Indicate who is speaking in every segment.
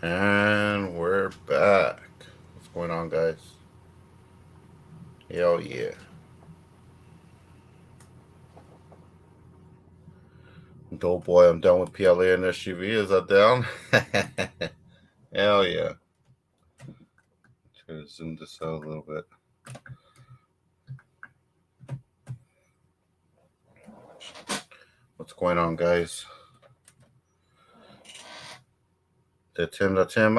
Speaker 1: And we're back. What's going on, guys? Hell yeah. Oh boy, I'm done with PLA and SUV. Is that down? Hell yeah. Try to zoom this out a little bit. What's going on, guys? That's him. That's him.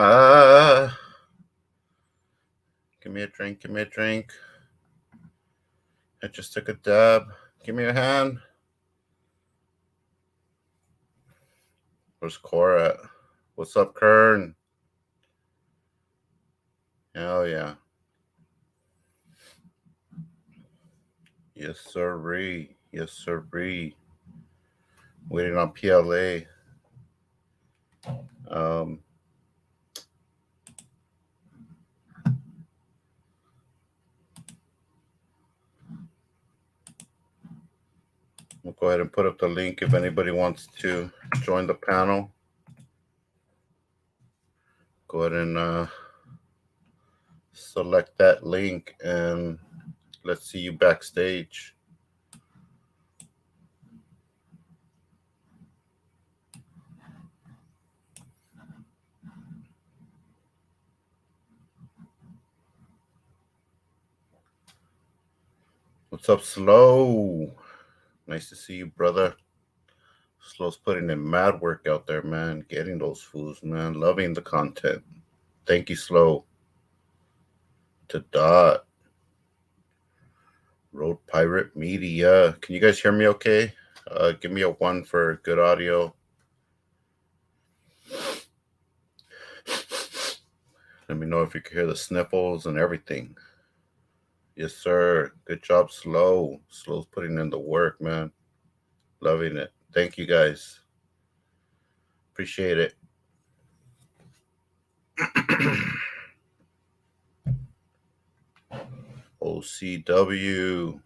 Speaker 1: Give me a drink. Give me a drink. I just took a dab. Give me a hand. Where's Cora at? What's up, Kern? Hell yeah. Yes, sirree. Yes, sirree. Waiting on PLA. Um, we'll go ahead and put up the link if anybody wants to join the panel. Go ahead and select that link and let's see you backstage. What's up, Slow? Nice to see you, brother. Slow's putting in mad work out there, man. Getting those foods, man. Loving the content. Thank you, Slow. To Dot. Road Pirate Media. Can you guys hear me okay? Give me a 1 for good audio. Let me know if you can hear the sniffles and everything. Yes, sir. Good job, Slow. Slow's putting in the work, man. Loving it. Thank you, guys. Appreciate it. OCW.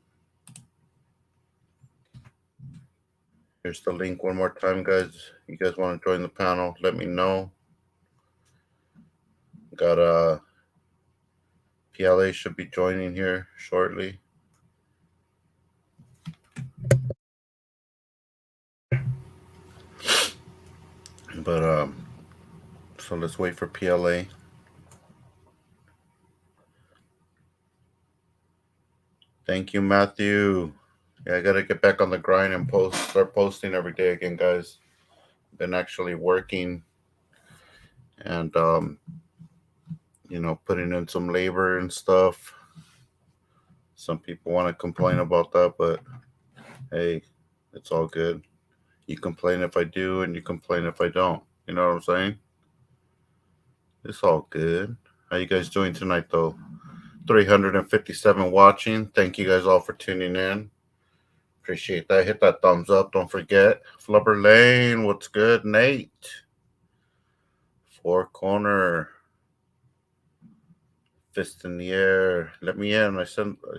Speaker 1: Here's the link one more time, guys. You guys want to join the panel, let me know. Got PLA should be joining here shortly. But so let's wait for PLA. Thank you, Matthew. Yeah, I gotta get back on the grind and start posting every day again, guys. Been actually working and putting in some labor and stuff. Some people want to complain about that, but hey, it's all good. You complain if I do, and you complain if I don't. You know what I'm saying? It's all good. How you guys doing tonight, though? 357 watching. Thank you guys all for tuning in. Appreciate that. Hit that thumbs up. Don't forget. Flubber Lane, what's good? Nate. Four Corner. Fist in the air. Let me in.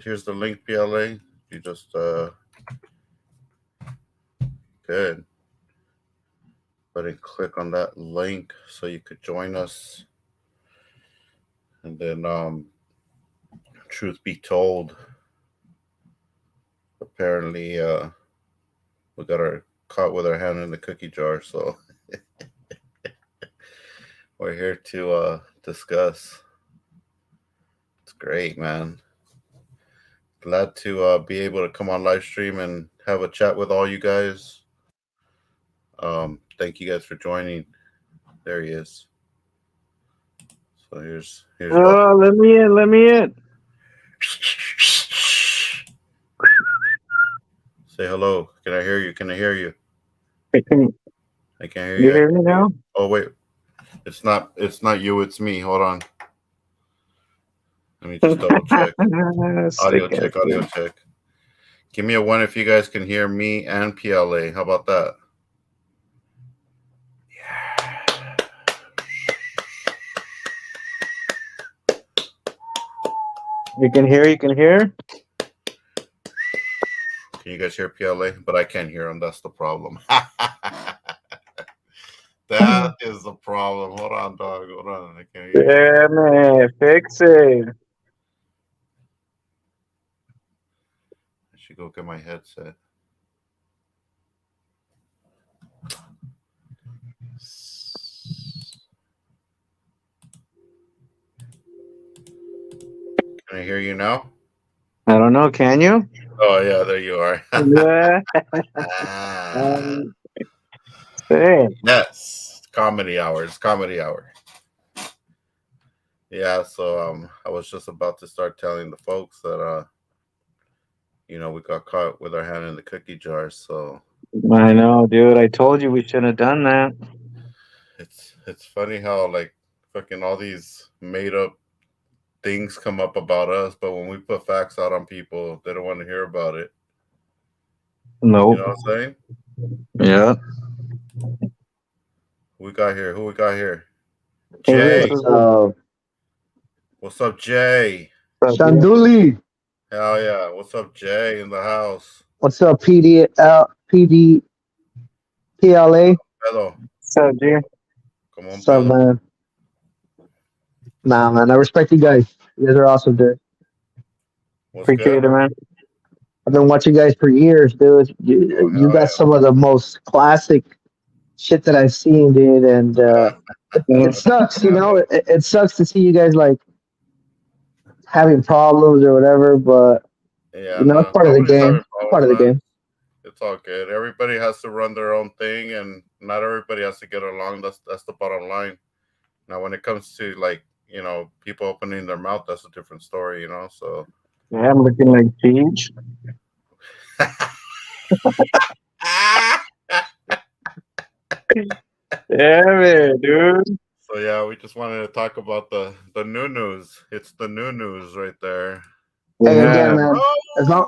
Speaker 1: Here's the link, PLA. You just good. But then click on that link so you could join us. And then truth be told, apparently we got caught with our hand in the cookie jar, so we're here to discuss. It's great, man. Glad to be able to come on live stream and have a chat with all you guys. Thank you guys for joining. There he is. So here's
Speaker 2: let me in.
Speaker 1: Say hello. Can I hear you?
Speaker 2: I can't
Speaker 1: hear you.
Speaker 2: You hear me now?
Speaker 1: Oh wait. It's not you, it's me. Hold on. Let me just double check. Audio check. Give me a 1 if you guys can hear me and PLA. How about that? Yeah.
Speaker 2: You can hear?
Speaker 1: Can you guys hear PLA? But I can't hear him. That's the problem. That is the problem. Hold on, dog. Hold on. I can't hear you.
Speaker 2: Yeah, man, fix it.
Speaker 1: I should go get my headset. Can I hear you now?
Speaker 2: I don't know. Can you?
Speaker 1: Oh yeah, there you are.
Speaker 2: Yeah.
Speaker 1: Ah,
Speaker 2: Hey.
Speaker 1: yes, comedy hour. It's comedy hour. Yeah, so I was just about to start telling the folks that we got caught with our hand in the cookie jar. So
Speaker 2: I know, dude. I told you we shouldn't have done that.
Speaker 1: it's funny how like fucking all these made up things come up about us, but when we put facts out on people, they don't want to hear about it. You
Speaker 2: Nope.
Speaker 1: know what I'm saying?
Speaker 2: Yeah.
Speaker 1: Who we got here? Who we got here?
Speaker 2: Hey, this
Speaker 1: Jay.
Speaker 2: is
Speaker 1: What's up, Jay?
Speaker 3: Shanduli,
Speaker 1: Hell yeah. What's up, Jay, in the house?
Speaker 3: what's up, PLA?
Speaker 1: Hello.
Speaker 2: so, G.
Speaker 1: Come on,
Speaker 3: What's up,
Speaker 1: Pedro.
Speaker 3: man? Nah, man, I respect you guys. You guys are awesome, dude.
Speaker 1: What's good?
Speaker 2: Appreciate it, man.
Speaker 3: I've been watching you guys for years, dude.
Speaker 1: Oh,
Speaker 3: You
Speaker 1: hell
Speaker 3: got some of the most classic shit that I've seen, dude, and
Speaker 1: yeah.
Speaker 3: it sucks, you know. It sucks to see you guys like having problems or whatever, but
Speaker 1: Yeah,
Speaker 3: you know, it's
Speaker 1: no.
Speaker 3: part of the
Speaker 1: Nobody's
Speaker 3: game.
Speaker 1: having
Speaker 3: It's part
Speaker 1: problems,
Speaker 3: of the
Speaker 1: man.
Speaker 3: game.
Speaker 1: It's all good. Everybody has to run their own thing, and not everybody has to get along. That's the bottom line. Now, when it comes to like people opening their mouth, that's a different story. So
Speaker 2: Yeah, I'm looking like Siege. Yeah, man, dude.
Speaker 1: so yeah, we just wanted to talk about the new news. It's the new news right there.
Speaker 3: Hey,
Speaker 2: Yeah.
Speaker 3: again, man.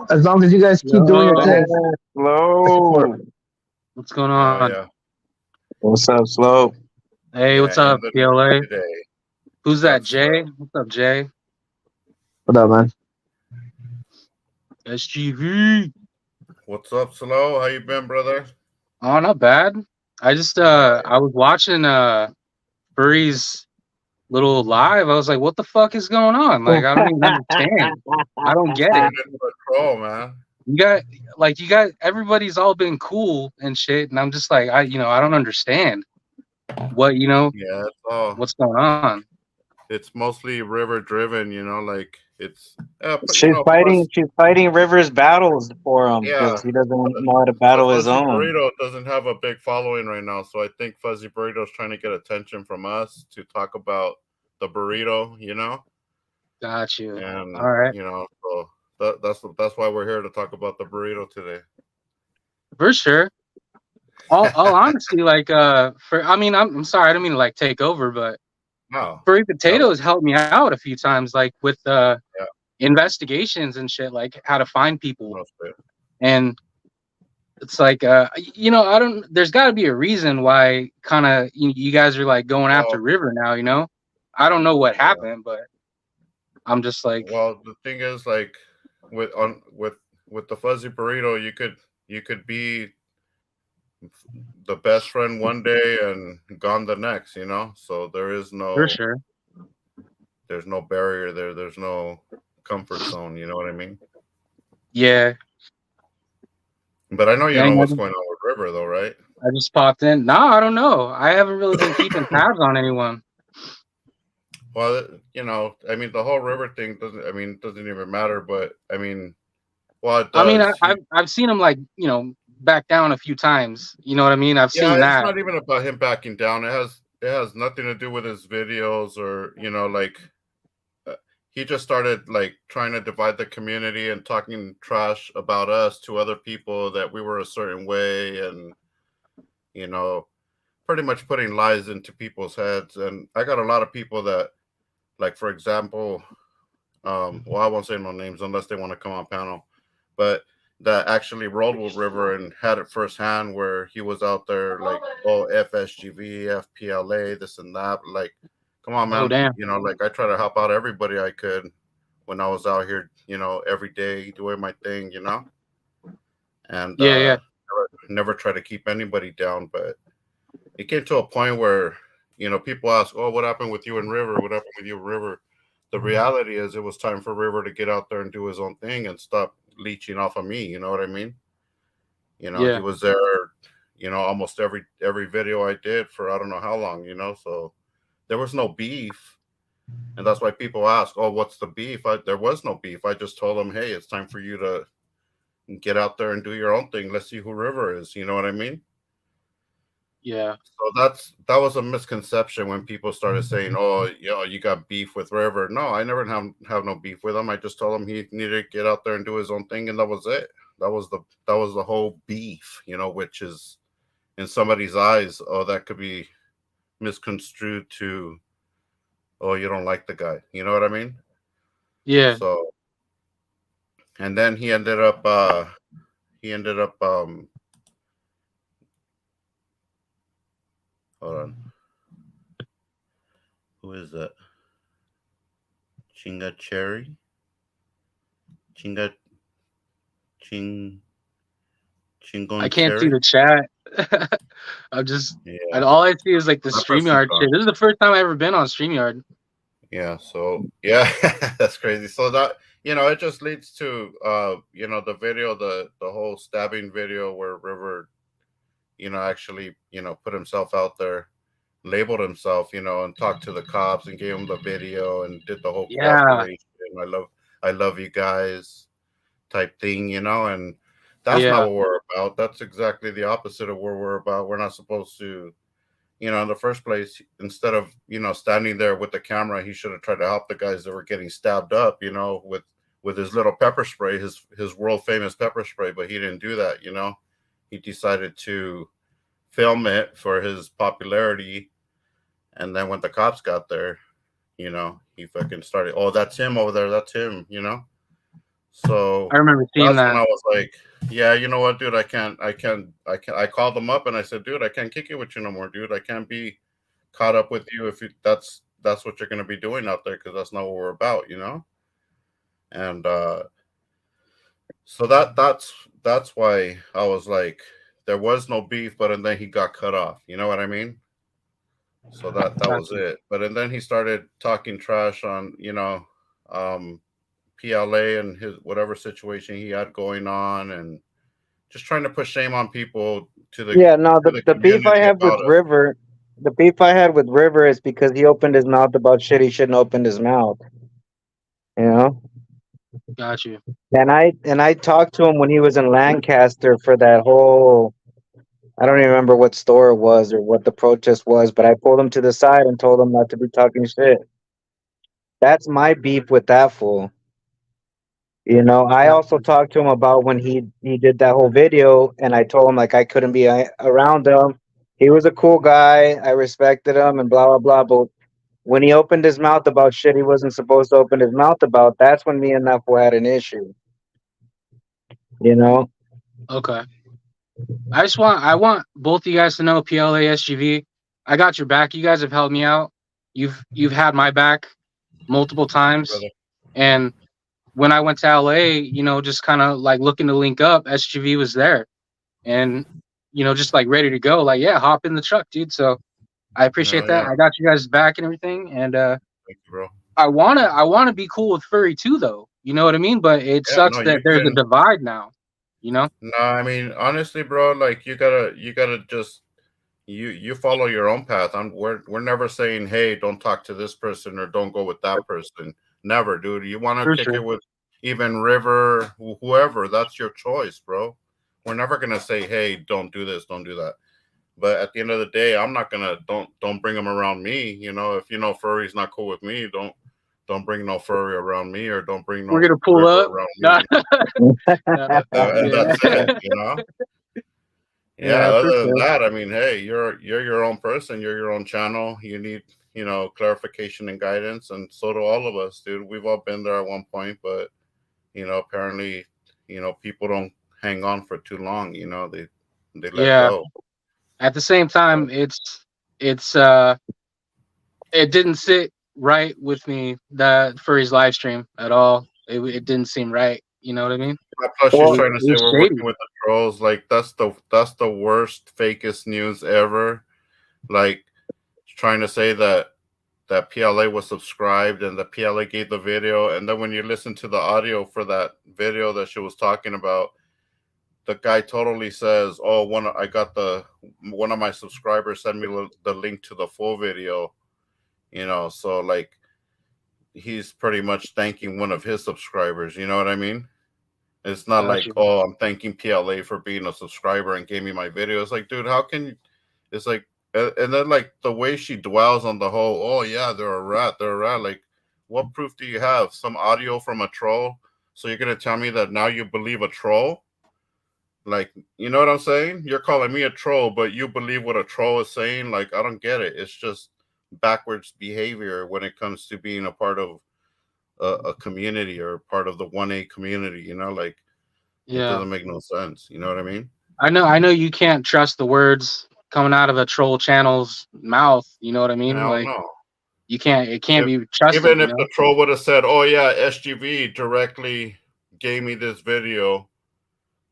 Speaker 3: As long as you guys keep doing your
Speaker 4: Yo,
Speaker 3: thing, I support.
Speaker 2: Slow.
Speaker 4: what's going
Speaker 1: Hell
Speaker 4: on?
Speaker 1: yeah,
Speaker 2: What's up, Slow?
Speaker 4: Hey,
Speaker 1: yeah.
Speaker 4: what's
Speaker 1: In
Speaker 4: up,
Speaker 1: the news
Speaker 4: PLA?
Speaker 1: today,
Speaker 4: Who's that,
Speaker 1: that's
Speaker 4: Jay? What's up, Jay?
Speaker 3: What up, man?
Speaker 4: SGV.
Speaker 1: what's up, Slow. How you been, brother?
Speaker 4: Oh, not bad. I just I was watching Furry's little live. I was like, what the fuck is going on? Like, I don't even understand. I don't
Speaker 1: Who's
Speaker 4: get
Speaker 1: turning
Speaker 4: it.
Speaker 1: into a troll, man?
Speaker 4: You got everybody's all been cool and shit, and I'm just like, I don't understand what
Speaker 1: Yeah, it's all.
Speaker 4: what's going on.
Speaker 1: It's mostly river driven. Like it's. But
Speaker 2: She's fighting. She's fighting Rivers' battles for him
Speaker 1: yeah.
Speaker 2: because he doesn't know how to battle his
Speaker 1: Fuzzy
Speaker 2: own.
Speaker 1: Burrito doesn't have a big following right now, so I think Fuzzy Burrito is trying to get attention from us to talk about the burrito,
Speaker 4: Got you.
Speaker 1: and
Speaker 4: All right.
Speaker 1: so that's why we're here to talk about the burrito today.
Speaker 4: For sure. All honesty, like I'm sorry, I don't mean to like take over, but
Speaker 1: No,
Speaker 4: Furry
Speaker 1: tell us.
Speaker 4: Potatoes helped me out a few times, like with
Speaker 1: Yeah,
Speaker 4: investigations and shit, like how to find people.
Speaker 1: no shit.
Speaker 4: And it's like I don't there's gotta be a reason why kinda you guys are like going after
Speaker 1: Well,
Speaker 4: River now. I don't know what
Speaker 1: yeah.
Speaker 4: happened, but I'm just like,
Speaker 1: Well, the thing is, like, with on with the Fuzzy Burrito, you could be the best friend one day and gone the next. So
Speaker 4: for sure.
Speaker 1: there's no barrier there. There's no comfort zone. You know what I mean?
Speaker 4: Yeah.
Speaker 1: But I know you know
Speaker 4: Dang,
Speaker 1: what's going on with River, though, right?
Speaker 4: I just popped in. No, I don't know. I haven't really been keeping tabs on anyone.
Speaker 1: Well, I mean, the whole River thing doesn't even matter. But I mean, well, it
Speaker 4: I mean,
Speaker 1: does.
Speaker 4: I've seen him like back down a few times. You know what I mean? I've
Speaker 1: Yeah,
Speaker 4: seen
Speaker 1: it's
Speaker 4: that.
Speaker 1: not even about him backing down. It has nothing to do with his videos or like he just started like trying to divide the community and talking trash about us to other people that we were a certain way and you know pretty much putting lies into people's heads. And I got a lot of people that, like, for example, well, I won't say no names unless they want to come on panel, but that actually rolled with River and had it firsthand where he was out there like, oh, FSGV, FPLA, this and that. Like, come on,
Speaker 4: Oh
Speaker 1: man.
Speaker 4: damn.
Speaker 1: Like I try to help out everybody I could when I was out here, every day doing my thing, and
Speaker 4: Yeah, yeah.
Speaker 1: never try to keep anybody down. But it came to a point where, you know, people ask, "Oh, what happened with you and River? What happened with you and River?" The reality is, it was time for River to get out there and do his own thing and stop leeching off of me. You know what I mean? You know, he
Speaker 4: Yeah,
Speaker 1: was there, you know, almost every video I did for I don't know how long. You know, so there was no beef, and that's why people ask, "Oh, what's the beef?" There was no beef. I just told them, "Hey, it's time for you to get out there and do your own thing. Let's see who River is." You know what I mean?
Speaker 4: yeah,
Speaker 1: So that was a misconception when people started saying, "Oh, you know, you got beef with River." No, I never have no beef with him. I just told him he needed to get out there and do his own thing, and that was it. That was the whole beef, you know, which is in somebody's eyes, oh, that could be misconstrued to, oh, you don't like the guy. You know what I mean?
Speaker 4: yeah.
Speaker 1: So, and then he ended up hold on, who is that? Chinga Cherry, Chinga Ching
Speaker 4: I
Speaker 1: Chingon
Speaker 4: can't see
Speaker 1: Cherry.
Speaker 4: the chat. I'm just,
Speaker 1: Yeah,
Speaker 4: and all I see is like the
Speaker 1: that person's
Speaker 4: StreamYard
Speaker 1: gone.
Speaker 4: shit. This is the first time I've ever been on StreamYard.
Speaker 1: Yeah, so yeah, that's crazy. So that, you know, it just leads to you know, the video, the whole stabbing video where River, you know, actually, you know, put himself out there, labeled himself, you know, and talked to the cops and gave them the video and did the whole
Speaker 4: Yeah,
Speaker 1: cooperation. I love you guys type thing, you know, and that's not
Speaker 4: yeah,
Speaker 1: what we're about. That's exactly the opposite of what we're about. We're not supposed to, you know, in the first place, instead of, you know, standing there with the camera, he should have tried to help the guys that were getting stabbed up, you know, with his little pepper spray, his world famous pepper spray. But he didn't do that, you know. He decided to film it for his popularity, and then when the cops got there, you know, he fucking started, oh, that's him over there, that's him, you know. So
Speaker 4: I remember seeing
Speaker 1: that's when
Speaker 4: that.
Speaker 1: I was like, yeah, you know what, dude, I called them up and I said, dude, I can't kick it with you no more, dude. I can't be caught up with you if that's what you're going to be doing out there, because that's not what we're about, you know. And so that's why I was like, there was no beef, but and then he got cut off, you know what I mean. So that was
Speaker 4: Gotcha.
Speaker 1: it. But and then he started talking trash on, you know, um PLA and his whatever situation he had going on, and just trying to put shame on people
Speaker 3: Yeah, no,
Speaker 1: to the
Speaker 3: the beef I
Speaker 1: community
Speaker 3: have with
Speaker 1: about us.
Speaker 3: River, the beef I had with River is because he opened his mouth about shit he shouldn't open his mouth, you know.
Speaker 4: Got you.
Speaker 3: And I talked to him when he was in Lancaster for that whole. I don't even remember what store it was or what the protest was, but I pulled him to the side and told him not to be talking shit. That's my beef with that fool. You know, I
Speaker 4: Okay.
Speaker 3: also talked to him about when he did that whole video, and I told him like I couldn't be around him. He was a cool guy. I respected him and blah blah blah. But when he opened his mouth about shit he wasn't supposed to open his mouth about, that's when me and that fool had an issue. You know?
Speaker 4: Okay. I want both of you guys to know, PLA SGV, I got your back. You guys have helped me out. You've had my back multiple times.
Speaker 1: Brother.
Speaker 4: And when I went to LA, you know, just kind of like looking to link up, SGV was there. And you know, just like ready to go. Like, yeah, hop in the truck, dude. So I appreciate
Speaker 1: No,
Speaker 4: that.
Speaker 1: yeah,
Speaker 4: I got you guys back and everything. And
Speaker 1: thank you, bro.
Speaker 4: I wanna be cool with Furry too though. You know what I mean? But it
Speaker 1: Yeah,
Speaker 4: sucks
Speaker 1: no,
Speaker 4: that
Speaker 1: you
Speaker 4: there's a
Speaker 1: can.
Speaker 4: divide now, you know?
Speaker 1: No, I mean, honestly, bro, like you gotta just you follow your own path. We're never saying, hey, don't talk to this person or don't go with that person. Never, dude. You want to
Speaker 4: For
Speaker 1: kick
Speaker 4: sure.
Speaker 1: it with even River, whoever. That's your choice, bro. We're never gonna say, hey, don't do this, don't do that. But at the end of the day, I'm not gonna don't bring them around me. You know, if you know Furry's not cool with me, don't bring no Furry around me, or don't bring
Speaker 4: We're
Speaker 1: no
Speaker 4: gonna pull
Speaker 1: River
Speaker 4: up.
Speaker 1: around
Speaker 4: Nah,
Speaker 1: me.
Speaker 4: nah,
Speaker 1: And
Speaker 4: yeah.
Speaker 1: that's it. You know. Yeah,
Speaker 4: Yeah, for
Speaker 1: other than
Speaker 4: sure.
Speaker 1: that, I mean, hey, you're your own person, you're your own channel. You need, you know, clarification and guidance, and so do all of us, dude. We've all been there at one point, but you know, apparently, you know, people don't hang on for too long, you know, they let
Speaker 4: Yeah.
Speaker 1: go.
Speaker 4: At the same
Speaker 1: But
Speaker 4: time, it's it didn't sit right with me that Furry's live stream at all. It didn't seem right. You know what I mean?
Speaker 1: plus she's
Speaker 3: Well,
Speaker 1: trying to
Speaker 4: It
Speaker 1: say
Speaker 4: was
Speaker 1: we're
Speaker 4: shady.
Speaker 1: working with the trolls, like that's the worst, fakest news ever. like trying to say that PLA was subscribed and the PLA gave the video, and then when you listen to the audio for that video that she was talking about, the guy totally says, "Oh, one of my subscribers sent me the link to the full video." So like he's pretty much thanking one of his subscribers. You know what I mean? It's not like,
Speaker 4: Gotcha.
Speaker 1: oh, I'm thanking PLA for being a subscriber and gave me my video. It's like, dude, how can you? It's like, and then like the way she dwells on the whole, oh yeah, they're a rat, they're a rat. Like, what proof do you have? Some audio from a troll? So you're gonna tell me that now you believe a troll? Like, you know what I'm saying? You're calling me a troll, but you believe what a troll is saying? Like, I don't get it. It's just backwards behavior when it comes to being a part of a community or part of the 1A community. Like it
Speaker 4: Yeah.
Speaker 1: doesn't make no sense. You know what I mean?
Speaker 4: I know you can't trust the words coming out of a troll channel's mouth. You know what I mean?
Speaker 1: Hell
Speaker 4: Like
Speaker 1: no.
Speaker 4: it can't
Speaker 1: If,
Speaker 4: be trusted.
Speaker 1: even if the troll would have said, "Oh yeah, SGV directly gave me this video,"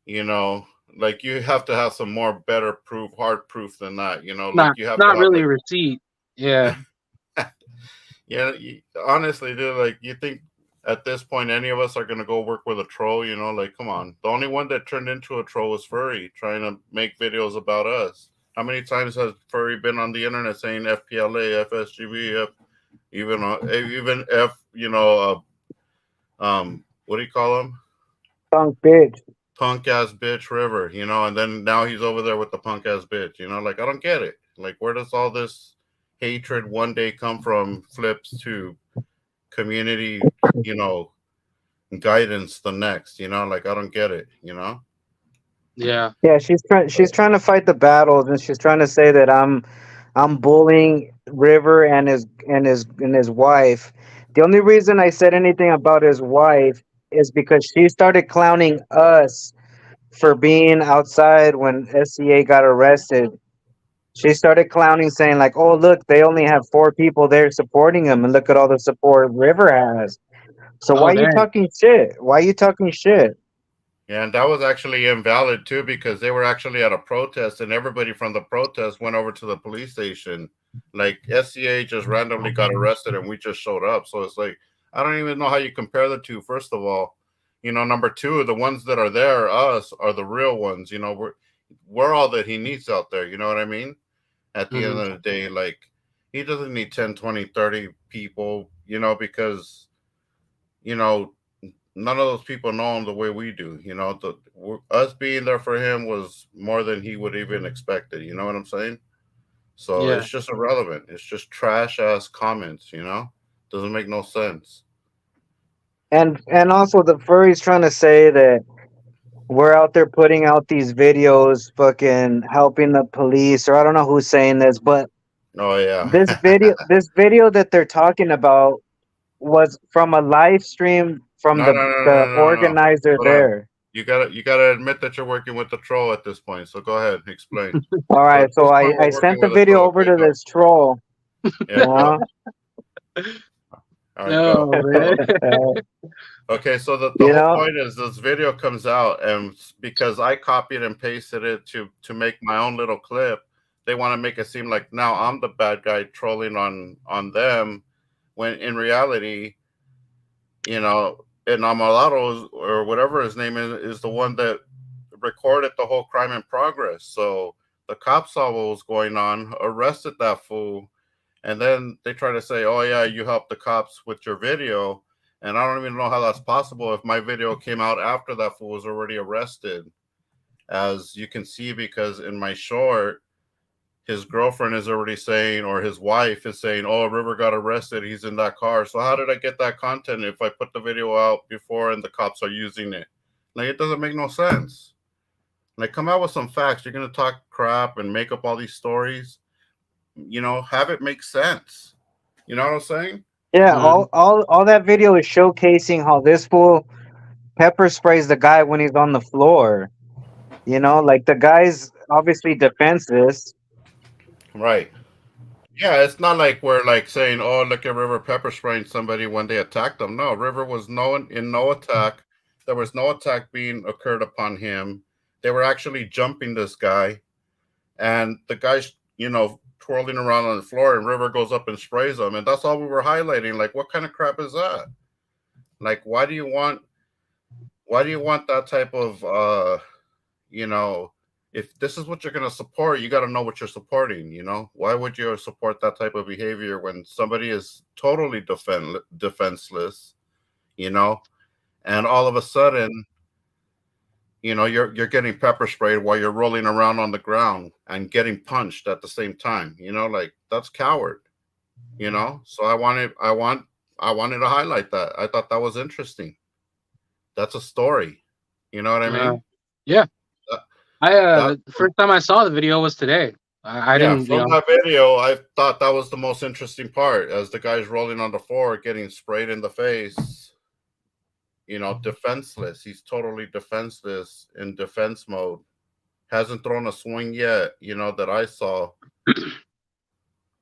Speaker 1: you know, like you have to have some more better proof, hard proof than that. Like you have to
Speaker 4: Not
Speaker 1: have
Speaker 4: really
Speaker 1: like,
Speaker 4: a receipt. Yeah.
Speaker 1: yeah. Honestly, dude, like you think at this point any of us are gonna go work with a troll? Like come on. The only one that turned into a troll was Furry trying to make videos about us. How many times has Furry been on the internet saying FPLA, FSGV, even F, what do you call him?
Speaker 3: Punk bitch.
Speaker 1: Punk ass bitch River, and then now he's over there with the punk ass bitch, like I don't get it. Like where does all this hatred one day come from flips to community, guidance the next, like I don't get it.
Speaker 4: Yeah.
Speaker 3: Yeah, she's trying to fight the battles, and she's trying to say that I'm bullying River and his wife. The only reason I said anything about his wife is because she started clowning us for being outside when SCA got arrested. She started clowning, saying like, "Oh, look, they only have 4 people there supporting him, and look at all the support River has." So
Speaker 4: Oh
Speaker 3: why you
Speaker 4: dang.
Speaker 3: talking shit? Why you talking shit?
Speaker 1: Yeah, and that was actually invalid too because they were actually at a protest and everybody from the protest went over to the police station. Like SCA just randomly got arrested and we just showed up. So it's like I don't even know how you compare the two. First of all, number two, the ones that are there, us, are the real ones. We're all that he needs out there. You know what I mean? At the end
Speaker 4: Mhm.
Speaker 1: of the day, like he doesn't need 10, 20, 30 people, because you know none of those people know him the way we do. Us being there for him was more than he would even expected. You know what I'm saying? So
Speaker 4: Yeah.
Speaker 1: it's just irrelevant. It's just trash ass comments. Doesn't make no sense.
Speaker 3: And also the furry's trying to say that we're out there putting out these videos, fucking helping the police, or I don't know who's saying this, but
Speaker 1: Oh yeah.
Speaker 3: this video that they're talking about was from a live stream from
Speaker 1: No,
Speaker 3: the
Speaker 1: no, no,
Speaker 3: the
Speaker 1: no, no, no, no.
Speaker 3: organizer
Speaker 1: Hold on.
Speaker 3: there.
Speaker 1: You gotta admit that you're working with the troll at this point. So go ahead, explain.
Speaker 3: All
Speaker 1: So
Speaker 3: right,
Speaker 1: at
Speaker 3: so
Speaker 1: this
Speaker 3: I
Speaker 1: point,
Speaker 3: I
Speaker 1: we're
Speaker 3: sent
Speaker 1: working
Speaker 3: the
Speaker 1: with a
Speaker 3: video
Speaker 1: troll.
Speaker 3: over
Speaker 1: Okay,
Speaker 3: to
Speaker 1: go.
Speaker 3: this troll. You
Speaker 1: Yeah, go.
Speaker 3: know,
Speaker 1: All right, go.
Speaker 4: No man.
Speaker 1: Okay, so the
Speaker 3: you
Speaker 1: whole
Speaker 3: know,
Speaker 1: point is this video comes out, and because I copied and pasted it to make my own little clip, they want to make it seem like now I'm the bad guy trolling on them, when in reality, Amalaro or whatever his name is the one that recorded the whole crime in progress. So the cops saw what was going on, arrested that fool, and then they try to say, "Oh yeah, you helped the cops with your video," and I don't even know how that's possible if my video came out after that fool was already arrested. As you can see, because in my short, his girlfriend is already saying, or his wife is saying, "Oh, River got arrested. He's in that car." So how did I get that content if I put the video out before and the cops are using it? Like it doesn't make no sense. Like come out with some facts. You're gonna talk crap and make up all these stories. Have it make sense. You know what I'm saying?
Speaker 3: yeah,
Speaker 4: Mhm.
Speaker 3: all that video is showcasing how this fool pepper sprays the guy when he's on the floor. Like the guy's obviously defenseless.
Speaker 1: Right. Yeah, it's not like we're like saying, "Oh, look at River pepper spraying somebody when they attacked them." No, River was in no attack. There was no attack being occurred upon him. They were actually jumping this guy, and the guy, twirling around on the floor, and River goes up and sprays them, and that's all we were highlighting. Like, what kind of crap is that? Like, why do you want that type of you know, if this is what you're going to support, you got to know what you're supporting. Why would you support that type of behavior when somebody is totally defenseless, and all of a sudden, you're getting pepper sprayed while you're rolling around on the ground and getting punched at the same time. Like, that's coward. So I wanted to highlight that. I thought that was interesting. That's a story. You know what I mean?
Speaker 4: Yeah.
Speaker 1: That
Speaker 4: The first time I saw the video was today. I didn't.
Speaker 1: From that video, I thought that was the most interesting part, as the guy's rolling on the floor, getting sprayed in the face. Defenseless. He's totally defenseless, in defense mode. Hasn't thrown a swing yet. That I saw.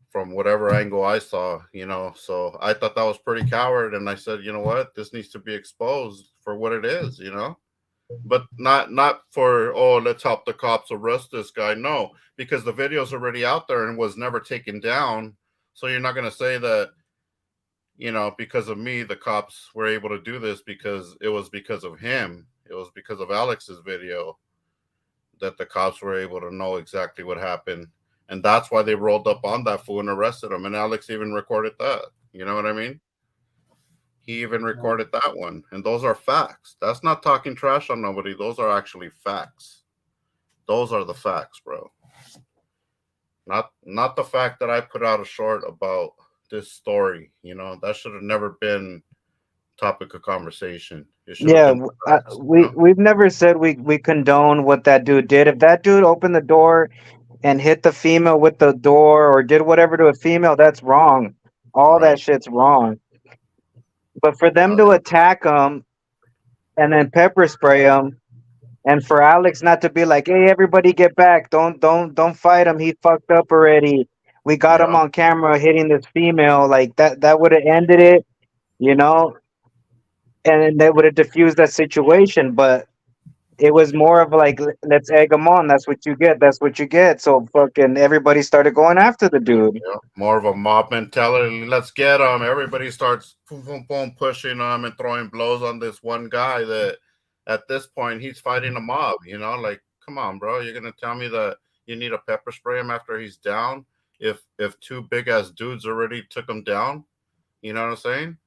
Speaker 1: From whatever angle I saw, so I thought that was pretty coward, and I said, you know what, this needs to be exposed for what it is, but not for, oh, let's help the cops arrest this guy. No, because the video's already out there and was never taken down. So you're not going to say that, because of me, the cops were able to do this, because it was because of him. It was because of Alex's video that the cops were able to know exactly what happened. And that's why they rolled up on that fool and arrested him. And Alex even recorded that. You know what I mean? He even recorded that one. And those are facts. That's not talking trash on nobody. Those are actually facts. Those are the facts, bro. Not the fact that I put out a short about this story. That should have never been topic of conversation.
Speaker 3: Yeah, we've never said we condone what that dude did. If that dude opened the door and hit the female with the door or did whatever to a female, that's wrong. All that shit's wrong. But for them to attack him and then pepper spray him, and for Alex not to be like, hey, everybody get back. Don't fight him. He fucked up already. We got him on camera hitting this female. Like, that would have ended it, and that would have diffused that situation. But it was more of like, let's egg him on. That's what you get. That's what you get. So fucking everybody started going after the dude.
Speaker 1: More of a mob mentality. Let's get him. Everybody starts boom, boom, boom, pushing him and throwing blows on this one guy that at this point he's fighting a mob. Like, come on, bro. You're going to tell me that you need a pepper spray him after he's down? If two big ass dudes already took him down, you know what I'm saying?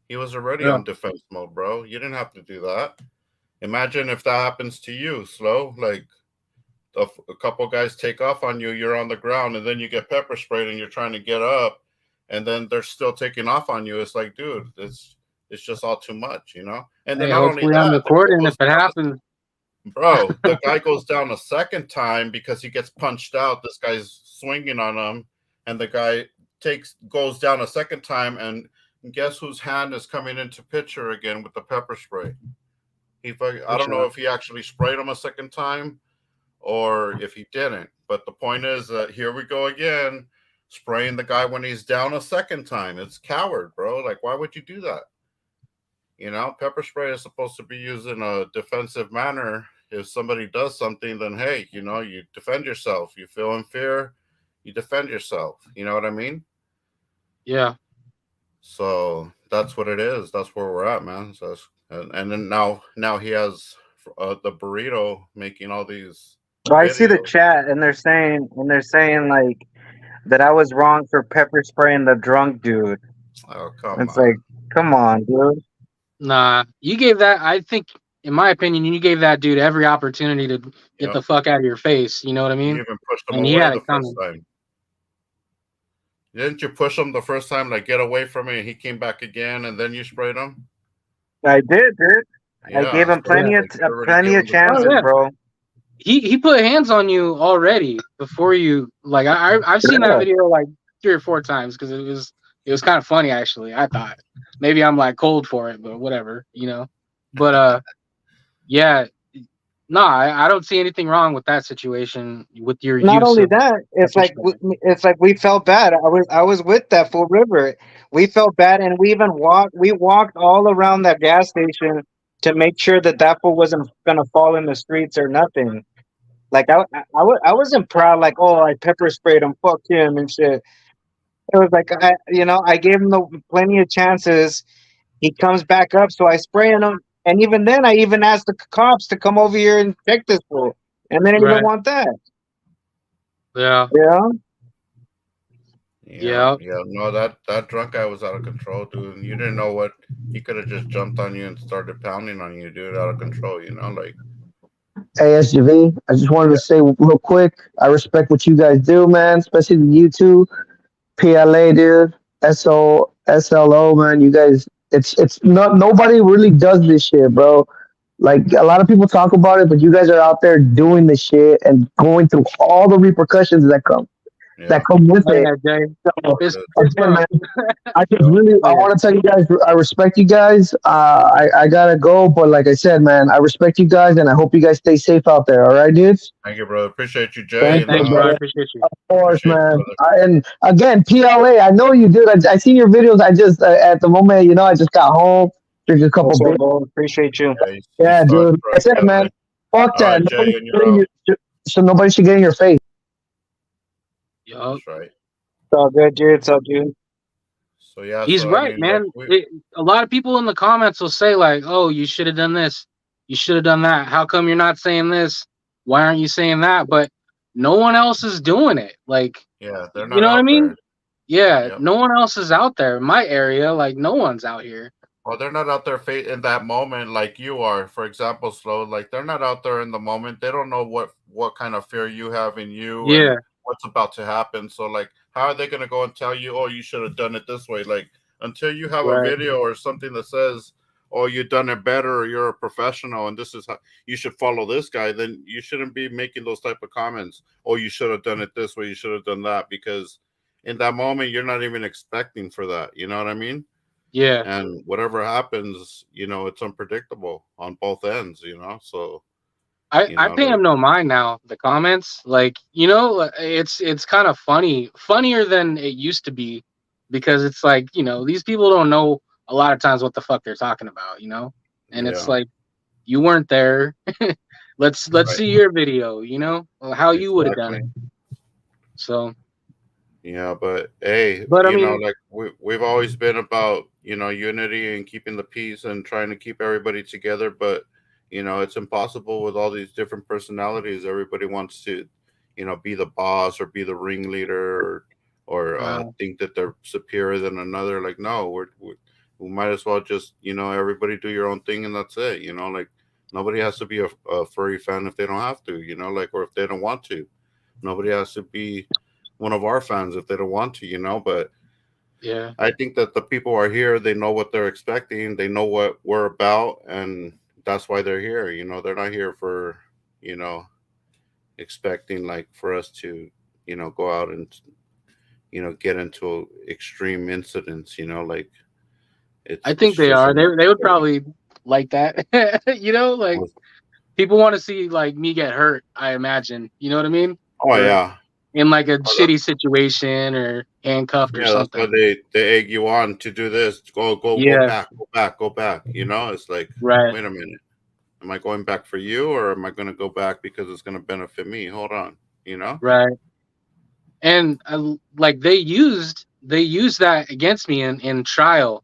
Speaker 1: He was already on defense mode, bro. You didn't have to do that. Imagine if that happens to you, Slow. Like, a couple guys take off on you, you're on the ground, and then you get pepper sprayed and you're trying to get up, and then they're still taking off on you. It's like, dude, it's just all too much, And then not only that,
Speaker 4: I'm recording if it happens.
Speaker 1: Bro, the guy goes down a second time because he gets punched out. This guy's swinging on him, and the guy goes down a second time, and guess whose hand is coming into picture again with the pepper spray? I don't know if he actually sprayed him a second time or if he didn't. But the point is that here we go again, spraying the guy when he's down a second time. It's coward, bro. Like, why would you do that? Pepper spray is supposed to be used in a defensive manner. If somebody does something, then hey, you defend yourself. You feel in fear, you defend yourself. You know what I mean?
Speaker 4: Yeah.
Speaker 1: So that's what it is. That's where we're at, man. So and then now he has the burrito making all these.
Speaker 3: I see the chat, and they're saying like that I was wrong for pepper spraying the drunk dude.
Speaker 1: Oh, come on.
Speaker 3: It's like, come on, dude.
Speaker 4: Nah, you gave that. I think, in my opinion, you gave that dude every opportunity to get the fuck out of your face. You know what I mean?
Speaker 1: You even pushed him away the first time. Didn't you push him the first time, like, get away from me, and he came back again, and then you sprayed him?
Speaker 3: I did, dude. Yeah, I gave him plenty of chances, bro.
Speaker 4: He put hands on you already before you. Like, I've seen that video like 3 or 4 times because it was kind of funny, actually. I thought maybe I'm like cold for it, but whatever, But yeah. No, I don't see anything wrong with that situation. With your
Speaker 3: not only that, it's like we felt bad. I was with that full River. We felt bad, and we even walked all around that gas station to make sure that fool wasn't gonna fall in the streets or nothing. Like I wasn't proud. Like, oh, I pepper sprayed him. Fuck him and shit. It was like I gave him plenty of chances. He comes back up, so I spray on him. And even then, I even asked the cops to come over here and check this fool, and they didn't even
Speaker 4: Right.
Speaker 3: want that.
Speaker 4: Yeah.
Speaker 3: Yeah.
Speaker 4: Yeah.
Speaker 1: No, that drunk guy was out of control, dude. And you didn't know what he could have just jumped on you and started pounding on you, dude, out of control. Like.
Speaker 5: Hey, SGV, I just wanted to say real quick, I respect what you guys do, man, especially you two, PLA, dude, SLO, man. You guys, it's not nobody really does this shit, bro. Like a lot of people talk about it, but you guys are out there doing the shit and going through all the repercussions that
Speaker 1: Yeah.
Speaker 5: come with
Speaker 4: Oh,
Speaker 5: it.
Speaker 4: yeah, Jay.
Speaker 5: So,
Speaker 4: Fist
Speaker 5: again,
Speaker 4: bump.
Speaker 5: man, I
Speaker 4: Yeah.
Speaker 5: want to tell you guys, I respect you guys. I gotta go, but like I said, man, I respect you guys, and I hope you guys stay safe out there. All right, dudes.
Speaker 1: Thank you, brother. Appreciate you, Jay.
Speaker 5: Thank
Speaker 1: And
Speaker 5: you,
Speaker 4: Thanks, bro. I
Speaker 5: brother.
Speaker 4: appreciate you.
Speaker 5: Of course,
Speaker 1: appreciate you,
Speaker 5: man.
Speaker 1: brother.
Speaker 5: And again, PLA, I know you, dude. I seen your videos. I just at the moment, I just got home, drink a couple
Speaker 3: What's up,
Speaker 5: beers.
Speaker 3: bro? Appreciate you.
Speaker 1: Yeah, you
Speaker 5: Yeah, dude. Like I
Speaker 1: starstruck,
Speaker 5: said, man,
Speaker 1: PLA.
Speaker 5: fuck
Speaker 1: All
Speaker 5: that.
Speaker 1: right, Jay, and you're
Speaker 5: Nobody
Speaker 1: out.
Speaker 5: so nobody should get in your face.
Speaker 4: Yup.
Speaker 1: That's right.
Speaker 3: It's all good, dude. It's all good.
Speaker 1: So yeah,
Speaker 4: He's
Speaker 1: so I
Speaker 4: right,
Speaker 1: mean, like
Speaker 4: man. A lot of people in the comments will say like, "Oh, you should have done this. You should have done that. How come you're not saying this? Why aren't you saying that?" But no one else is doing it. Like,
Speaker 1: yeah, they're
Speaker 4: you
Speaker 1: not
Speaker 4: know what I
Speaker 1: out
Speaker 4: mean?
Speaker 1: there.
Speaker 4: Yeah,
Speaker 1: Yep.
Speaker 4: no one else is out there. In my area, like, no one's out here.
Speaker 1: Well, they're not out there in that moment like you are. For example, Slow, like they're not out there in the moment. They don't know what kind of fear you have in you and
Speaker 4: Yeah,
Speaker 1: what's about to happen. So like, how are they going to go and tell you, "Oh, you should have done it this way"? Like until you have a
Speaker 4: right.
Speaker 1: video or something that says, "Oh, you've done it better," or "You're a professional and this is how you should follow this guy," then you shouldn't be making those type of comments. "Oh, you should have done it this way. You should have done that," because in that moment you're not even expecting for that. You know what I mean?
Speaker 4: Yeah.
Speaker 1: And whatever happens, it's unpredictable on both ends, so
Speaker 4: I pay
Speaker 1: like
Speaker 4: him no mind now. The comments, like, it's kind of funnier than it used to be, because it's like, these people don't know a lot of times what the fuck they're talking about, and it's
Speaker 1: yeah,
Speaker 4: like, you weren't there. Let's
Speaker 1: right,
Speaker 4: see your video, how you would have done
Speaker 1: exactly.
Speaker 4: it. So,
Speaker 1: Yeah, but hey,
Speaker 4: but I mean,
Speaker 1: like we've always been about, unity and keeping the peace and trying to keep everybody together, but it's impossible with all these different personalities. Everybody wants to, be the boss or be the ringleader or
Speaker 4: uh,
Speaker 1: think that they're superior than another. Like, no, we might as well just, everybody do your own thing and that's it. Like nobody has to be a furry fan if they don't have to, like, or if they don't want to. Nobody has to be one of our fans if they don't want to, but
Speaker 4: yeah,
Speaker 1: I think that the people are here, they know what they're expecting, they know what we're about, and that's why they're here. They're not here for, you know, expecting like for us to, go out and, get into extreme incidents, like
Speaker 4: I
Speaker 1: it's
Speaker 4: think they
Speaker 1: just
Speaker 4: are. They would probably like that, like people want to see like me get hurt. I imagine, you know what I mean?
Speaker 1: oh
Speaker 4: Or
Speaker 1: yeah.
Speaker 4: in like a shitty situation or handcuffed or
Speaker 1: Yeah, that's why
Speaker 4: something.
Speaker 1: they egg you on to do this. Go
Speaker 4: Yeah,
Speaker 1: back, go back, go back. It's like,
Speaker 4: right,
Speaker 1: wait a minute. Am I going back for you or am I going to go back because it's going to benefit me? Hold on, you know?
Speaker 4: right. And like they used that against me in trial.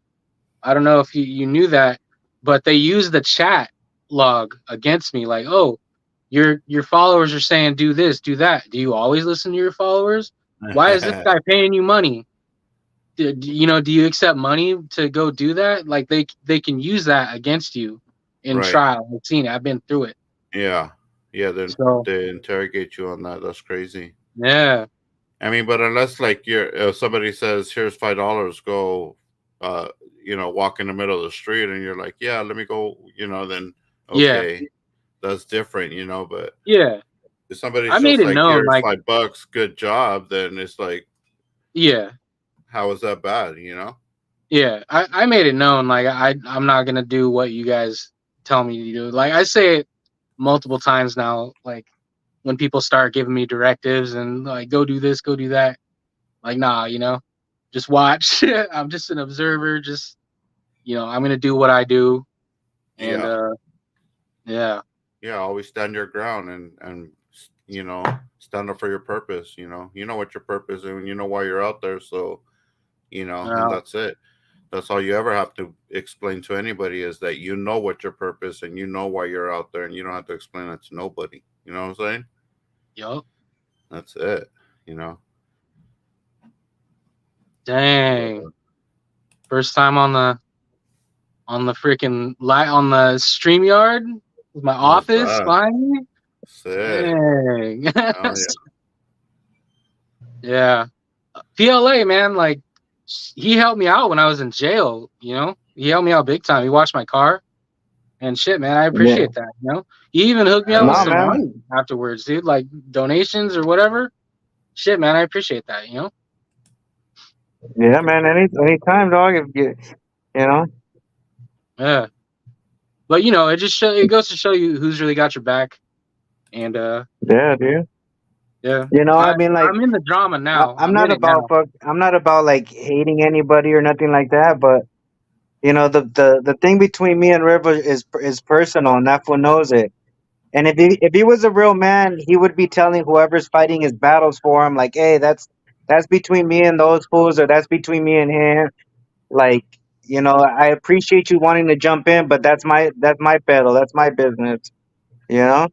Speaker 4: I don't know if you knew that, but they used the chat log against me. Like, oh, your followers are saying do this, do that. Do you always listen to your followers? Why is this guy paying you money? Do you accept money to go do that? Like they can use that against you in
Speaker 1: Right.
Speaker 4: trial. I've seen it. I've been through it.
Speaker 1: Yeah. Yeah, then
Speaker 4: So
Speaker 1: they interrogate you on that. That's crazy.
Speaker 4: yeah,
Speaker 1: I mean, but unless like somebody says, "Here's $5, go walk in the middle of the street," and you're like, "Yeah, let me go," then
Speaker 4: yeah,
Speaker 1: okay, that's different, but
Speaker 4: yeah.
Speaker 1: if somebody's
Speaker 4: I made
Speaker 1: just
Speaker 4: it
Speaker 1: like,
Speaker 4: known.
Speaker 1: "Here's
Speaker 4: Like,
Speaker 1: $5, good job," then it's like,
Speaker 4: yeah,
Speaker 1: how is that bad,
Speaker 4: yeah. I made it known. Like, I'm not gonna do what you guys tell me to do. Like, I say it multiple times now. Like, when people start giving me directives and like, go do this, go do that. Like, nah, just watch. I'm just an observer. Just I'm gonna do what I do. And
Speaker 1: Yeah.
Speaker 4: yeah,
Speaker 1: Yeah, always stand your ground and stand up for your purpose. You know what your purpose is, and you know why you're out there. So, and that's it. That's all you ever have to explain to anybody is that you know what your purpose and you know why you're out there, and you don't have to explain that to nobody. You know what I'm saying?
Speaker 4: Yup.
Speaker 1: That's it. You know.
Speaker 4: Dang. First time on the freaking light on the StreamYard with my office finally.
Speaker 1: Sick.
Speaker 4: Dang.
Speaker 1: Oh,
Speaker 4: Yeah. PLA, man, like he helped me out when I was in jail, He helped me out big time. He washed my car and shit, man. I appreciate that, He even hooked me up with
Speaker 3: No,
Speaker 4: some
Speaker 3: man.
Speaker 4: money afterwards, dude, like donations or whatever. Shit, man, I appreciate that,
Speaker 3: Yeah, man. Anytime, dog. If you.
Speaker 4: Yeah. But it goes to show you who's really got your back. And
Speaker 3: Yeah, dude.
Speaker 4: yeah.
Speaker 3: I mean, like,
Speaker 4: I'm in the drama now.
Speaker 3: I'm
Speaker 4: I'm
Speaker 3: not
Speaker 4: in it
Speaker 3: about
Speaker 4: now.
Speaker 3: I'm not about like hating anybody or nothing like that. But the thing between me and River is personal, and that fool knows it. And if he was a real man, he would be telling whoever's fighting his battles for him, like, hey, that's between me and those fools, or that's between me and him. Like, I appreciate you wanting to jump in, but that's my battle, that's my business. You know?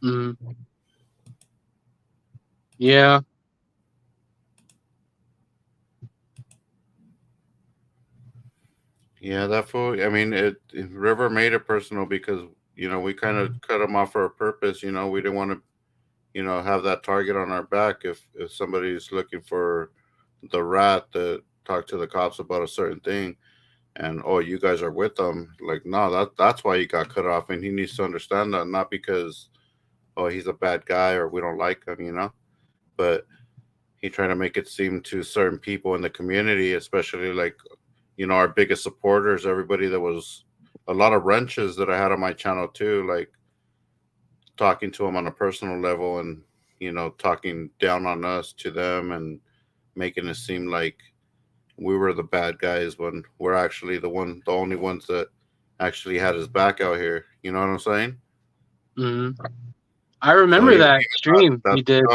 Speaker 4: Mhm. Yeah.
Speaker 1: Yeah, that fool. I mean, River made it personal because we kind of cut him off for a purpose. We didn't want to have that target on our back if somebody's looking for the rat to talk to the cops about a certain thing, and you guys are with them. Like, no, that's why he got cut off, and he needs to understand that, not because he's a bad guy or we don't like him, but he tried to make it seem to certain people in the community, especially like our biggest supporters, everybody that was a lot of wrenches that I had on my channel too, like talking to them on a personal level and talking down on us to them and making it seem like we were the bad guys when we're actually the only ones that actually had his back out here. You know what I'm saying?
Speaker 4: Hmm. I
Speaker 1: So
Speaker 4: remember
Speaker 1: even
Speaker 4: that stream
Speaker 1: that
Speaker 4: he did.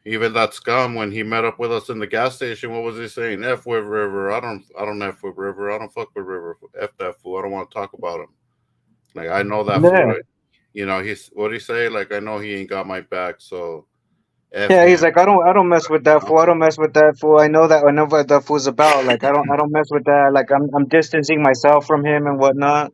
Speaker 1: even that scum when he met up with us in the gas station, what was he saying? F with River. I don't F with River. I don't fuck with River. F that fool. I don't want to talk about him. Like, I know that
Speaker 3: Yeah.
Speaker 1: fool. He's what he say? Like, I know he ain't got my back, so F
Speaker 3: Yeah, he's
Speaker 1: him.
Speaker 3: like, I don't mess with that fool. I don't mess with that fool. I know what that fool's about. Like, I don't mess with that. Like, I'm distancing myself from him and whatnot.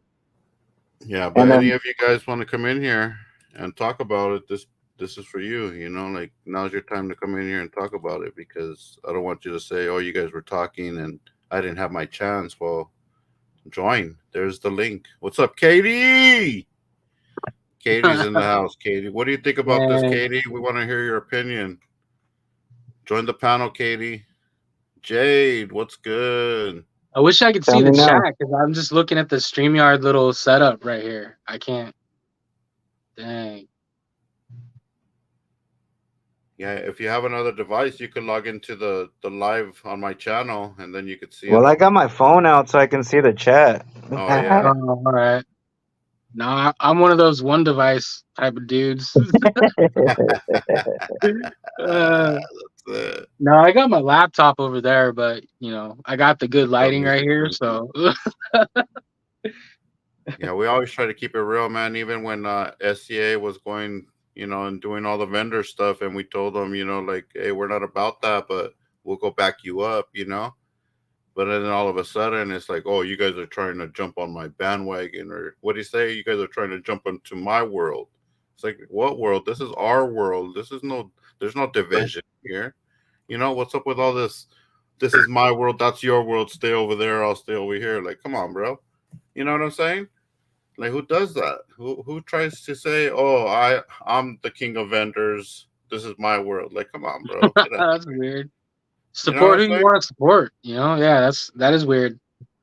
Speaker 1: Yeah, but
Speaker 3: And
Speaker 1: any
Speaker 3: then
Speaker 1: of you guys want to come in here and talk about it, this is for you. Like, now's your time to come in here and talk about it, because I don't want you to say, "Oh, you guys were talking and I didn't have my chance." Well, join. There's the link. What's up, Katie? Katie's in the house. Katie, what do you think about this,
Speaker 4: Dang.
Speaker 1: Katie? We want to hear your opinion. Join the panel, Katie. Jade, what's good?
Speaker 4: I wish I could
Speaker 3: tell
Speaker 4: see
Speaker 3: me
Speaker 4: the
Speaker 3: now.
Speaker 4: chat because I'm just looking at the StreamYard little setup right here. I can't. Dang.
Speaker 1: Yeah, if you have another device, you can log into the live on my channel, and then you could see it
Speaker 3: Well, I
Speaker 1: all.
Speaker 3: got my phone out so I can see the chat.
Speaker 1: Oh yeah,
Speaker 4: Oh, all right. No, I'm one of those one device type of dudes. uh,
Speaker 1: that's it.
Speaker 4: no, I got my laptop over there, but I got the good
Speaker 1: What's up,
Speaker 4: lighting right
Speaker 1: Music
Speaker 4: here.
Speaker 1: Man?
Speaker 4: So
Speaker 1: Yeah, we always try to keep it real, man. Even when SCA was going, and doing all the vendor stuff, and we told them, like, hey, we're not about that, but we'll go back you up. But then all of a sudden, it's like, oh, you guys are trying to jump on my bandwagon, or what do you say? You guys are trying to jump into my world. It's like, what world? This is our world. There's no division here. What's up with all this? This is my world. That's your world. Stay over there. I'll stay over here. Like, come on, bro. You know what I'm saying? Like, who does that? Who tries to say, "Oh, I'm the king of vendors. This is my world." Like, come on, bro. Get out.
Speaker 4: that's weird.
Speaker 1: You know what
Speaker 4: Support
Speaker 1: I'm
Speaker 4: who you
Speaker 1: saying?
Speaker 4: want to support. Yeah, that is weird.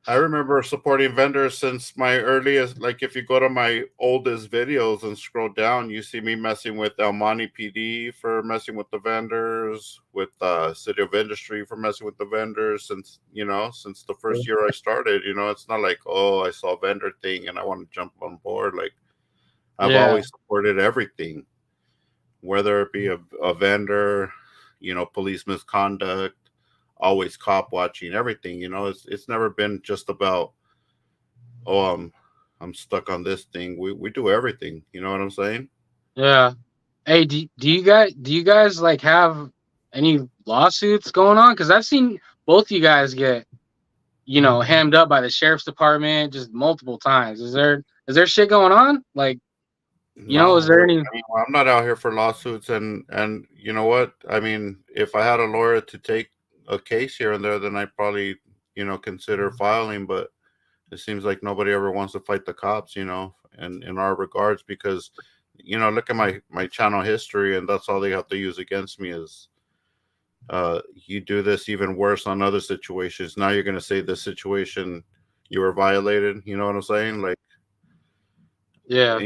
Speaker 1: I remember supporting vendors since my earliest. Like, if you go to my oldest videos and scroll down, you see me messing with El Monte PD for messing with the vendors, with City of Industry for messing with the vendors. Since the first year I started, it's not like, oh, I saw a vendor thing and I want to jump on board. Like, I've
Speaker 4: Yeah.
Speaker 1: always supported everything. whether it be a vendor, police misconduct, always cop watching, everything. It's never been just about, oh, I'm stuck on this thing. We do everything. You know what I'm saying?
Speaker 4: Yeah. Hey, do you guys like have any lawsuits going on? Because I've seen both you guys get hammed up by the sheriff's department just multiple times. Is there shit going on? Like,
Speaker 1: No,
Speaker 4: is there any?
Speaker 1: I'm not out here for lawsuits, and you know what? I mean, if I had a lawyer to take a case here and there, then I'd probably consider filing. But it seems like nobody ever wants to fight the cops, and in our regards, because look at my channel history, and that's all they have to use against me is you do this even worse on other situations. Now you're going to say this situation you were violated. You know what I'm saying? Like,
Speaker 4: Yeah.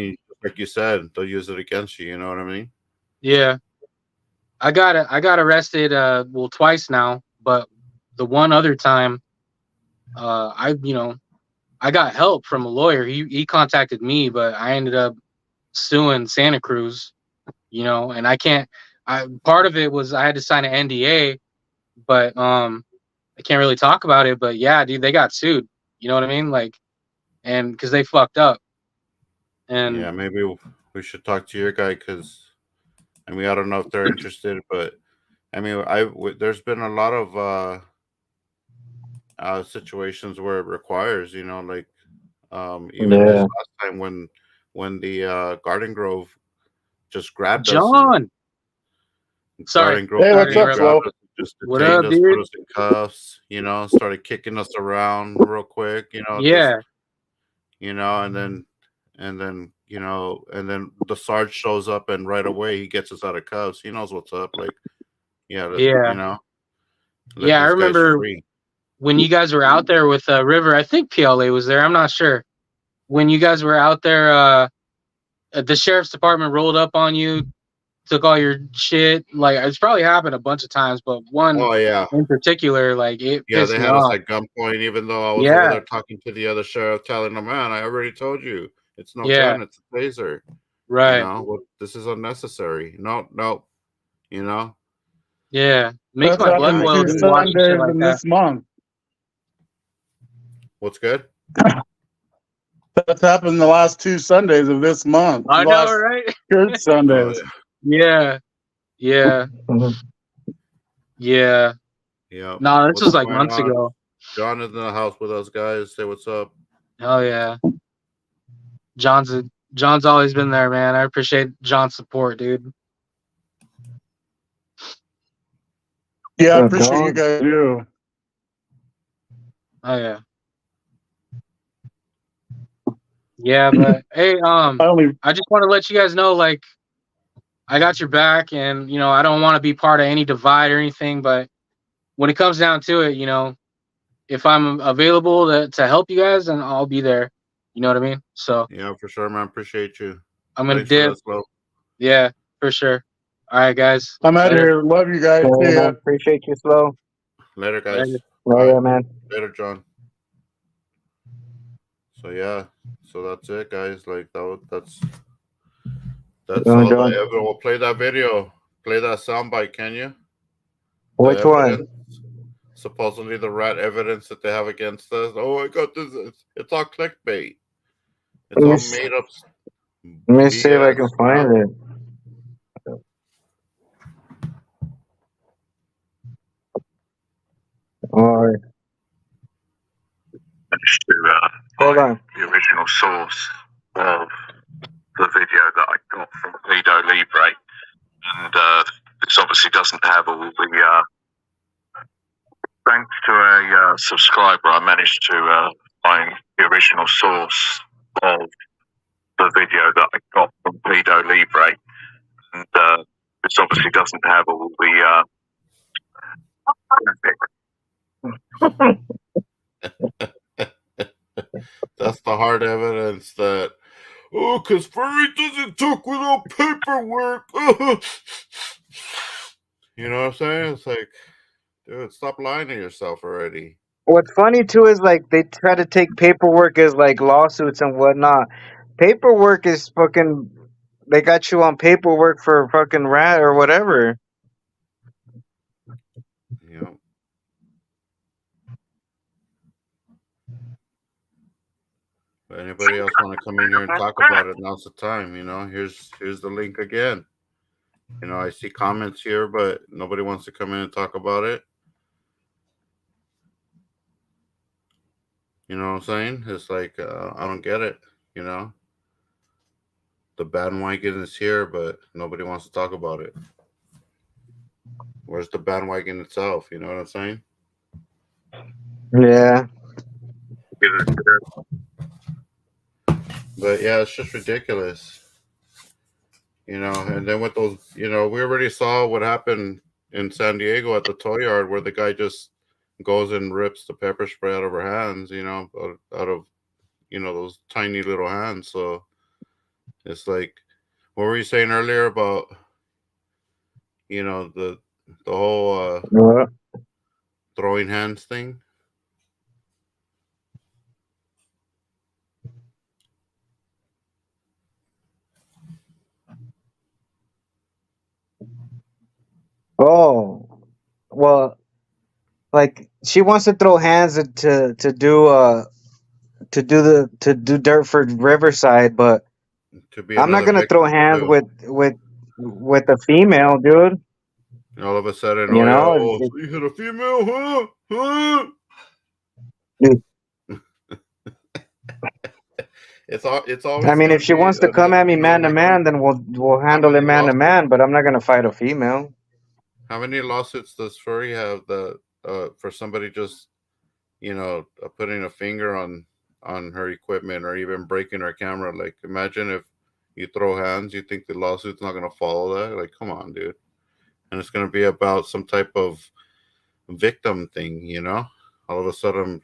Speaker 1: like you said, they'll use it against you. You know what I mean?
Speaker 4: Yeah. I got arrested twice now, but the one other time I got help from a lawyer. He contacted me, but I ended up suing Santa Cruz, and I can't. Part of it was I had to sign an NDA, but I can't really talk about it. But yeah, dude, they got sued. You know what I mean? Like, and because they fucked up. And
Speaker 1: yeah, maybe we should talk to your guy because I mean I don't know if they're interested, but I mean there's been a lot of situations where it requires like even this last time when the Garden Grove just grabbed us.
Speaker 4: John, sorry.
Speaker 1: Garden Grove
Speaker 5: Hey, what's up, Flo?
Speaker 1: just
Speaker 4: What
Speaker 1: detained
Speaker 4: up,
Speaker 1: us,
Speaker 4: dude?
Speaker 1: put us in cuffs, started kicking us around real quick,
Speaker 4: Yeah.
Speaker 1: and then and then the Sarge shows up and right away he gets us out of cuffs. He knows what's up. Like, yeah,
Speaker 4: Yeah.
Speaker 1: let
Speaker 4: Yeah, I
Speaker 1: these guys
Speaker 4: remember
Speaker 1: free.
Speaker 4: when you guys were out there with River. I think PLA was there. I'm not sure. When you guys were out there, the sheriff's department rolled up on you, took all your shit. Like, it's probably happened a bunch of times, but one
Speaker 1: Oh yeah.
Speaker 4: in particular, like, it
Speaker 1: Yeah,
Speaker 4: pissed
Speaker 1: they
Speaker 4: me
Speaker 1: had us
Speaker 4: off.
Speaker 1: at gunpoint, even though I was over there talking to the other sheriff, telling them, man, I already told you it's no
Speaker 4: Yeah.
Speaker 1: gun, it's a taser.
Speaker 4: Right.
Speaker 1: Well, this is unnecessary. No.
Speaker 4: Yeah. Makes
Speaker 6: That's
Speaker 4: my blood
Speaker 6: happened
Speaker 4: boil,
Speaker 6: 2
Speaker 4: dude, watching shit
Speaker 6: Sundays
Speaker 4: like
Speaker 6: in
Speaker 4: that.
Speaker 6: this month.
Speaker 1: What's good?
Speaker 6: That's happened the last 2 Sundays of this month.
Speaker 4: I know,
Speaker 6: Last
Speaker 4: right?
Speaker 6: Church Sundays.
Speaker 4: Yeah. Yeah. Yeah.
Speaker 1: Yeah.
Speaker 4: No, this
Speaker 1: What's
Speaker 4: was like
Speaker 1: going
Speaker 4: months
Speaker 1: on?
Speaker 4: ago.
Speaker 1: John is in the house with us, guys. Say what's up.
Speaker 4: Oh yeah. John's always been there, man. I appreciate John's support, dude.
Speaker 6: Yeah, I appreciate you guys too.
Speaker 4: Oh yeah. Yeah, but hey, I just want to let you guys know, like, I got your back, and I don't want to be part of any divide or anything, but when it comes down to it, if I'm available to help you guys, then I'll be there. You know what I mean? So
Speaker 1: Yeah, for sure, man. Appreciate you.
Speaker 4: I'm gonna
Speaker 1: Thanks for
Speaker 4: dip.
Speaker 1: that, Flo.
Speaker 4: Yeah, for sure. All right, guys.
Speaker 6: I'm out here. Love you guys. See ya.
Speaker 3: Appreciate you, Slow.
Speaker 1: Later, guys.
Speaker 4: Later.
Speaker 3: Yeah, man.
Speaker 1: Later, John. So yeah, so that's it, guys. Like that's all the evidence. We'll play that video. Play that soundbite, can you?
Speaker 3: Which one?
Speaker 1: Supposedly the rat evidence that they have against us. Oh, I got this. It's all clickbait. It's all made up.
Speaker 3: Let me see if I can find it. All right. Hold on.
Speaker 7: The original source of the video that I got from Lido Libre, and this obviously doesn't have all the. Thanks to a subscriber, I managed to find the original source of the video that I got from Lido Libre, and this obviously doesn't have all the.
Speaker 1: That's the hard evidence that, because furry doesn't talk without paperwork. You know what I'm saying? It's like, dude, stop lying to yourself already.
Speaker 3: What's funny too is like they try to take paperwork as like lawsuits and whatnot. Paperwork is fucking They got you on paperwork for fucking rat or whatever.
Speaker 1: You know. If anybody else want to come in here and talk about it, now's the time. You know, here's the link again. You know, I see comments here, but nobody wants to come in and talk about it. You know what I'm saying? It's like I don't get it. You know, the bandwagon is here, but nobody wants to talk about it. Where's the bandwagon itself? You know what I'm saying?
Speaker 3: Yeah.
Speaker 1: But yeah, it's just ridiculous. You know, and then with those, you know, we already saw what happened in San Diego at the toy yard where the guy just goes and rips the pepper spray out of her hands, you know, out of, you know, those tiny little hands. So it's like, what were you saying earlier about, you know, the whole
Speaker 3: What?
Speaker 1: throwing hands thing?
Speaker 3: Oh, well, like she wants to throw hands to do dirt for Riverside, but
Speaker 1: To be
Speaker 3: I'm not
Speaker 1: another
Speaker 3: gonna throw
Speaker 1: victim
Speaker 3: hands
Speaker 1: too.
Speaker 3: with a female, dude.
Speaker 1: And all of a sudden,
Speaker 3: You
Speaker 1: oh yeah,
Speaker 3: know,
Speaker 1: oh, so you hit a female, huh? Huh?
Speaker 3: it-
Speaker 1: It's
Speaker 3: I
Speaker 1: always
Speaker 3: mean,
Speaker 1: gonna
Speaker 3: if she
Speaker 1: be
Speaker 3: wants to come at me
Speaker 1: you know,
Speaker 3: man to
Speaker 1: like
Speaker 3: man, then we'll
Speaker 1: how
Speaker 3: handle it
Speaker 1: many
Speaker 3: man to
Speaker 1: lawsuits?
Speaker 3: man. But I'm not gonna fight a female.
Speaker 1: How many lawsuits does Furry have that for somebody just, you know, putting a finger on her equipment or even breaking her camera? Like, imagine if you throw hands, you think the lawsuit's not gonna follow that? Like, come on, dude. And it's gonna be about some type of victim thing, you know? All of a sudden,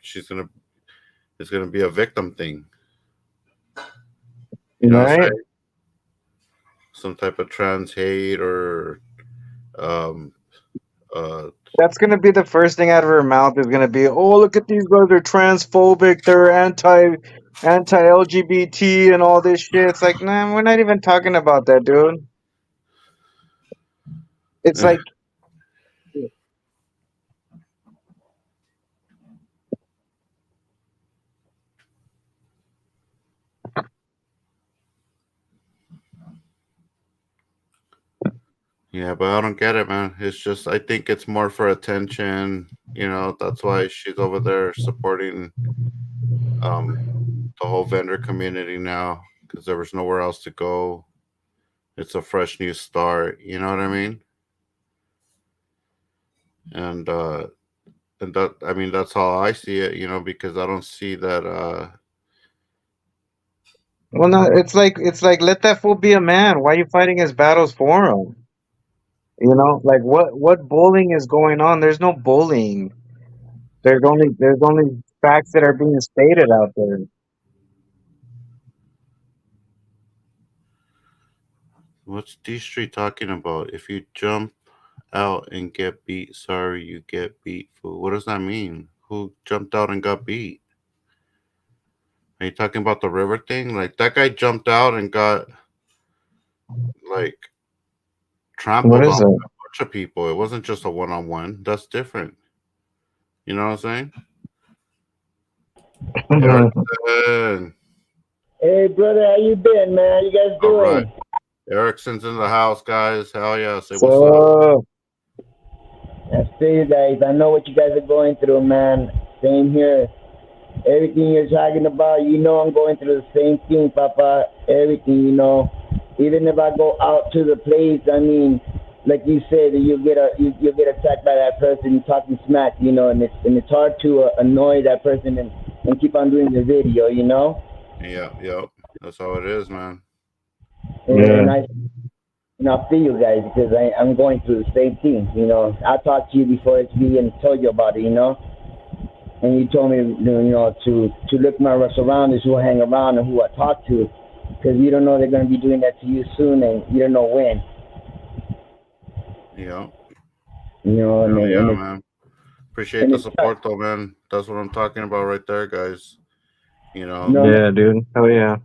Speaker 1: it's gonna be a victim thing. You know what I'm
Speaker 3: Right?
Speaker 1: saying? Some type of trans hate or um uh
Speaker 3: That's gonna be the first thing out of her mouth is gonna be, "Oh, look at these guys! They're transphobic. They're anti LGBT and all this shit." It's like, nah, we're not even talking about that, dude. It's like,
Speaker 1: yeah, but I don't get it, man. It's just I think it's more for attention. You know, that's why she's over there supporting um the whole vendor community now because there was nowhere else to go. It's a fresh new start. You know what I mean? And that I mean that's how I see it. You know, because I don't see that.
Speaker 3: well, no, it's like let that fool be a man. Why are you fighting his battles for him? You know, like what bullying is going on? There's no bullying. There's only facts that are being stated out there.
Speaker 1: What's D Street talking about? If you jump out and get beat, sorry, you get beat. Fool. What does that mean? Who jumped out and got beat? Are you talking about the river thing? Like that guy jumped out and got like
Speaker 3: What
Speaker 1: trampled on
Speaker 3: is
Speaker 1: by
Speaker 3: it?
Speaker 1: a bunch of people. It wasn't just a one-on-one. That's different. You know what I'm saying? Erickson.
Speaker 8: Hey, brother, how you been, man? How you guys
Speaker 1: All
Speaker 8: doing?
Speaker 1: right. Erickson's in the house, guys. Hell yeah. Say what's up.
Speaker 3: So
Speaker 8: I see you guys. I know what you guys are going through, man. Same here. Everything you're talking about, you know I'm going through the same thing, Papa. Everything, you know. Even if I go out to the place, I mean, like you said, you get attacked by that person talking smack, you know, and it's hard to annoy that person and keep on doing the video, you know.
Speaker 1: Yeah, yep. That's how it is, man.
Speaker 3: yeah.
Speaker 8: And I feel you guys because I'm going through the same thing. You know, I talked to you before HB and told you about it. You know, and you told me, you know, to look my surroundings, who I hang around and who I talk to, because you don't know they're going to be doing that to you soon, and you don't know when.
Speaker 1: Yeah.
Speaker 8: You know,
Speaker 1: Hell yeah,
Speaker 8: and
Speaker 1: man. Appreciate the support though, man. That's what I'm talking about right there, guys. You know.
Speaker 8: no,
Speaker 3: Yeah, dude. Oh yeah.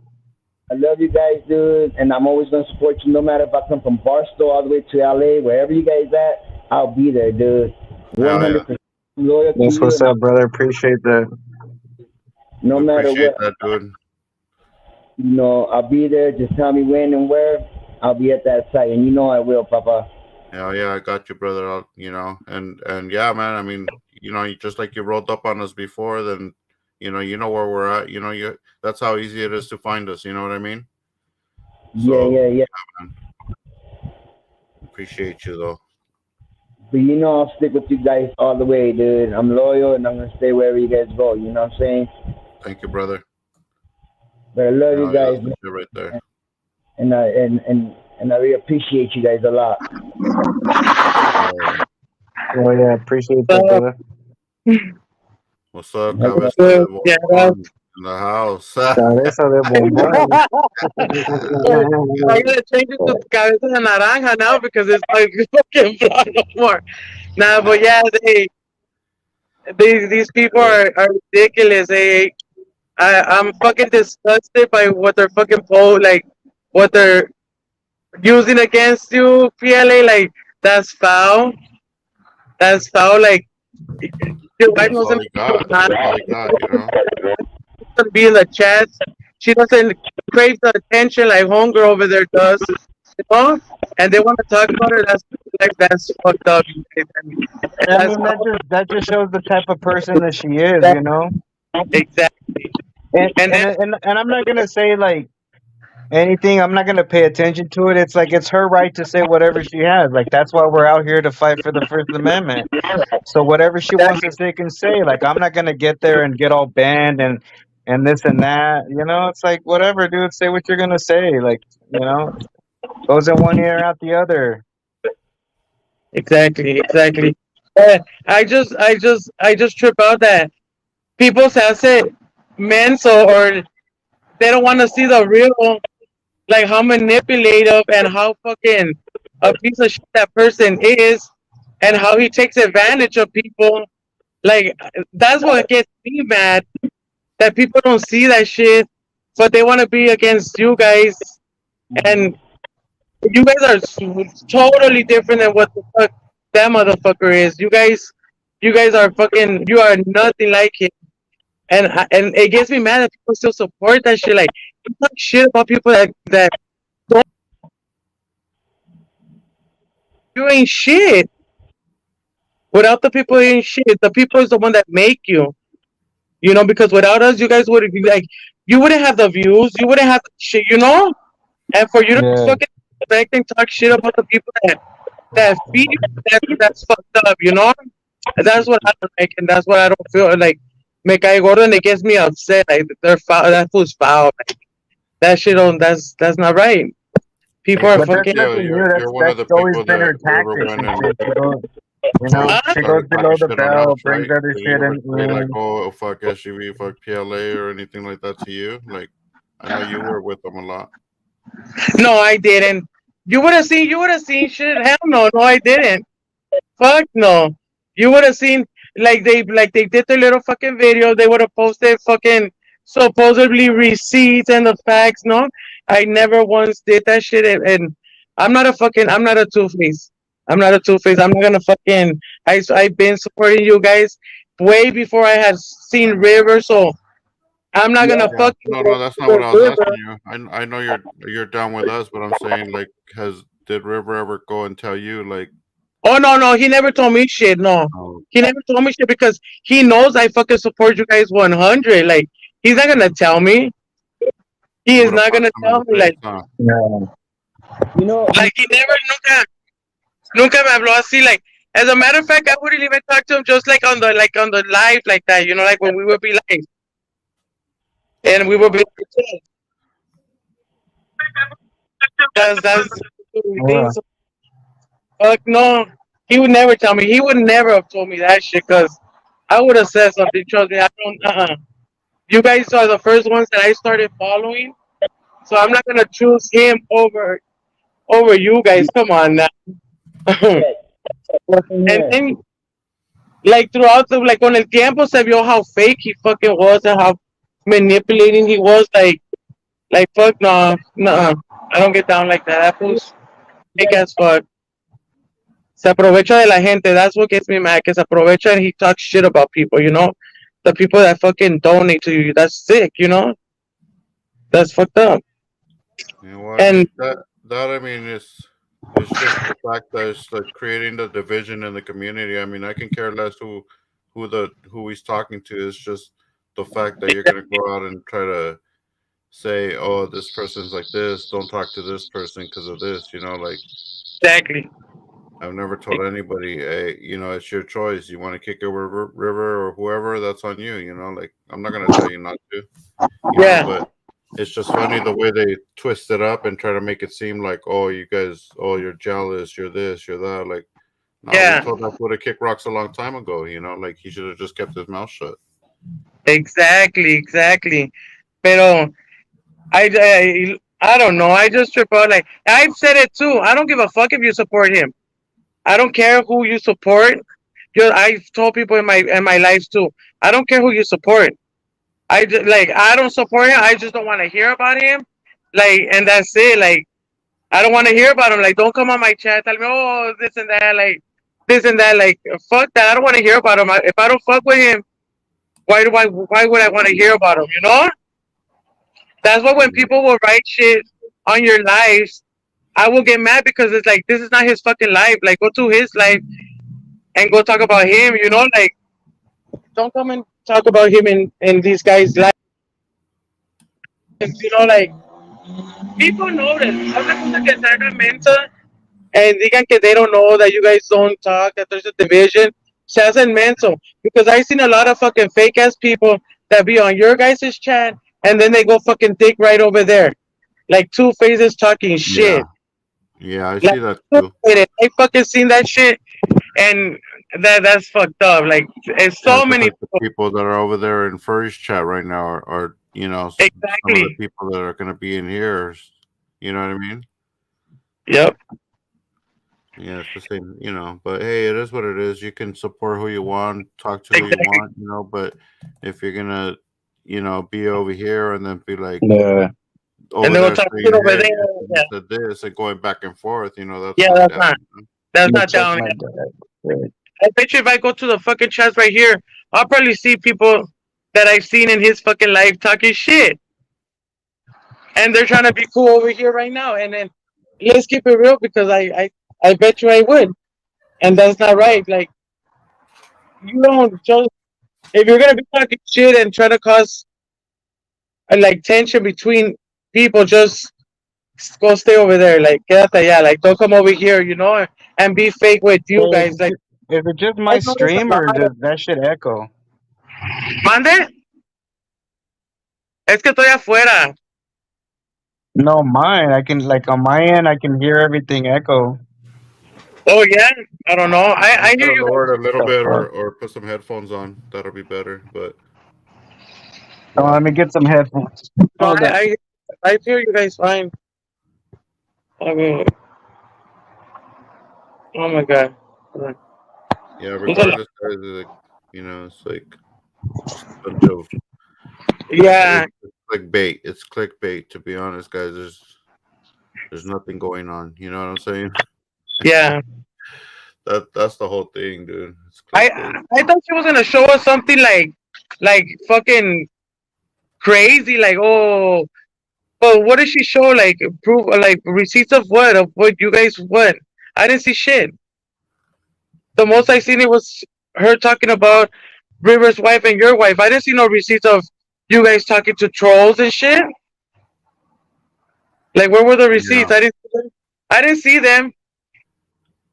Speaker 8: I love you guys, dude, and I'm always gonna support you, no matter if I come from Barstow all the way to LA, wherever you guys at, I'll be there, dude.
Speaker 1: Hell yeah.
Speaker 8: 100% loyal to
Speaker 3: That's
Speaker 8: you,
Speaker 3: what's
Speaker 8: and
Speaker 3: up, brother. Appreciate that.
Speaker 8: no
Speaker 1: We
Speaker 8: matter
Speaker 1: appreciate
Speaker 8: what,
Speaker 1: that, dude.
Speaker 8: I'll be there. Just tell me when and where. I'll be at that site, and I will, Papa.
Speaker 1: Hell yeah, I got you, brother. And yeah, man. I mean, you just like you rolled up on us before, then you know where we're at. That's how easy it is to find us. You know what I mean? So
Speaker 8: Yeah.
Speaker 1: man, appreciate you though.
Speaker 8: But I'll stick with you guys all the way, dude. I'm loyal, and I'm gonna stay wherever you guys go. You know what I'm saying?
Speaker 1: Thank you, brother.
Speaker 8: But I love you
Speaker 1: Hell yeah,
Speaker 8: guys,
Speaker 1: that's the shit right there.
Speaker 8: and I really appreciate you guys a lot.
Speaker 3: Oh yeah, appreciate that, brother.
Speaker 1: What's up,
Speaker 8: Like,
Speaker 1: Cabeza de Bombón in the house?
Speaker 3: Cabeza de bombón.
Speaker 9: I gotta change it to cabeza de naranja now because it's like fucking brown no more. Nah, but yeah, these people are ridiculous. I'm fucking disgusted by what they're fucking like what they're using against you, PLA. Like that's foul. That's foul. Like your wife
Speaker 1: That's all
Speaker 9: doesn't
Speaker 1: he got. That's all he got.
Speaker 9: be in the chat. She doesn't crave the attention like homegirl over there does. And they want to talk about her. That's fucked up.
Speaker 3: I mean, that just shows the type of person that she is, you know.
Speaker 9: Exactly.
Speaker 3: And I'm not gonna say like anything. I'm not gonna pay attention to it. It's like it's her right to say whatever she has. Like that's why we're out here to fight for the First Amendment. So whatever she wants to say can say. Like I'm not gonna get there and get all banned and this and that. You know, it's like whatever, dude. Say what you're gonna say. Like goes in one ear out the other.
Speaker 9: Exactly. I just trip out that people say men or they don't want to see the real, like how manipulative and how fucking a piece of shit that person is, and how he takes advantage of people. Like that's what gets me mad, that people don't see that shit, but they want to be against you guys, and you guys are totally different than what the fuck that motherfucker is. You guys are fucking. You are nothing like him, and it gets me mad that people still support that shit. Like you talk shit about people that don't. You ain't shit. Without the people, you ain't shit. The people is the one that make you. Because without us, you guys would be like, you wouldn't have the views, you wouldn't have the shit, And for you to
Speaker 3: Yeah.
Speaker 9: fucking respect and talk shit about the people that feed you, that's fucked up, And that's what I don't like, and that's what I don't feel like. Me cae gordo, and it gets me upset. Like they're foul. That fool's foul. Like, that shit don't. That's not right. People are
Speaker 3: But that's
Speaker 9: fucking.
Speaker 3: nothing new.
Speaker 1: You're one of
Speaker 3: That's
Speaker 1: the
Speaker 3: always
Speaker 1: people
Speaker 3: been her
Speaker 1: that River
Speaker 3: tactics
Speaker 1: went
Speaker 3: and
Speaker 1: and
Speaker 3: shit. She goes
Speaker 1: started
Speaker 3: below
Speaker 1: talking
Speaker 3: the
Speaker 1: shit on
Speaker 3: belt,
Speaker 1: us,
Speaker 3: brings
Speaker 1: right?
Speaker 3: other
Speaker 1: Did he
Speaker 3: shit
Speaker 1: ever say like,
Speaker 3: in.
Speaker 1: "Oh, fuck SUV, fuck PLA" or anything like that to you? Like, I know you were with them a lot.
Speaker 9: No, I didn't. You would have seen. You would have seen shit. Hell no, no, I didn't. Fuck no. You would have seen like they did the little fucking video. They would have posted fucking supposedly receipts and the facts. No, I never once did that shit. And I'm not a two face. I'm not a two face. I'm not gonna fucking. I've been supporting you guys way before I had seen River. So I'm not gonna
Speaker 1: Yeah,
Speaker 9: fucking
Speaker 1: no, that's not
Speaker 9: go
Speaker 1: what I was
Speaker 9: River.
Speaker 1: asking you. I know you're down with us, but I'm saying like, did River ever go and tell you like,
Speaker 9: Oh no, he never told me shit. No,
Speaker 1: oh,
Speaker 9: he never told me shit because he knows I fucking support you guys 100. Like he's not gonna tell me. He
Speaker 1: you
Speaker 9: is
Speaker 1: would have
Speaker 9: not
Speaker 1: punched
Speaker 9: gonna
Speaker 1: him in
Speaker 9: tell
Speaker 1: the
Speaker 9: me.
Speaker 1: face,
Speaker 9: Like
Speaker 1: huh?
Speaker 9: like he never nunca me habló así. Like as a matter of fact, I wouldn't even talk to him just like on the live like that. Like when we would be live and we would be. That's the thing.
Speaker 3: Yeah.
Speaker 9: So, fuck no. He would never tell me. He would never have told me that shit because I would have said something. Trust me, I don't. You guys are the first ones that I started following, so I'm not gonna choose him over you guys. Come on now. And then, like throughout like con el tiempo se vio how fake he fucking was and how manipulating he was. Like fuck no, no, I don't get down like that. That fool's big as fuck. Se aprovecha de la gente. That's what gets me mad. Que se aprovecha and he talks shit about people. You know, the people that fucking donate to you. That's sick. You know, that's fucked up.
Speaker 1: You know what?
Speaker 9: And
Speaker 1: That I mean, it's just the fact that it's like creating the division in the community. I mean, I can care less who he's talking to. It's just the fact that you're gonna go out and try to say, oh, this person's like this. Don't talk to this person because of this. You know, like
Speaker 9: exactly.
Speaker 1: I've never told anybody, hey, you know, it's your choice. You want to kick a river or whoever, that's on you. You know, like I'm not gonna tell you not to. You know,
Speaker 9: Yeah,
Speaker 1: but it's just funny the way they twist it up and try to make it seem like, oh, you guys, oh, you're jealous, you're this, you're that. Like, no, we
Speaker 9: yeah,
Speaker 1: told that fool to kick rocks a long time ago. You know, like he should have just kept his mouth shut.
Speaker 9: exactly. Pero I don't know. I just trip out. Like I've said it too. I don't give a fuck if you support him. I don't care who you support. I've told people in my life too. I don't care who you support. Like I don't support him. I just don't want to hear about him. Like and that's it. Like I don't want to hear about him. Like don't come on my chat. Tell me oh this and that. Like this and that. Like fuck that. I don't want to hear about him. If I don't fuck with him, why would I want to hear about him? You know. That's why when people will write shit on your lives, I will get mad because it's like this is not his fucking life. Like go to his life and go talk about him. You know, like don't come and talk about him in these guys' lives. You know, like people know this. Otra cosa que salgan mensa and digan que they don't know that you guys don't talk, that there's a division. Se hacen menso. Because I've seen a lot of fucking fake ass people that be on your guys' chat and then they go fucking dig right over there. Like two faces talking
Speaker 1: Yeah,
Speaker 9: shit.
Speaker 1: yeah, I
Speaker 9: Like
Speaker 1: see that too.
Speaker 9: I fucking seen that shit and that's fucked up. Like it's
Speaker 1: Yeah,
Speaker 9: so
Speaker 1: just
Speaker 9: many
Speaker 1: like the
Speaker 9: people.
Speaker 1: people that are over there in Furry's chat right now are you know, some of the
Speaker 9: Exactly.
Speaker 1: people that are going to be in here. You know what I mean?
Speaker 9: Yep.
Speaker 1: Yeah, it's the same, you know. But hey, it is what it is. You can support who you want, talk to who you
Speaker 9: Exactly.
Speaker 1: want, you know. But if you're gonna, you know, be over here and then be like
Speaker 3: Yeah.
Speaker 9: And
Speaker 1: over
Speaker 9: they will
Speaker 1: there
Speaker 9: talk
Speaker 1: saying,
Speaker 9: shit over
Speaker 1: "Hey,
Speaker 9: there.
Speaker 1: you
Speaker 9: Yeah.
Speaker 1: said this," and going back and forth, you know, that's
Speaker 9: Yeah,
Speaker 1: not
Speaker 9: that's
Speaker 1: down.
Speaker 9: not.
Speaker 1: You know?
Speaker 9: That's
Speaker 3: Yeah,
Speaker 9: not
Speaker 3: that's
Speaker 9: down.
Speaker 3: not that. Right.
Speaker 9: I bet you if I go to the fucking chats right here, I'll probably see people that I've seen in his fucking life talking shit. And they're trying to be cool over here right now. And then let's keep it real because I bet you I would. And that's not
Speaker 1: Yeah.
Speaker 9: right. Like you don't just if you're gonna be talking shit and try to cause like tension between people, just go stay over there. Like quédate allá. Like don't come over here, you know, and be fake with
Speaker 3: Hey,
Speaker 9: you guys. Like
Speaker 3: is it just
Speaker 9: I
Speaker 3: my
Speaker 9: noticed a
Speaker 3: stream or
Speaker 9: lot of
Speaker 3: does that shit echo?
Speaker 9: mande. Es que estoy afuera.
Speaker 3: No, mine. I can like on my end. I can hear everything echo.
Speaker 9: Oh yeah, I don't know.
Speaker 1: You
Speaker 9: I hear
Speaker 1: gotta
Speaker 9: you
Speaker 1: lower
Speaker 9: guys.
Speaker 1: it a little
Speaker 3: The
Speaker 1: bit
Speaker 3: fuck.
Speaker 1: or put some headphones on. That'll be better. But
Speaker 3: Oh,
Speaker 1: yeah,
Speaker 3: let me get some headphones.
Speaker 9: No,
Speaker 3: Hold on.
Speaker 9: I hear you guys fine. I mean, oh my god.
Speaker 1: yeah.
Speaker 9: There's a lot-
Speaker 1: Regardless, guys, like you know, it's like just a bunch of
Speaker 9: Yeah,
Speaker 1: it's clickbait. It's clickbait. To be honest, guys, there's nothing going on. You know what I'm saying?
Speaker 9: yeah.
Speaker 1: That's the whole thing, dude. It's
Speaker 9: I
Speaker 1: clickbait.
Speaker 9: I thought she was gonna show us something like fucking crazy. Like oh, but what did she show? Like proof, like receipts of what? Of what you guys what? I didn't see shit. The most I seen it was her talking about River's wife and your wife. I didn't see no receipts of you guys talking to trolls and shit. Like where were the
Speaker 1: Yeah.
Speaker 9: receipts? I didn't see them.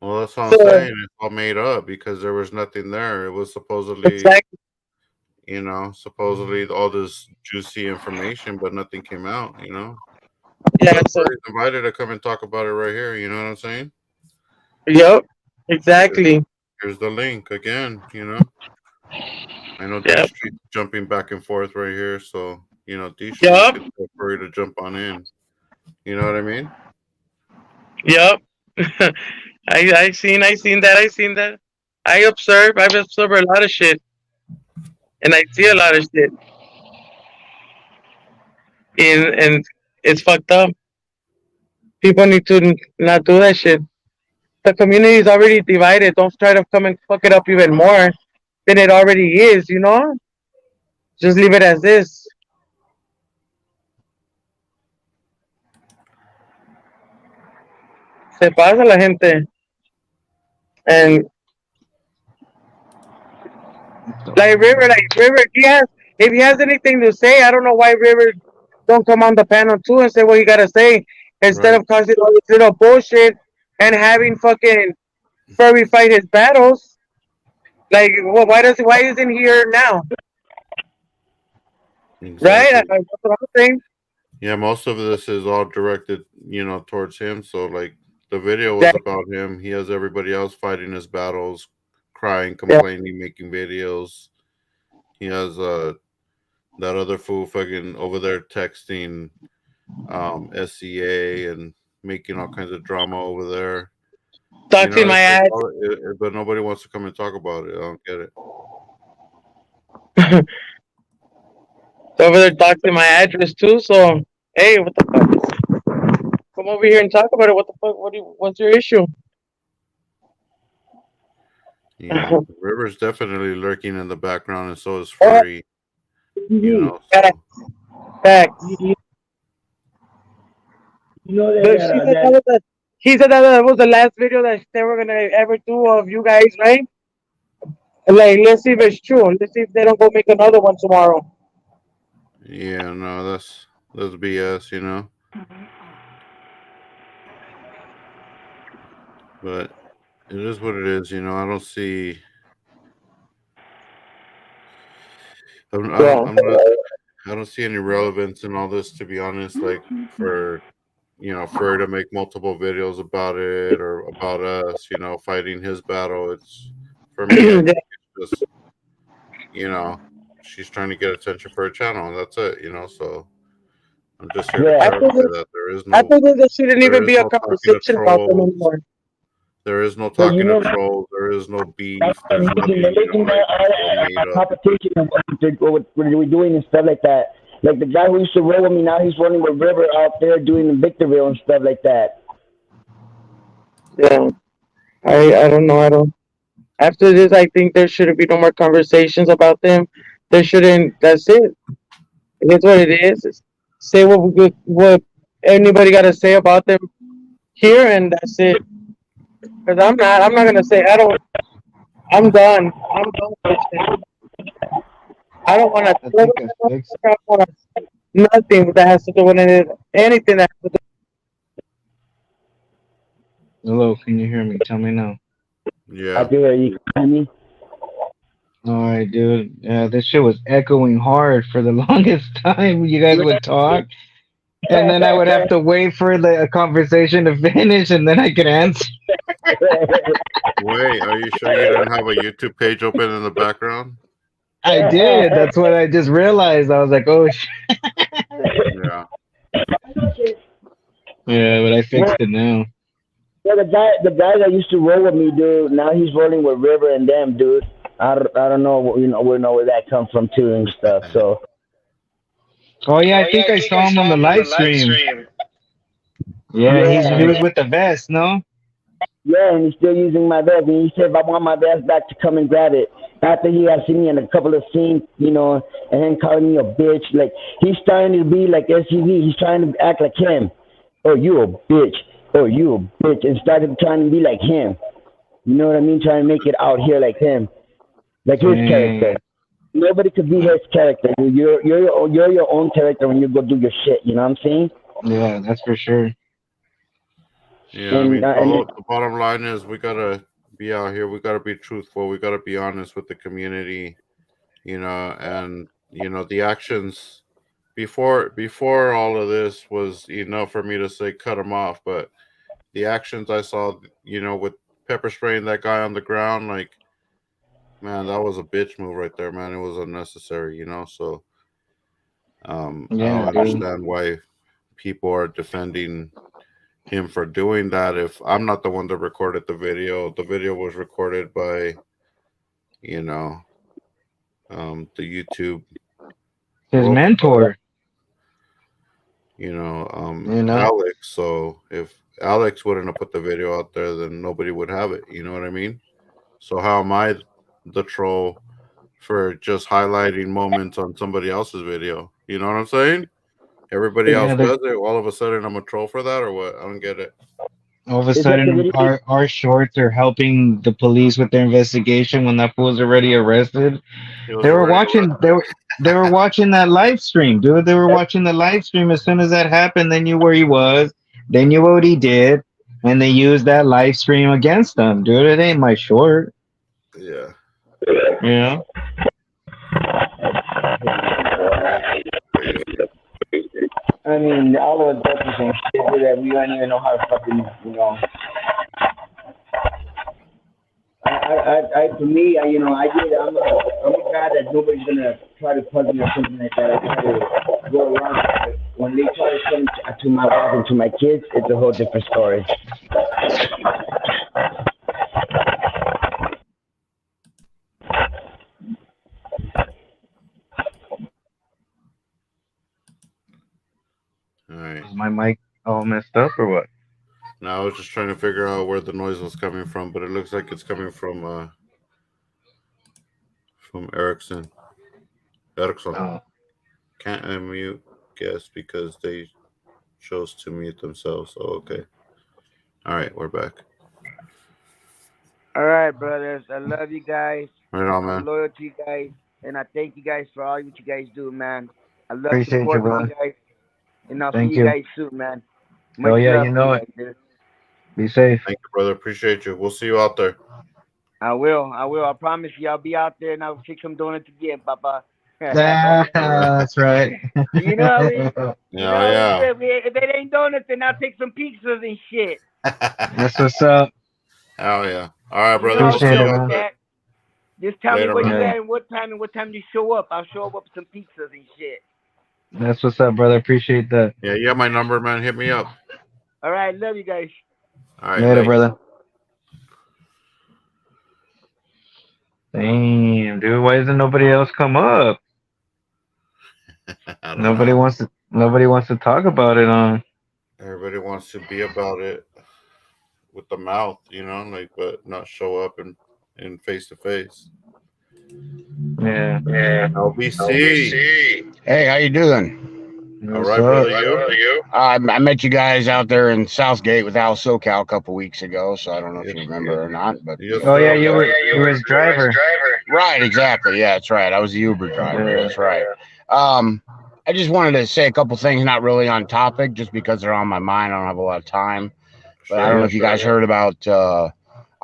Speaker 1: Well, that's what I'm
Speaker 9: So
Speaker 1: saying. It's all made up because there was nothing there. It was
Speaker 9: it's
Speaker 1: supposedly,
Speaker 9: like
Speaker 1: you know, supposedly all this juicy information, but nothing came out. You know,
Speaker 9: yeah.
Speaker 1: but
Speaker 9: So
Speaker 1: Furry's invited to come and talk about it right here. You know what I'm saying?
Speaker 9: yep,
Speaker 1: Here's,
Speaker 9: exactly.
Speaker 1: here's the link again. You know, I know D
Speaker 9: Yep,
Speaker 1: Street jumping back and forth right here, so you know D Street, you
Speaker 9: yep,
Speaker 1: could tell Furry to jump on in. You know what I mean?
Speaker 9: yep. I seen that. I seen that. I've observed a lot of shit, and I see a lot of shit. And it's fucked up. People need to not do that shit. The community is already divided. Don't try to come and fuck it up even more than it already is. You know, just leave it as is. Se pasa la gente, and like River, if he has anything to say, I don't know why River don't come on the panel too and say what he gotta say instead
Speaker 1: Right.
Speaker 9: of causing all this little bullshit and having fucking Furry fight his battles. Like, well, why isn't he here now? Right?
Speaker 1: Exactly.
Speaker 9: That's what I'm saying.
Speaker 1: Yeah, most of this is all directed, towards him. So like the video
Speaker 9: Yeah,
Speaker 1: was about him. He has everybody else fighting his battles, crying,
Speaker 9: yeah.
Speaker 1: complaining, making videos. He has that other fool fucking over there texting SCA and making all kinds of drama over there.
Speaker 9: Doxing my
Speaker 1: It's like
Speaker 9: ass.
Speaker 1: but nobody wants to come and talk about it. I don't get it.
Speaker 9: Over there doxing my address too. So, hey, what the fuck? Come over here and talk about it. What the fuck? What's your issue?
Speaker 1: Yeah, River's definitely lurking in the background, and so is
Speaker 9: Oh,
Speaker 1: Furry. So
Speaker 9: facts.
Speaker 8: You know
Speaker 9: But he said that was the last video that they were gonna ever do of you guys, right? Like, let's see if it's true. Let's see if they don't go make another one tomorrow.
Speaker 1: yeah, no, that's BS. But it is what it is. I don't see.
Speaker 9: Yeah.
Speaker 1: I don't see any relevance in all this, to be honest. Like for her to make multiple videos about it or about us, fighting his battle. It's for me. I think it's just she's trying to get attention for her channel, and that's it. So I'm just here to
Speaker 8: Yeah.
Speaker 1: clarify that
Speaker 9: I think there shouldn't even be a
Speaker 1: talking of
Speaker 9: conversation about them
Speaker 1: trolls.
Speaker 9: anymore.
Speaker 1: There is no
Speaker 8: But
Speaker 1: talking of trolls. There is no beef. There's
Speaker 8: they're
Speaker 1: nothing.
Speaker 8: making
Speaker 1: Like
Speaker 8: that
Speaker 1: it's all made
Speaker 8: a
Speaker 1: up.
Speaker 8: competition of what we're doing and stuff like that. Like the guy who used to roll with me, now he's running with River out there doing the Victorville and stuff like that.
Speaker 9: Yeah. I don't know. I don't. After this, I think there shouldn't be no more conversations about them. There shouldn't. That's it. It's what it is. Say what anybody got to say about them here, and that's it. Because I'm not gonna say. I don't. I'm done. I'm done with this. I don't want to.
Speaker 3: I think I fixed.
Speaker 9: Nothing that has to do with anything that has to do.
Speaker 3: Hello, can you hear me? Tell me now.
Speaker 1: Yeah.
Speaker 8: I do hear you.
Speaker 3: All right, dude. Yeah, this shit was echoing hard for the longest time. You guys would talk, and then I would have to wait for the conversation to finish, and then I could answer.
Speaker 1: Wait, are you sure you didn't have a YouTube page open in the background?
Speaker 3: I did. That's what I just realized. I was like, oh shit.
Speaker 1: Yeah.
Speaker 3: Yeah, but I fixed it now.
Speaker 8: Yeah, the guy that used to roll with me, dude. Now he's rolling with River and them, dude. I don't know, where that comes from too and stuff. So.
Speaker 3: Oh yeah, I think I saw him on the live stream. Yeah, he was with the vest, no?
Speaker 8: Yeah, and he's still using my vest. And he said, if I want my vest back, to come and grab it. After he had seen me in a couple of scenes, and then calling me a bitch. Like, he's starting to be like SUV. He's trying to act like him. Oh, you a bitch. Oh, you a bitch. And started trying to be like him. You know what I mean? Trying to make it out here like him. Like his character. Nobody could be his character. You're your own character when you go do your shit. You know what I'm saying?
Speaker 3: Yeah, that's for sure.
Speaker 1: Yeah, I mean, the bottom line is we gotta be out here. We gotta be truthful. We gotta be honest with the community, and the actions before all of this was enough for me to say cut him off. But the actions I saw, with pepper spraying that guy on the ground, like, man, that was a bitch move right there, man. It was unnecessary, So, I don't understand why people are defending him for doing that if I'm not the one that recorded the video. The video was recorded by the YouTube
Speaker 3: his mentor. You know?
Speaker 1: Alex. So if Alex wouldn't have put the video out there, then nobody would have it. You know what I mean? So how am I the troll for just highlighting moments on somebody else's video? You know what I'm saying? Everybody else does it. All of a sudden, I'm a troll for that, or what? I don't get it.
Speaker 3: All of a
Speaker 8: It's like the
Speaker 3: sudden,
Speaker 8: video.
Speaker 3: our shorts are helping the police with their investigation when that fool's already arrested.
Speaker 1: He was
Speaker 3: They were
Speaker 1: already
Speaker 3: watching. They were watching that live stream, dude. They were watching the live stream. As soon as that happened, they knew where he was. They knew what he did, and they used that live stream against him, dude. It ain't my short.
Speaker 1: Yeah.
Speaker 3: You know?
Speaker 1: Crazy.
Speaker 8: I mean, all of us go through some shit that we don't even know how to fucking, you know. For me, I'm a guy that nobody's gonna try to puzzle me or something like that. I try to go around. But when they try to send to my wife and to my kids, it's a whole different story.
Speaker 1: All right.
Speaker 3: Is my mic all messed up or what?
Speaker 1: No, I was just trying to figure out where the noise was coming from, but it looks like it's coming from Erickson.
Speaker 3: Oh.
Speaker 1: Can't unmute guests because they chose to mute themselves. Oh, okay. All right, we're back.
Speaker 8: All right, brothers. I love you guys.
Speaker 1: Right on, man.
Speaker 8: I'm loyal to you guys, and I thank you guys for all what you guys do, man. I love
Speaker 3: Appreciate you,
Speaker 8: supporting
Speaker 3: brother.
Speaker 8: you guys, and I'll
Speaker 3: Thank
Speaker 8: see you
Speaker 3: you.
Speaker 8: guys soon, man.
Speaker 3: Oh
Speaker 8: Much
Speaker 3: yeah,
Speaker 8: love
Speaker 3: you
Speaker 8: to
Speaker 3: know
Speaker 8: you
Speaker 3: it.
Speaker 8: guys, dude.
Speaker 3: Be safe.
Speaker 1: Thank you, brother. Appreciate you. We'll see you out there.
Speaker 8: I will. I promise you, I'll be out there and I'll fix some donuts again, Papa.
Speaker 3: That's right.
Speaker 8: You know how we,
Speaker 1: Yeah.
Speaker 8: if it ain't donuts, then I'll take some pizzas and shit.
Speaker 3: That's what's up.
Speaker 1: Hell yeah. All right, brother.
Speaker 8: You know
Speaker 1: We'll see
Speaker 3: Appreciate
Speaker 1: you
Speaker 3: it,
Speaker 1: out
Speaker 3: man.
Speaker 1: there.
Speaker 8: Just tell
Speaker 1: Later,
Speaker 8: me where
Speaker 1: man.
Speaker 8: you at and what time you show up. I'll show up with some pizzas and shit.
Speaker 3: That's what's up, brother. Appreciate that.
Speaker 1: Yeah, you have my number, man. Hit me up.
Speaker 8: All right, love you guys.
Speaker 1: All right,
Speaker 3: Later,
Speaker 1: later.
Speaker 3: brother. Damn, dude. Why doesn't nobody else come up?
Speaker 1: I don't know.
Speaker 3: Nobody wants to talk about it.
Speaker 1: Everybody wants to be about it with the mouth, but not show up in face to face.
Speaker 3: Yeah.
Speaker 1: LBC.
Speaker 10: Hey, how you doing?
Speaker 1: All right, brother. You?
Speaker 10: I met you guys out there in Southgate with Al SoCal a couple weeks ago, so I don't know if you remember or not. But
Speaker 3: Oh yeah, you were his driver.
Speaker 10: Right, exactly. Yeah, that's right. I was the Uber driver. Yeah. That's right. I just wanted to say a couple things, not really on topic, just because they're on my mind. I don't have a lot of time. But I don't know if you guys heard about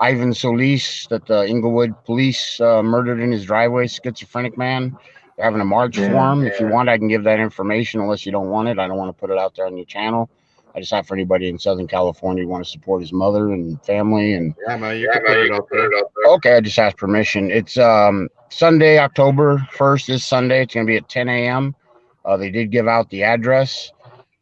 Speaker 10: Ivan Solis, that the Inglewood police murdered in his driveway, schizophrenic man. They're having a march for him. If you want, I can give that information, unless you don't want it. I don't want to put it out there on your channel. I just have for anybody in Southern California who want to support his mother and family. And
Speaker 1: yeah, man, you can put it out there.
Speaker 10: Okay, I just asked permission. It's Sunday, October 1st, this Sunday. It's going to be at 10 a.m. They did give out the address.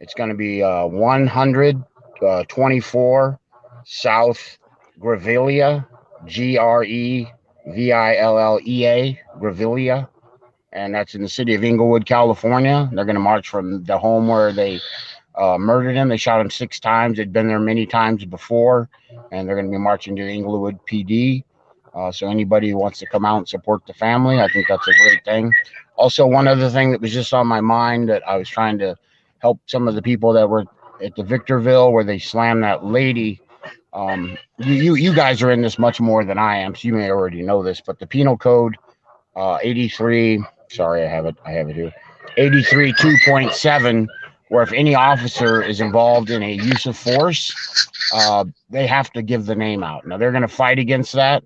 Speaker 10: It's going to be 124 South Grevillea, Grevillea, Grevillea, and that's in the city of Inglewood, California. They're going to march from the home where they murdered him. They shot him 6 times. They'd been there many times before, and they're going to be marching to the Inglewood PD. So anybody who wants to come out and support the family, I think that's a great thing. Also, one other thing that was just on my mind, that I was trying to help some of the people that were at the Victorville where they slammed that lady. You guys are in this much more than I am, so you may already know this, but the penal code 83, sorry, I have it here, 83 2.7, where if any officer is involved in a use of force, they have to give the name out. Now, they're going to fight against that,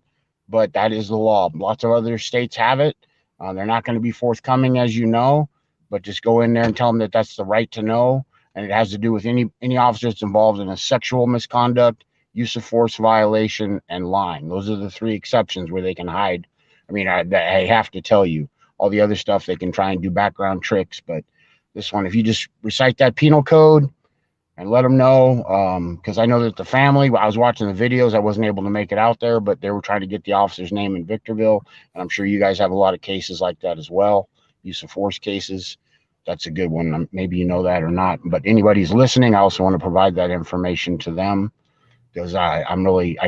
Speaker 10: but that is the law. Lots of other states have it. They're not going to be forthcoming, as you know, but just go in there and tell them that that's the right to know, and it has to do with any officer that's involved in a sexual misconduct, use of force violation, and lying. Those are the 3 exceptions where they can hide. I mean, I have to tell you, all the other stuff, they can try and do background tricks, but this one, if you just recite that penal code and let them know, because I know that the family, I was watching the videos, I wasn't able to make it out there, but they were trying to get the officer's name in Victorville, and I'm sure you guys have a lot of cases like that as well, use of force cases. That's a good one. Maybe you know that or not, but anybody's listening, I also want to provide that information to them because I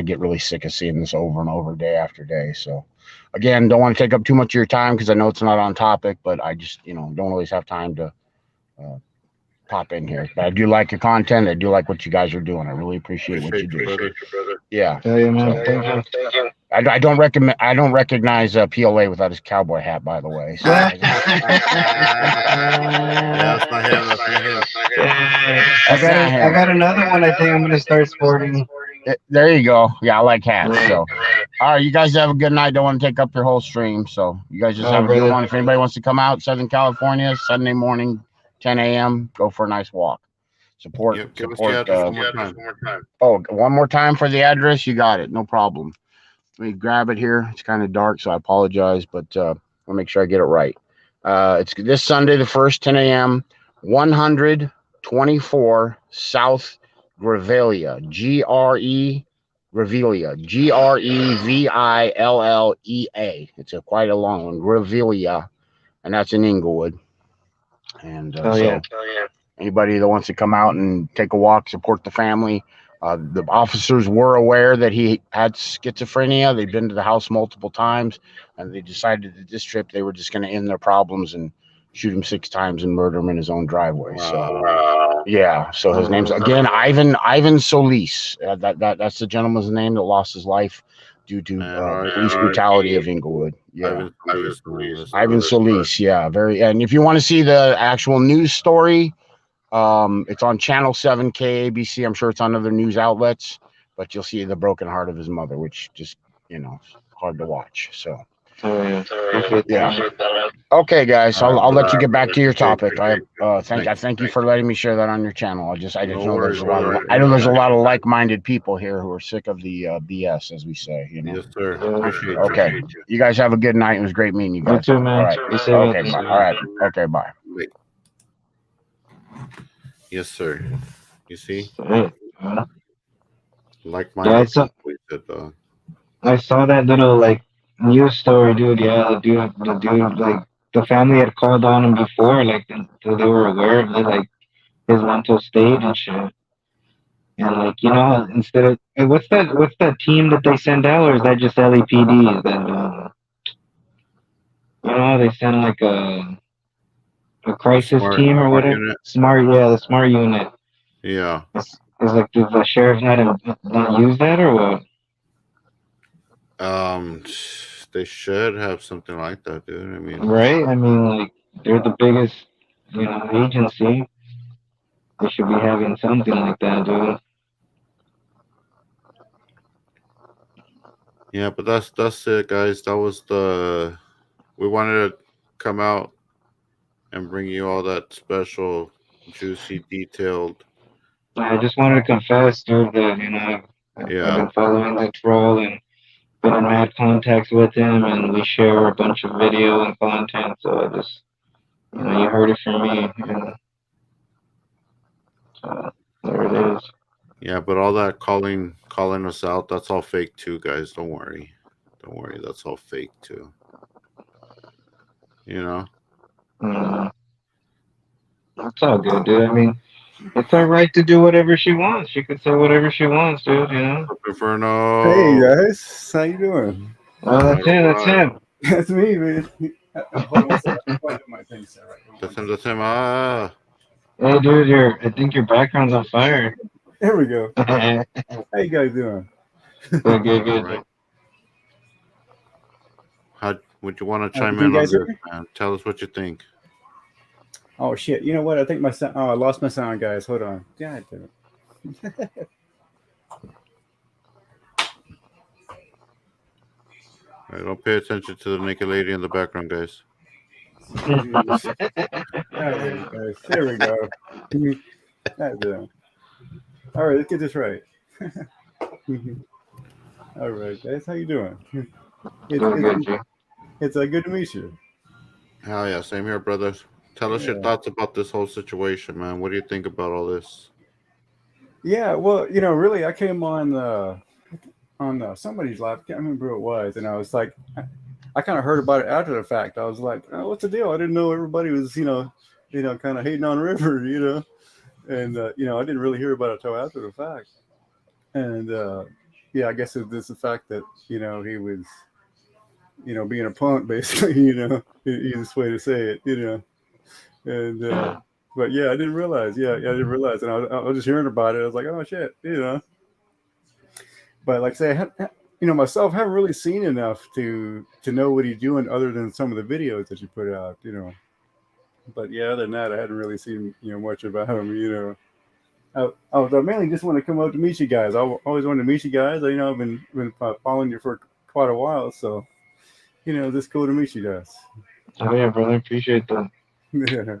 Speaker 10: get really sick of seeing this over and over day after day. So again, don't want to take up too much of your time because I know it's not on topic, but I just, don't always have time to pop in here. But I do like your content. I do like what you guys are doing. I really appreciate what you do.
Speaker 1: Brother.
Speaker 10: Yeah.
Speaker 3: Hell yeah, man.
Speaker 10: So,
Speaker 3: Thank you.
Speaker 10: I don't recognize PLA without his cowboy hat, by the way. So,
Speaker 1: Yeah, that's not him. That's not him.
Speaker 3: I got another one. I think I'm gonna start sporting.
Speaker 10: There you go. Yeah, I like hats. So, all right, you guys have a good night. Don't want to take up your whole stream. So, you guys just have a good one. If anybody wants to come out, Southern California, Sunday morning, 10 a.m., go for a nice walk. Support.
Speaker 1: Yep, give us the address one more time.
Speaker 10: Oh, one more time for the address. You got it. No problem. Let me grab it here. It's kind of dark, so I apologize, but I'll make sure I get it right. It's this Sunday, the 1st, 10 a.m., 124 South Grevillea, Grevillea, Grevillea. It's quite a long one, Grevillea, and that's in Inglewood. And anybody that wants to come out and take a walk, support the family. The officers were aware that he had schizophrenia. They've been to the house multiple times, and they decided that this trip they were just going to end their problems and shoot him 6 times and murder him in his own driveway. So, yeah. So his name's again Ivan Solis. That's the gentleman's name that lost his life due to police brutality of Inglewood. Yeah, Ivan Solis. Yeah, and if you want to see the actual news story. It's on Channel 7 KABC. I'm sure it's on other news outlets, but you'll see the broken heart of his mother, which just, hard to watch. So, yeah. Okay, guys. I'll let you get back to your topic. I thank you for letting me share that on your channel. I just know there's a lot of there's a lot of like-minded people here who are sick of the BS, as we say.
Speaker 1: Yes, sir. Appreciate
Speaker 10: okay. You guys have a good night. It was great meeting you guys.
Speaker 3: You too, man.
Speaker 10: All right. Okay. Bye. All right. Okay. Bye.
Speaker 1: Yes, sir. You see?
Speaker 3: I saw that little news story, dude. Yeah, the dude, the family had called on him before, until they were aware of it, his mental state and shit. And instead of what's that team that they send out, or is that just LAPD? That they send a crisis team or whatever.
Speaker 1: Unit.
Speaker 3: The SMART unit.
Speaker 1: Yeah.
Speaker 3: Does the sheriff not use that or what?
Speaker 1: They should have something like that, dude. I mean,
Speaker 3: right? I mean, they're the biggest, agency. They should be having something like that, dude.
Speaker 1: Yeah, but that's it, guys. That was we wanted to come out and bring you all that special, juicy, detailed.
Speaker 3: I just wanted to confess, dude, that I've been following that troll and been in mad contacts with him, and we share a bunch of video and content. So I just, you heard it from me. So there it is.
Speaker 1: Yeah, but all that calling us out, that's all fake too, guys. Don't worry, that's all fake too.
Speaker 3: That's all good, dude. I mean, it's her right to do whatever she wants. She could say whatever she wants, dude.
Speaker 1: Inferno.
Speaker 11: Hey guys, how you doing?
Speaker 3: Oh, that's him. That's him.
Speaker 11: That's me, man. Hold on one second. My thing set right.
Speaker 1: That's him. Ah.
Speaker 3: Hey, dude, I think your background's on fire.
Speaker 11: There we go. How you guys doing?
Speaker 3: Good.
Speaker 1: Right. How would you want to chime in on this, man? Tell us what you think.
Speaker 11: Oh shit! You know what? I think my sound. Oh, I lost my sound, guys. Hold on. God damn it.
Speaker 1: All right, don't pay attention to the naked lady in the background, guys.
Speaker 11: There we go. All right, let's get this right. All right, guys, how you doing? It's good to meet you.
Speaker 1: Hell yeah, same here, brothers. Tell us your thoughts about this whole situation, man. What do you think about all this?
Speaker 11: Yeah, well, really, I came on somebody's live. I can't remember who it was, and I was like, I kind of heard about it after the fact. I was like, oh, what's the deal? I didn't know everybody was, kind of hating on River, and I didn't really hear about it until after the fact. And yeah, I guess it's the fact that he was being a punk, basically. Easiest way to say it. And but yeah, I didn't realize. Yeah, I didn't realize, and I was just hearing about it. I was like, oh shit. But like I say, myself, haven't really seen enough to know what he's doing other than some of the videos that you put out. But yeah, other than that, I hadn't really seen much about him. I mainly just want to come out to meet you guys. I always wanted to meet you guys. I've been following you for quite a while, so just cool to meet you guys.
Speaker 2: Oh yeah, brother. Appreciate that.
Speaker 11: Yeah.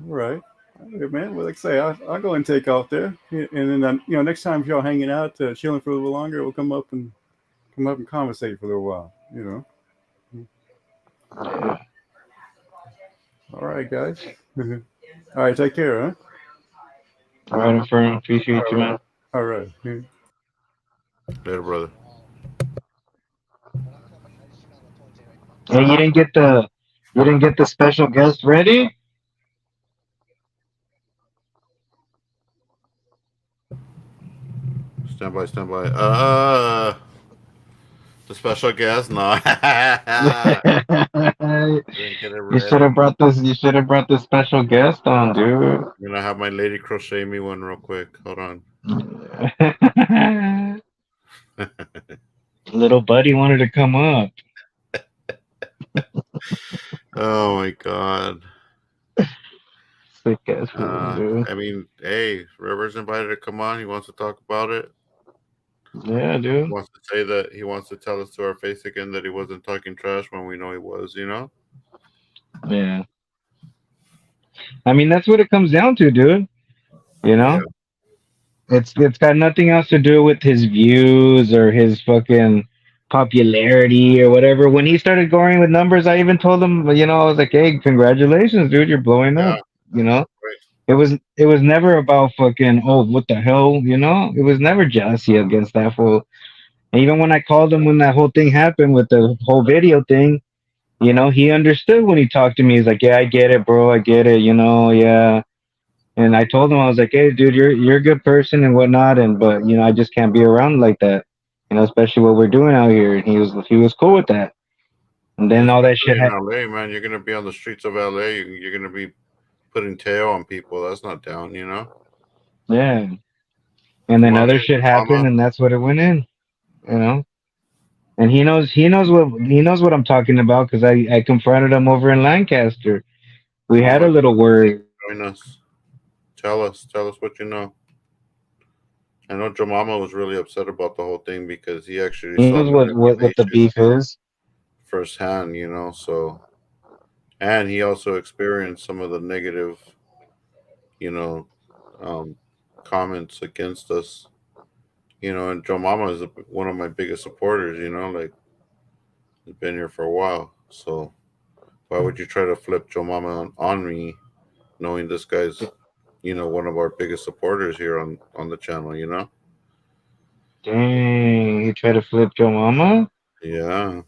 Speaker 11: All right. All right, man. Well, like I say, I'll go and take off there, and then next time if y'all hanging out, chilling for a little longer, we'll come up and conversate for a little while.
Speaker 2: Yeah.
Speaker 11: All right, guys. All right, take care, huh?
Speaker 2: All right, Inferno. Appreciate you, man.
Speaker 11: All right.
Speaker 1: Later, brother.
Speaker 2: Hey, you didn't get the special guest ready?
Speaker 1: Stand by. The special guest? No. Didn't get it
Speaker 2: You should
Speaker 1: ready.
Speaker 2: have brought this. You should have brought the special guest on, dude.
Speaker 1: I'm gonna have my lady crochet me one real quick. Hold on.
Speaker 2: Little buddy wanted to come up.
Speaker 1: Oh my god.
Speaker 2: Sick ass fool, dude.
Speaker 1: I mean, hey, River's invited to come on. He wants to talk about it.
Speaker 2: Yeah, dude.
Speaker 1: He wants to say that he wants to tell us to our face again that he wasn't talking trash when we know he was,
Speaker 2: Yeah. I mean, that's what it comes down to, dude.
Speaker 1: Yeah.
Speaker 2: It's got nothing else to do with his views or his fucking popularity or whatever. When he started going with numbers, I even told him, I was like, "Hey, congratulations, dude, you're blowing up."
Speaker 1: Right.
Speaker 2: It was never about fucking, oh, what the hell, It was never jealousy against that fool. And even when I called him when that whole thing happened with the whole video thing, he understood when he talked to me. He's like, "Yeah, I get it, bro. I get it. Yeah." And I told him, I was like, "Hey, dude, you're a good person and whatnot, but I just can't be around like that, especially what we're doing out here." And he was cool with that. And then all that shit
Speaker 1: in LA, man, you're gonna be on the streets of LA. You're gonna be putting tail on people. That's not down,
Speaker 2: Yeah. And then other shit happened, and that's what it went in, And he knows what I'm talking about because I confronted him over in Lancaster. We had a little word.
Speaker 1: Join us. Tell us what you know. I know Joe Mama was really upset about the whole thing because he actually
Speaker 2: He
Speaker 1: saw
Speaker 2: knows what the beef is
Speaker 1: firsthand, so, and he also experienced some of the negative, comments against us, and Joe Mama is one of my biggest supporters, like he's been here for a while, so why would you try to flip Joe Mama on me, knowing this guy's, one of our biggest supporters here on the channel,
Speaker 2: Dang, he tried to flip Joe Mama?
Speaker 1: Yeah.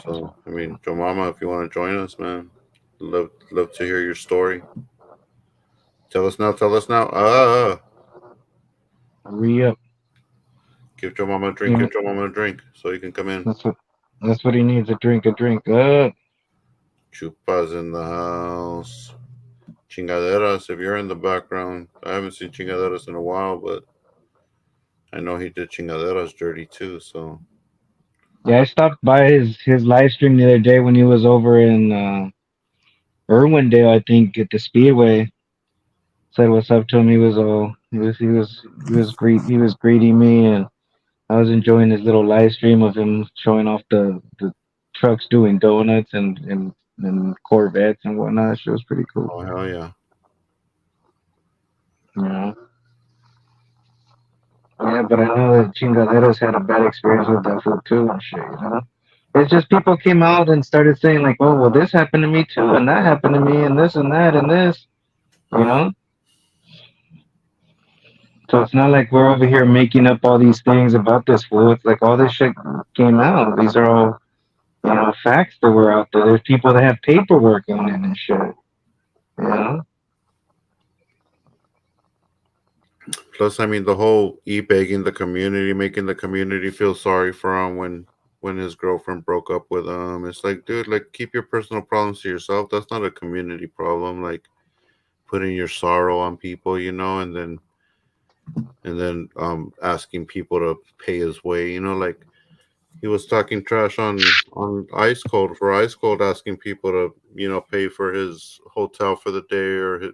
Speaker 1: So I mean, Joe Mama, if you want to join us, man, love to hear your story. Tell us now.
Speaker 2: Hurry up.
Speaker 1: Give Joe Mama a drink. Give Joe Mama a drink so he can come in.
Speaker 2: That's what he needs. A drink.
Speaker 1: Chupa's in the house. Chingaderas, if you're in the background. I haven't seen Chingaderas in a while, but I know he did Chingaderas dirty too, so.
Speaker 2: Yeah, I stopped by his live stream the other day when he was over in Irwindale, I think, at the Speedway. Said what's up to him. He was greeting me, and I was enjoying his little live stream of him showing off the trucks doing donuts and Corvettes and whatnot. It was pretty cool.
Speaker 1: Oh hell yeah.
Speaker 2: Yeah. Yeah, but I know that Chingaderos had a bad experience with that food too and shit, It's just people came out and started saying like, "Oh, well, this happened to me too, and that happened to me, and this and that and this," So it's not like we're over here making up all these things about this fool. It's like all this shit came out. These are all facts that were out there. There's people that have paperwork on it and shit. You know?
Speaker 1: Plus, I mean, the whole e-begging the community, making the community feel sorry for him when his girlfriend broke up with him. It's like, dude, like keep your personal problems to yourself. That's not a community problem. Like putting your sorrow on people, and then asking people to pay his way. Like he was talking trash on Ice Cold for Ice Cold, asking people to pay for his hotel for the day, or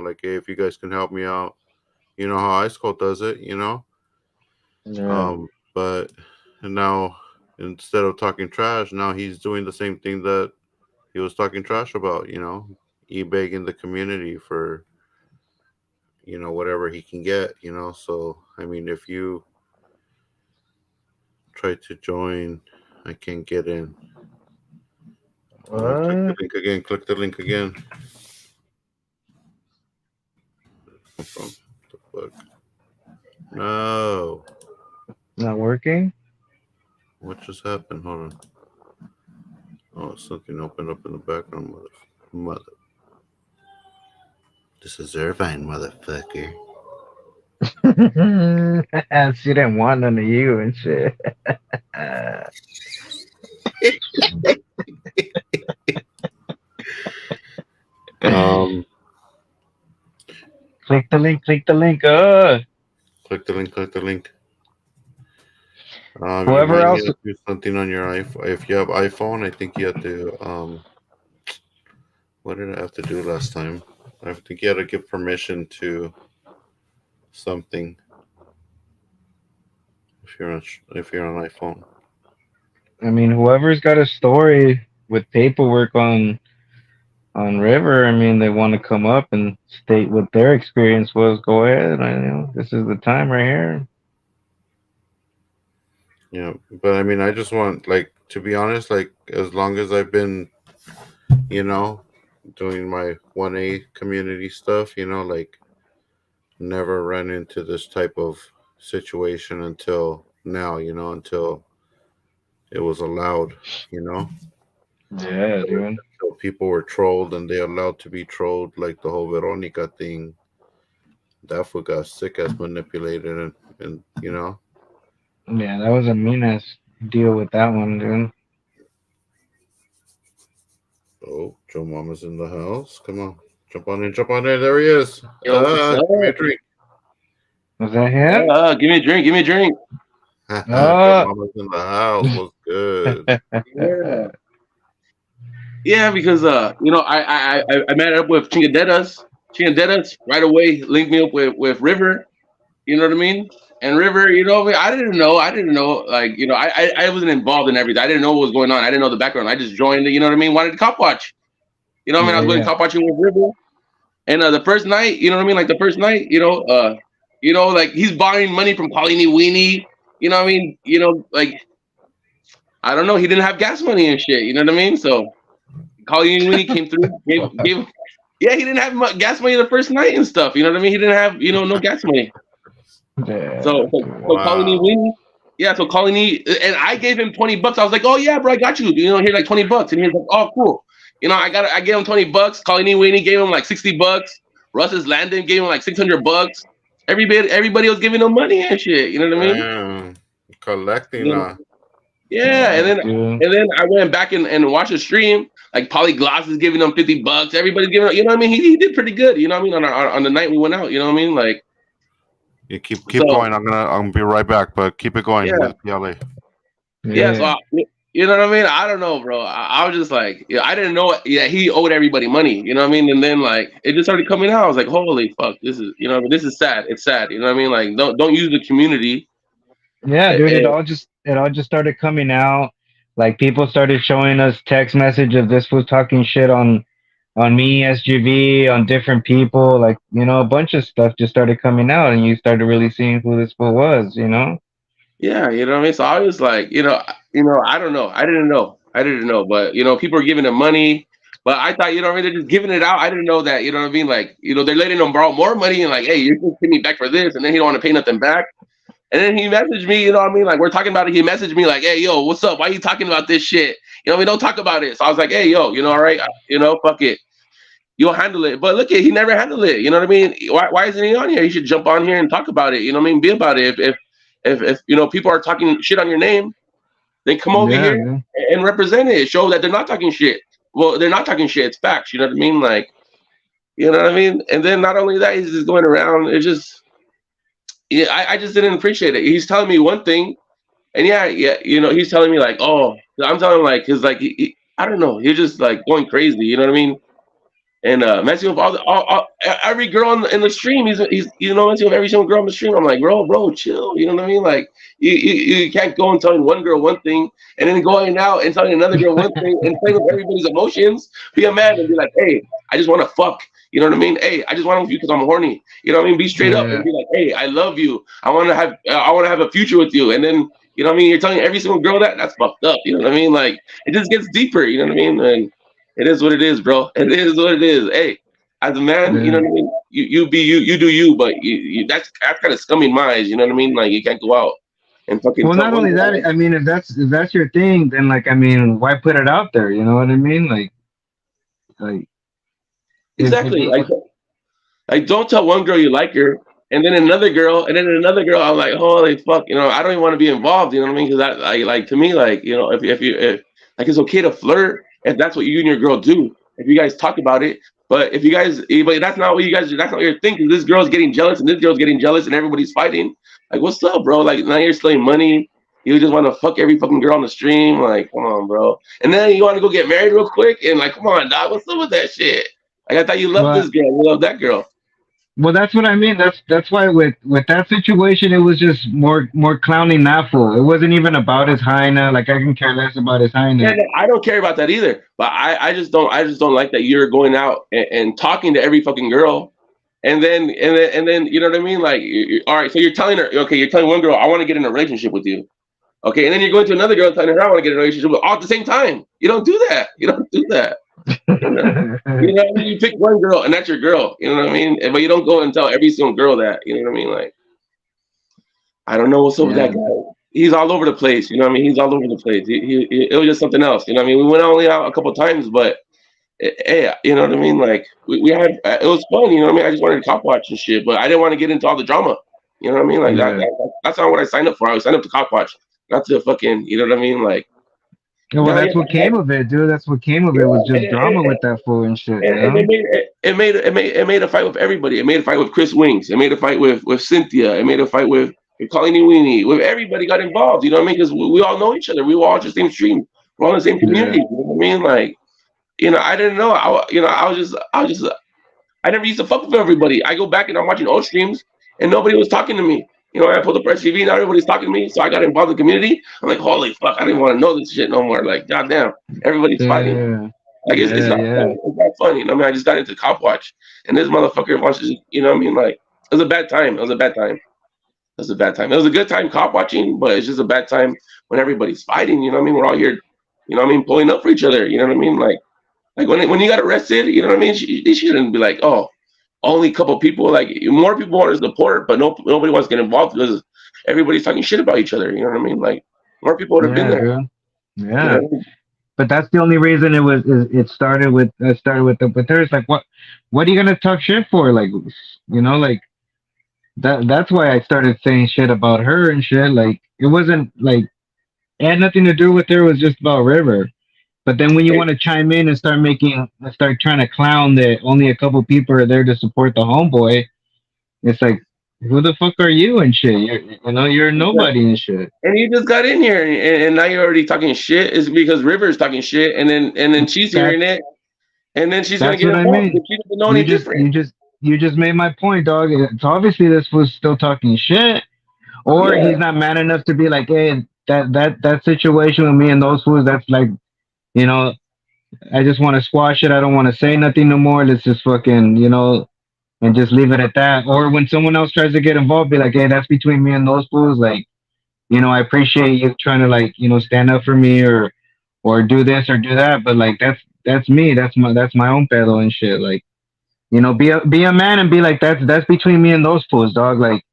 Speaker 1: like, hey, if you guys can help me out. You know how Ice Cold does it.
Speaker 2: Yeah.
Speaker 1: But and now instead of talking trash, now he's doing the same thing that he was talking trash about. E-begging the community for whatever he can get. So I mean, if you try to join, I can't get in. Click the
Speaker 2: What?
Speaker 1: link again. Click the link again. From the book. No.
Speaker 2: Not working?
Speaker 1: What just happened? Hold on. Oh, something opened up in the background, mother. This is Irvine, motherfucker.
Speaker 2: She didn't want none of you and shit.
Speaker 1: Um,
Speaker 2: Click the link. Click the link.
Speaker 1: click the link. Click the link. You
Speaker 2: Whoever
Speaker 1: might need
Speaker 2: else.
Speaker 1: to do something on your iPhone. If you have iPhone, I think you have to. What did I have to do last time? I think you had to give permission to something. If you're on iPhone.
Speaker 2: I mean, whoever's got a story with paperwork on River, I mean, they want to come up and state what their experience was. Go ahead. This is the time right here.
Speaker 1: Yeah, but I mean, I just want, like, to be honest, like, as long as I've been, doing my 1A community stuff, like, never ran into this type of situation until now, until it was allowed,
Speaker 2: Yeah, dude.
Speaker 1: until people were trolled and they allowed to be trolled, like the whole Veronica thing. That fool got sick as manipulated, and
Speaker 2: Yeah, that was a mean ass deal with that one, dude.
Speaker 1: Oh, Joe Mama's in the house. Come on. Jump on in, jump on in. There he is.
Speaker 12: Yo, what's up?
Speaker 1: Give me a drink.
Speaker 2: Was that him?
Speaker 12: Give me a drink. Give me a drink.
Speaker 1: Joe Mama's in the house. What's good?
Speaker 12: Yeah. Yeah, because I met up with Chingaderas. Chingaderas right away linked me up with River. You know what I mean? And River, I didn't know. Like, I wasn't involved in everything. I didn't know what was going on. I didn't know the background. I just joined. You know what I mean? Wanted to cop watch. You know what I mean? I was going to cop watching with River. And the first night, you know what I mean? Like the first night, like he's borrowing money from Pauline Weenie. You know what I mean? Like, I don't know. He didn't have gas money and shit. You know what I mean? So Pauline Weenie came through, gave. Yeah, he didn't have gas money the first night and stuff. You know what I mean? He didn't have, no gas money.
Speaker 2: Yeah,
Speaker 12: So Pauline Weenie. Yeah, so Colony, and I gave him $20. I was like, "Oh yeah, bro, I got you. Here's like $20." And he was like, "Oh, cool." I gave him $20. Colony Weenie gave him like $60. Russ's Landon gave him like $600. Everybody was giving him money and shit. You know what I mean?
Speaker 1: Damn. Collecting.
Speaker 12: Yeah, and then I went back and watched the stream. Like Polygloss is giving them $50. Everybody's giving, you know what I mean? He did pretty good. You know what I mean? On the night we went out. You know what I mean? Like,
Speaker 1: you keep going. I'm gonna be right back, but keep it going with PLA.
Speaker 12: Yeah, so you know what I mean? I don't know, bro. I was just like, I didn't know. Yeah, he owed everybody money. You know what I mean? And then like it just started coming out. I was like, holy fuck, this is, this is sad. It's sad. You know what I mean? Like, don't use the community.
Speaker 2: Yeah, dude. It all just started coming out. Like people started showing us text message of this was talking shit on me, SGV, on different people. Like, a bunch of stuff just started coming out, and you started really seeing who this fool was.
Speaker 12: Yeah, you know what I mean? So I was like, I don't know. I didn't know. But people are giving him money. But I thought, they're just giving it out. I didn't know that, you know what I mean? Like, they're letting him borrow more money and like, hey, you're gonna pay me back for this, and then he don't want to pay nothing back. And then he messaged me, you know what I mean? Like, we're talking about it. He messaged me like, hey, yo, what's up? Why are you talking about this shit? You know, we don't talk about it. So I was like, hey, yo, you know, all right, fuck it. You'll handle it. But look, he never handled it. You know what I mean? Why isn't he on here? He should jump on here and talk about it. You know what I mean? Be about it. If people are talking shit on your name, then come over here
Speaker 2: Yeah.
Speaker 12: and represent it. Show that they're not talking shit. Well, they're not talking shit. It's facts. You know what I mean? Like, you know what I mean? And then not only that, he's just going around. It's just, yeah, I just didn't appreciate it. He's telling me one thing, and yeah, he's telling me like, oh, I'm telling him like, cause like, I don't know, he's just like going crazy. You know what I mean? And messing with every girl in the stream. He's messing with every single girl in the stream. I'm like, bro, chill. You know what I mean? Like, you can't go and telling one girl one thing and then going out and telling another girl one thing and playing with everybody's emotions. Be a man and be like, hey, I just want to fuck. You know what I mean? Hey, I just want to with you because I'm horny. You know what I mean? Be straight up and be like, hey, I love you. I want to have a future with you. And then, you know what I mean? You're telling every single girl that's fucked up. You know what I mean? Like, it just gets deeper. You know what I mean? And it is what it is, bro. It is what it is. Hey, as a man, you know what I mean? You be you do you, but that's kind of scummy in my eyes. You know what I mean? Like, you can't go out and fucking
Speaker 2: Well,
Speaker 12: tell
Speaker 2: not
Speaker 12: one
Speaker 2: only that,
Speaker 12: guy.
Speaker 2: I mean, if that's your thing, then like, I mean, why put it out there? You know what I mean? Like if
Speaker 12: Exactly.
Speaker 2: you,
Speaker 12: Like, don't tell one girl you like her, and then another girl, and then another girl. I'm like, holy fuck, I don't even want to be involved. You know what I mean? Because like to me, like, if like, it's okay to flirt if that's what you and your girl do. If you guys talk about it, but but that's not what you guys. That's not your thing. Because this girl's getting jealous, and this girl's getting jealous, and everybody's fighting. Like, what's up, bro? Like, now you're stealing money. You just want to fuck every fucking girl on the stream. Like, come on, bro. And then you want to go get married real quick, and like, come on, dog. What's up with that shit? Like, I thought you loved
Speaker 2: well,
Speaker 12: this girl. You love that girl.
Speaker 2: well, that's what I mean. That's why with that situation, it was just more clowning that fool. It wasn't even about his hyena. Like, I can care less about his
Speaker 12: Yeah,
Speaker 2: hyena.
Speaker 12: no, I don't care about that either. But I just don't like that you're going out and talking to every fucking girl, and then you know what I mean? Like, all right, so you're telling her, okay, you're telling one girl, I want to get in a relationship with you, okay, and then you're going to another girl and telling her, I want to get in a relationship with, all at the same time. You don't do that. You don't do that. You know, you know what I mean? You pick one girl and that's your girl. You know what I mean? But you don't go and tell every single girl that. You know what I mean? Like, I don't know what's up with that
Speaker 2: Yeah.
Speaker 12: guy. He's all over the place. You know what I mean? He's all over the place. It was just something else. You know what I mean? We went only out a couple times, but hey, you know what I mean? Like, we had, it was fun. You know what I mean? I just wanted to cop watch and shit, but I didn't want to get into all the drama. You know what I mean? Like,
Speaker 2: Yeah.
Speaker 12: that's not what I signed up for. I signed up to cop watch, not to fucking, you know what I mean? Like,
Speaker 2: Yeah, well,
Speaker 12: now
Speaker 2: that's
Speaker 12: you're,
Speaker 2: what came of it, dude. That's what came of it was just drama with that fool and shit. You
Speaker 12: and
Speaker 2: know?
Speaker 12: it made a fight with everybody. It made a fight with Chris Wings. It made a fight with Cynthia. It made a fight with Colleen Weenie. With everybody got involved. You know what I mean? Because we all know each other. We were all just the same stream. We're all in the same
Speaker 2: Yeah.
Speaker 12: community. You know what I mean? Like, I didn't know. I never used to fuck with everybody. I go back and I'm watching old streams and nobody was talking to me. I pulled up Press TV, now everybody's talking to me, so I got involved in the community. I'm like, holy fuck, I didn't want to know this shit no more. Like, goddamn, everybody's fighting.
Speaker 2: Yeah.
Speaker 12: Like, it's
Speaker 2: Yeah.
Speaker 12: not
Speaker 2: Yeah.
Speaker 12: fun. It's not funny. I mean, I just got into cop watch, and this motherfucker wants to, you know what I mean? Like, it was a bad time. It was a bad time. It was a bad time. It was a good time cop watching, but it's just a bad time when everybody's fighting. You know what I mean? We're all here, you know what I mean, pulling up for each other. You know what I mean? Like when you got arrested, you know what I mean? They shouldn't be like, oh, only a couple people. Like, more people want to support, but nobody wants to get involved because everybody's talking shit about each other. You know what I mean? Like, more people would have been
Speaker 2: Yeah,
Speaker 12: there.
Speaker 2: dude.
Speaker 12: You
Speaker 2: Yeah.
Speaker 12: know?
Speaker 2: But that's the only reason it started with with her. It's like, what are you gonna talk shit for? Like, like that's why I started saying shit about her and shit. Like, it wasn't like, it had nothing to do with her. It was just about River. But then when you want to chime in and start trying to clown that only a couple people are there to support the homeboy, it's like, who the fuck are you and shit? You're nobody and shit.
Speaker 12: And you just got in here, and now you're already talking shit. It's because River's talking shit, and then she's hearing
Speaker 2: That's
Speaker 12: it, and then she's gonna
Speaker 2: that's
Speaker 12: get
Speaker 2: what I
Speaker 12: involved
Speaker 2: mean.
Speaker 12: because she doesn't know
Speaker 2: You
Speaker 12: any
Speaker 2: just
Speaker 12: different.
Speaker 2: you just you just made my point, dog. It's obviously this was still talking shit, or
Speaker 12: Yeah,
Speaker 2: he's not man enough to be like, hey, that situation with me and those fools. That's like, you know, I just want to squash it. I don't want to say nothing no more. Let's just fucking, and just leave it at that. Or when someone else tries to get involved, be like, hey, that's between me and those fools. Like, I appreciate you trying to, like, stand up for me or do this or do that. But like, that's me. That's my own pedo and shit. Like, be a man and be like, that's between me and those fools, dog. Like,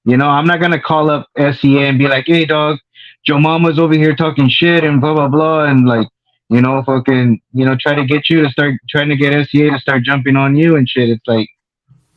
Speaker 2: You know, I'm not gonna call up SCA and be like, "Hey, dog, Joe Mama's over here talking shit and blah blah blah," and like, you know, fucking, you know, try to get you to start trying to get SCA to start jumping on you and shit. It's like,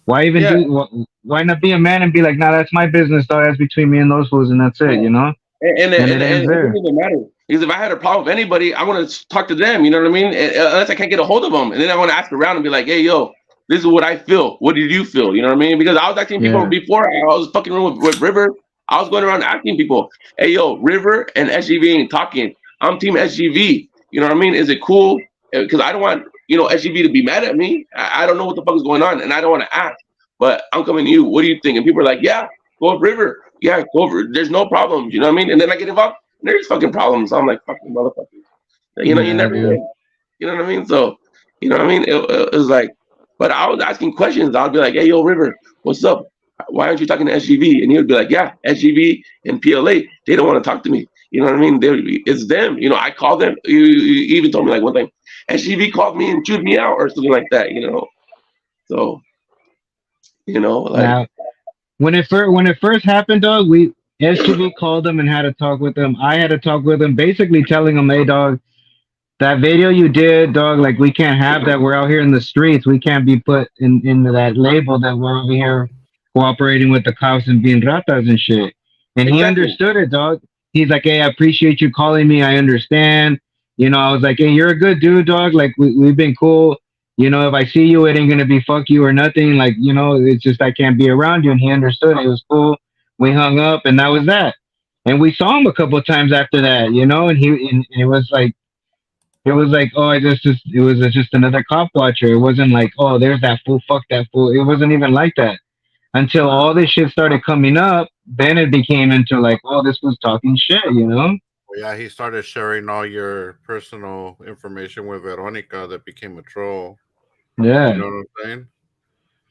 Speaker 2: why even
Speaker 12: Yeah,
Speaker 2: why not be a man and be like, "Nah, that's my business, dog. That's between me and those fools, and that's it," you know? And it ends
Speaker 12: and it
Speaker 2: there.
Speaker 12: doesn't matter because if I had a problem with anybody, I want to talk to them. You know what I mean? Unless I can't get a hold of them, and then I want to ask around and be like, "Hey, yo, this is what I feel. What did you feel?" You know what I mean? Because I was asking people
Speaker 2: Yeah.
Speaker 12: before. I was fucking around with River. I was going around asking people, "Hey, yo, River and SGV ain't talking. I'm team SGV. You know what I mean? Is it cool? Because I don't want SGV to be mad at me. I don't know what the fuck is going on, and I don't want to ask. But I'm coming to you. What do you think?" And people are like, "Yeah, go with River. Yeah, go over. There's no problems. You know what I mean?" And then I get involved. And there's fucking problems. I'm like, fucking motherfucker. You
Speaker 2: Yeah,
Speaker 12: never
Speaker 2: dude.
Speaker 12: win. You know what I mean? So, you know what I mean? It was like, but I was asking questions. I'd be like, "Hey, yo, River, what's up? Why aren't you talking to SGV?" And he would be like, "Yeah, SGV and PLA, they don't want to talk to me." You know what I mean? It's them. I called them. You even told me like one time, SGV called me and chewed me out or something like that. So like,
Speaker 2: Now, when it first happened, dog, we SGV called them and had to talk with them. I had to talk with them, basically telling them, "Hey, dog, that video you did, dog, like we can't have that. We're out here in the streets. We can't be put into that label that we're over here cooperating with the cops and being ratas and shit." And he
Speaker 12: exactly.
Speaker 2: understood it, dog. He's like, "Hey, I appreciate you calling me. I understand." You know, I was like, "Hey, you're a good dude, dog. Like we've been cool. You know, if I see you, it ain't gonna be fuck you or nothing. Like, you know, it's just I can't be around you." And he understood. It was cool. We hung up, and that was that. And we saw him a couple of times after that, you know, and it was like oh, it was just another cop watcher. It wasn't like, oh, there's that fool, fuck that fool. It wasn't even like that until all this shit started coming up. Then it became into like, oh, this was talking shit, you know?
Speaker 1: Well, yeah, he started sharing all your personal information with Veronica that became a troll. You
Speaker 2: Yeah,
Speaker 1: know what I'm saying?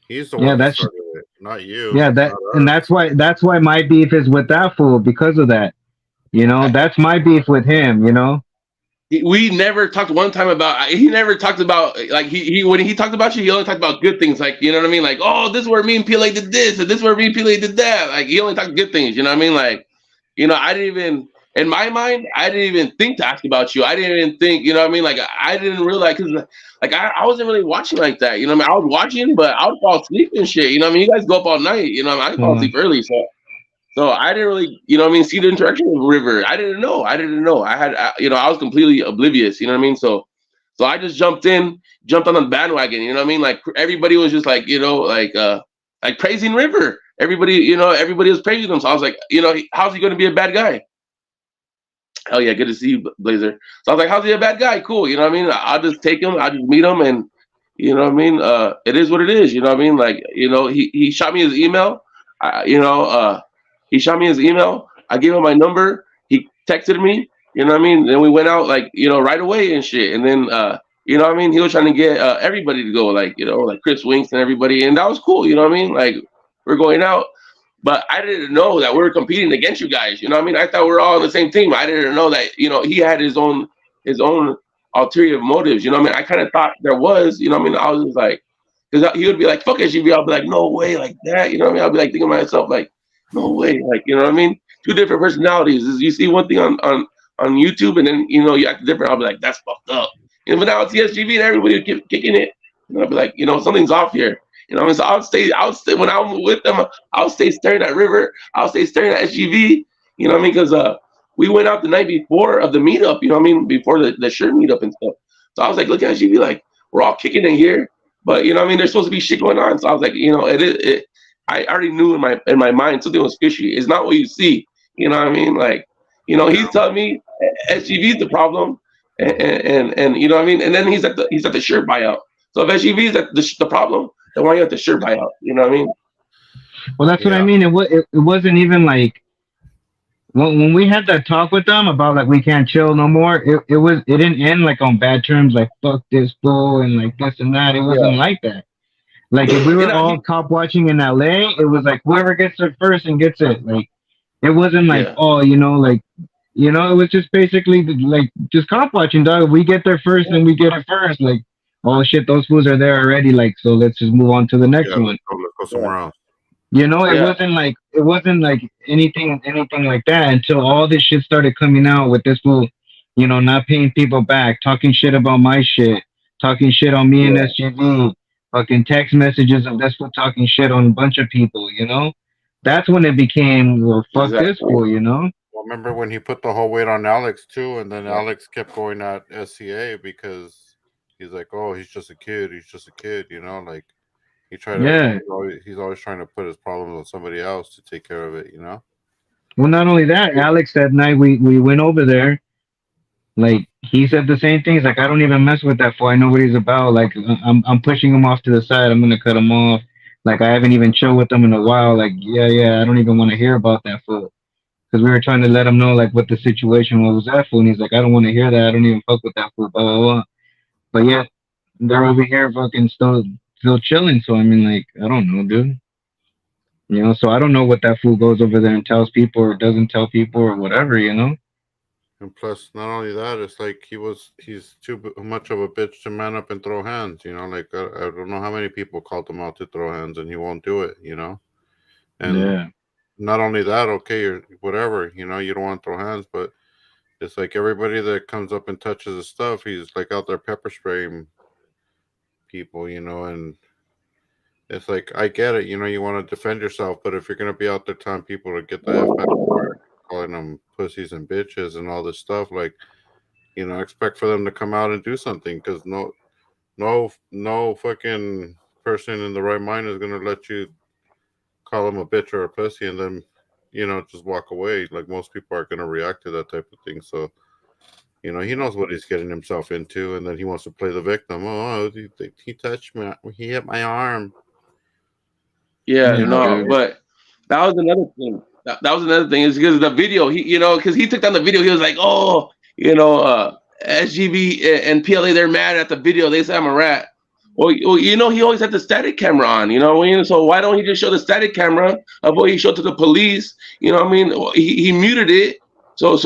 Speaker 1: He's the
Speaker 2: yeah,
Speaker 1: one that
Speaker 2: that's
Speaker 1: started it, not you,
Speaker 2: yeah,
Speaker 1: not
Speaker 2: that and
Speaker 1: us.
Speaker 2: that's why my beef is with that fool because of that. You know,
Speaker 12: I,
Speaker 2: that's my beef with him. You know?
Speaker 12: we never talked one time about. He never talked about like he when he talked about you, he only talked about good things. Like you know what I mean? Like, oh, this is where me and PLA did this, and this is where me and PLA did that. Like he only talked good things. You know what I mean? Like, I didn't even in my mind, I didn't even think to ask about you. I didn't even think. You know what I mean? Like I didn't realize because like I wasn't really watching like that. You know what I mean? I was watching, but I would fall asleep and shit. You know what I mean? You guys go up all night. You know what I mean? I fall
Speaker 2: Uh,
Speaker 12: asleep early, so I didn't really, see the interaction with River. I didn't know. I didn't know. I was completely oblivious. You know what I mean? So I just jumped on the bandwagon. You know what I mean? Like everybody was just like, like praising River. Everybody was praising him. So I was like, how's he going to be a bad guy? Hell yeah, good to see you, Blazer. So I was like, how's he a bad guy? Cool. You know what I mean? I'll just take him. I'll just meet him, and you know what I mean. It is what it is. You know what I mean? Like he shot me his email. He shot me his email. I gave him my number. He texted me. You know what I mean? Then we went out like right away and shit. And then you know what I mean? He was trying to get everybody to go like like Chris Winks and everybody, and that was cool. You know what I mean? Like we're going out. But I didn't know that we were competing against you guys. You know what I mean? I thought we were all on the same team. I didn't know that, he had his own ulterior motives. You know what I mean? I kind of thought there was, you know what I mean? I was just like, because he would be like, fuck SUV. I'll be like, no way, like that. You know what I mean? I'll be like thinking to myself, like, no way. Like, you know what I mean? Two different personalities. You see one thing on YouTube and then, you act different. I'll be like, that's fucked up. And when I was CSGB and everybody would keep kicking it, I'll be like, something's off here. You know what I mean? So I'll stay when I'm with them. I'll stay staring at River. I'll stay staring at SGV. You know what I mean? Because we went out the night before of the meetup. You know what I mean? Before the shirt meetup and stuff. So I was like looking at SGV like we're all kicking it here, but you know what I mean? There's supposed to be shit going on. So I was like, I already knew in my mind something was fishy. It's not what you see. You know what I mean? Like, he's telling me SGV is the problem, and you know what I mean? And then he's at the shirt buyout. So if SGV is at the problem, then why you have the shirt buyout? You know what I mean?
Speaker 2: well, that's what I
Speaker 1: Yeah,
Speaker 2: mean. It wasn't even like when we had that talk with them about like we can't chill no more. It didn't end like on bad terms, like fuck this fool and like this and that. It
Speaker 12: Yeah.
Speaker 2: wasn't like that. Like if we
Speaker 12: You
Speaker 2: were
Speaker 12: know,
Speaker 2: all cop watching in LA, it was like whoever gets it first and gets it. Like it wasn't like,
Speaker 12: yeah.
Speaker 2: oh, like it was just basically like just cop watching, dog. We get there first and we get it first. Like, oh shit, those fools are there already. Like, so let's just move on to the next
Speaker 1: yeah.
Speaker 2: one.
Speaker 1: Let's go
Speaker 12: Yeah.
Speaker 1: somewhere else.
Speaker 2: You know,
Speaker 12: Yeah,
Speaker 2: it wasn't like anything like that until all this shit started coming out with this fool, you know, not paying people back, talking shit about my shit, talking shit on me and
Speaker 12: yeah,
Speaker 2: SGV, fucking text messages of this fool talking shit on a bunch of people, you know? That's when it became, well, fuck this
Speaker 12: exactly.
Speaker 2: fool, you know?
Speaker 1: Well, remember when he put the whole weight on Alex too, and then Alex kept going at SCA because he's like, "Oh, he's just a kid. He's just a kid," you know. Like
Speaker 2: Yeah.
Speaker 1: he's always trying to put his problems on somebody else to take care of it, you know.
Speaker 2: Well, not only that, Alex, that night we went over there. Like he said the same things. Like I don't even mess with that fool. I know what he's about. Like I'm pushing him off to the side. I'm gonna cut him off. Like I haven't even chilled with him in a while. Like yeah, I don't even want to hear about that fool. Because we were trying to let him know like what the situation was with that fool, and he's like, I don't want to hear that. I don't even fuck with that fool. Blah blah blah. But yeah, they're over here fucking still chilling. So I mean, like I don't know, dude. You know, so I don't know what that fool goes over there and tells people or doesn't tell people or whatever. You know.
Speaker 1: And plus, not only that, it's like he's much of a bitch to man up and throw hands. You know, like I don't know how many people called him out to throw hands, and he won't do it. You know, and
Speaker 2: Yeah.
Speaker 1: not only that, okay, or whatever. You know, you don't want to throw hands, but it's like everybody that comes up and touches his stuff, he's like out there pepper spraying people. You know, and it's like I get it. You know, you want to defend yourself, but if you're gonna be out there telling people to get the f out of here, calling them pussies and bitches and all this stuff, like expect for them to come out and do something because no fucking person in the right mind is gonna let you call them a bitch or a pussy and then just walk away. Like most people are gonna react to that type of thing. So he knows what he's getting himself into, and then he wants to play the victim. Oh, he touched me. He hit my arm.
Speaker 12: Yeah,
Speaker 2: Yeah,
Speaker 12: no,
Speaker 2: dude.
Speaker 12: but that was another thing. That was another thing is because the video, because he took down the video, he was like, oh, SGB and PLA, they're mad at the video. They say I'm a rat. Well, he always had the static camera on, so why don't he just show the static camera of what he showed to the police? You know what I mean? He muted it. So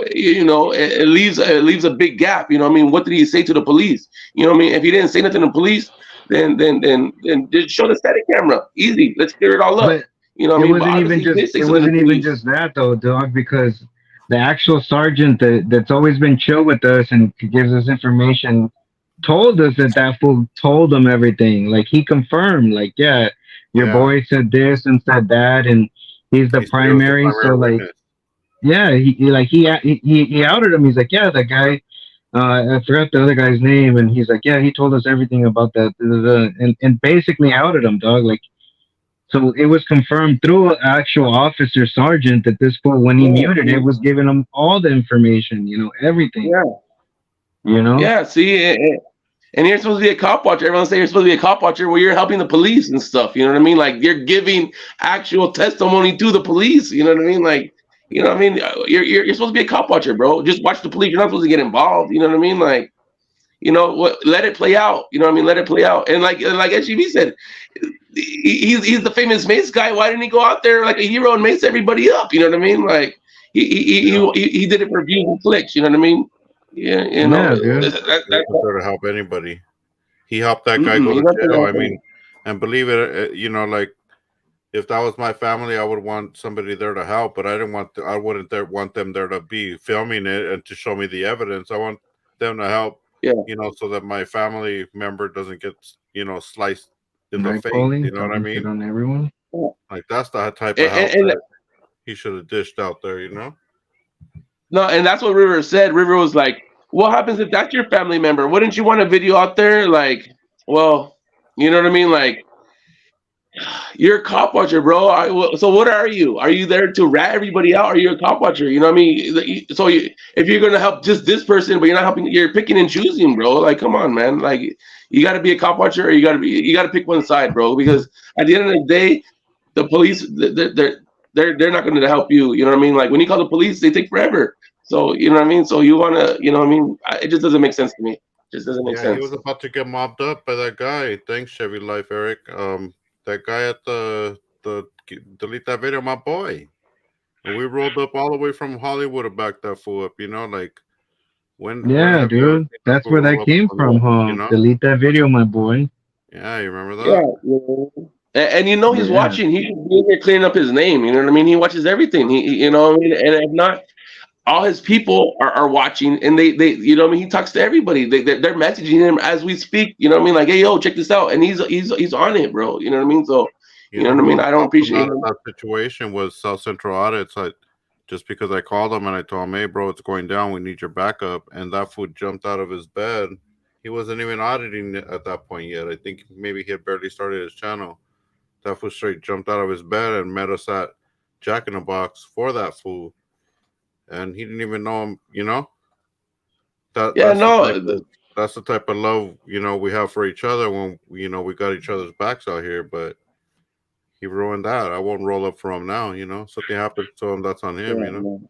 Speaker 12: it leaves a big gap. You know what I mean? What did he say to the police? You know what I mean? If he didn't say nothing to the police, then just show the static camera. Easy. Let's clear it all up.
Speaker 2: But
Speaker 12: You know what
Speaker 2: it
Speaker 12: I mean? But
Speaker 2: wasn't even
Speaker 12: obviously he
Speaker 2: just
Speaker 12: did say something to the police.
Speaker 2: that though, dog, because the actual sergeant that's always been chill with us and gives us information told us that fool told him everything. Like he confirmed, like, yeah, your
Speaker 1: Yeah,
Speaker 2: boy said this and said that, and he's the
Speaker 1: he said it was the
Speaker 2: primary. So
Speaker 1: primary
Speaker 2: like,
Speaker 1: witness.
Speaker 2: yeah, he outed him. He's like, yeah, that guy. I forgot the other guy's name, and he's like, yeah, he told us everything about that, and basically outed him, dog. Like, so it was confirmed through an actual officer sergeant that this fool, when he
Speaker 12: Yeah,
Speaker 2: muted it,
Speaker 12: see,
Speaker 2: was giving him all the information, everything,
Speaker 12: yeah,
Speaker 2: you know.
Speaker 12: yeah. See, and you're supposed to be a cop watcher. Everyone say you're supposed to be a cop watcher where you're helping the police and stuff. You know what I mean? Like you're giving actual testimony to the police. You know what I mean? Like, you know what I mean? You're supposed to be a cop watcher, bro. Just watch the police. You're not supposed to get involved. You know what I mean? Like, what? Let it play out. You know what I mean? Let it play out. And like SGV said, he's the famous Mace guy. Why didn't he go out there like a hero and mace everybody up? You know what I mean? Like he did it for views and clicks. You know what I mean? Yeah,
Speaker 2: Yeah, dude.
Speaker 1: He wasn't there to help anybody. He helped that guy go
Speaker 12: he's
Speaker 1: to
Speaker 12: not there to
Speaker 1: jail.
Speaker 12: help
Speaker 1: I mean, and believe it, like if that was my family, I would want somebody there to help. But I wouldn't want them there to be filming it and to show me the evidence. I want them to help.
Speaker 12: Yeah.
Speaker 1: So that my family member doesn't get sliced in the
Speaker 2: Right,
Speaker 1: face.
Speaker 2: Paulie,
Speaker 1: You know what I
Speaker 2: talking shit
Speaker 1: mean?
Speaker 2: on everyone.
Speaker 1: Like that's the type of help
Speaker 12: and
Speaker 1: that he should have dished out there.
Speaker 12: no, and that's what River said. River was like, "What happens if that's your family member? Wouldn't you want a video out there?" Like, well, you know what I mean? Like, you're a cop watcher, bro. So what are you? Are you there to rat everybody out? Or are you a cop watcher? You know what I mean? So if you're gonna help just this person, but you're not helping, you're picking and choosing, bro. Like, come on, man. Like, you got to be a cop watcher, or you got to pick one side, bro. Because at the end of the day, the police, they're not going to help you. You know what I mean? Like when you call the police, they take forever. So you know what I mean? So you wanna, you know what I mean? It just doesn't make sense to me. It just doesn't make
Speaker 1: Yeah, he was
Speaker 12: sense.
Speaker 1: about to get mobbed up by that guy. Thanks, Chevy Life, Eric. That guy at the delete that video, my boy. And we rolled up all the way from Hollywood to back that fool up. Like when
Speaker 2: Yeah,
Speaker 1: have you ever
Speaker 2: dude.
Speaker 1: seen that
Speaker 2: That's
Speaker 1: fool
Speaker 2: where that
Speaker 1: roll up
Speaker 2: came
Speaker 1: on
Speaker 2: from,
Speaker 1: you?
Speaker 2: huh? Delete that video, my boy.
Speaker 1: Yeah, you remember
Speaker 12: Yeah.
Speaker 1: that?
Speaker 12: And you know he's
Speaker 2: Yeah.
Speaker 12: watching. He should be in here cleaning up his name. You know what I mean? He watches everything. You know what I mean? And if not, all his people are watching, and they, you know what I mean? He talks to everybody. They're messaging him as we speak. You know what I mean? Like, hey, yo, check this out, and he's on it, bro. You know what I mean? So,
Speaker 1: You
Speaker 12: you know
Speaker 1: know
Speaker 12: what I
Speaker 1: who
Speaker 12: mean? I don't
Speaker 1: helped him
Speaker 12: appreciate
Speaker 1: out of
Speaker 12: him.
Speaker 1: that situation was South Central Audits. Just because I called him and I told him, hey, bro, it's going down. We need your backup. And that fool jumped out of his bed. He wasn't even auditing it at that point yet. I think maybe he had barely started his channel. That fool straight jumped out of his bed and met us at Jack in the Box for that fool. And he didn't even know him, you know?
Speaker 12: Yeah,
Speaker 1: That's the type of love, you know, we have for each other when, you know, we got each other's backs out here. But he ruined that. I won't roll up for him now, you know? Something happens to him, that's on him, you know?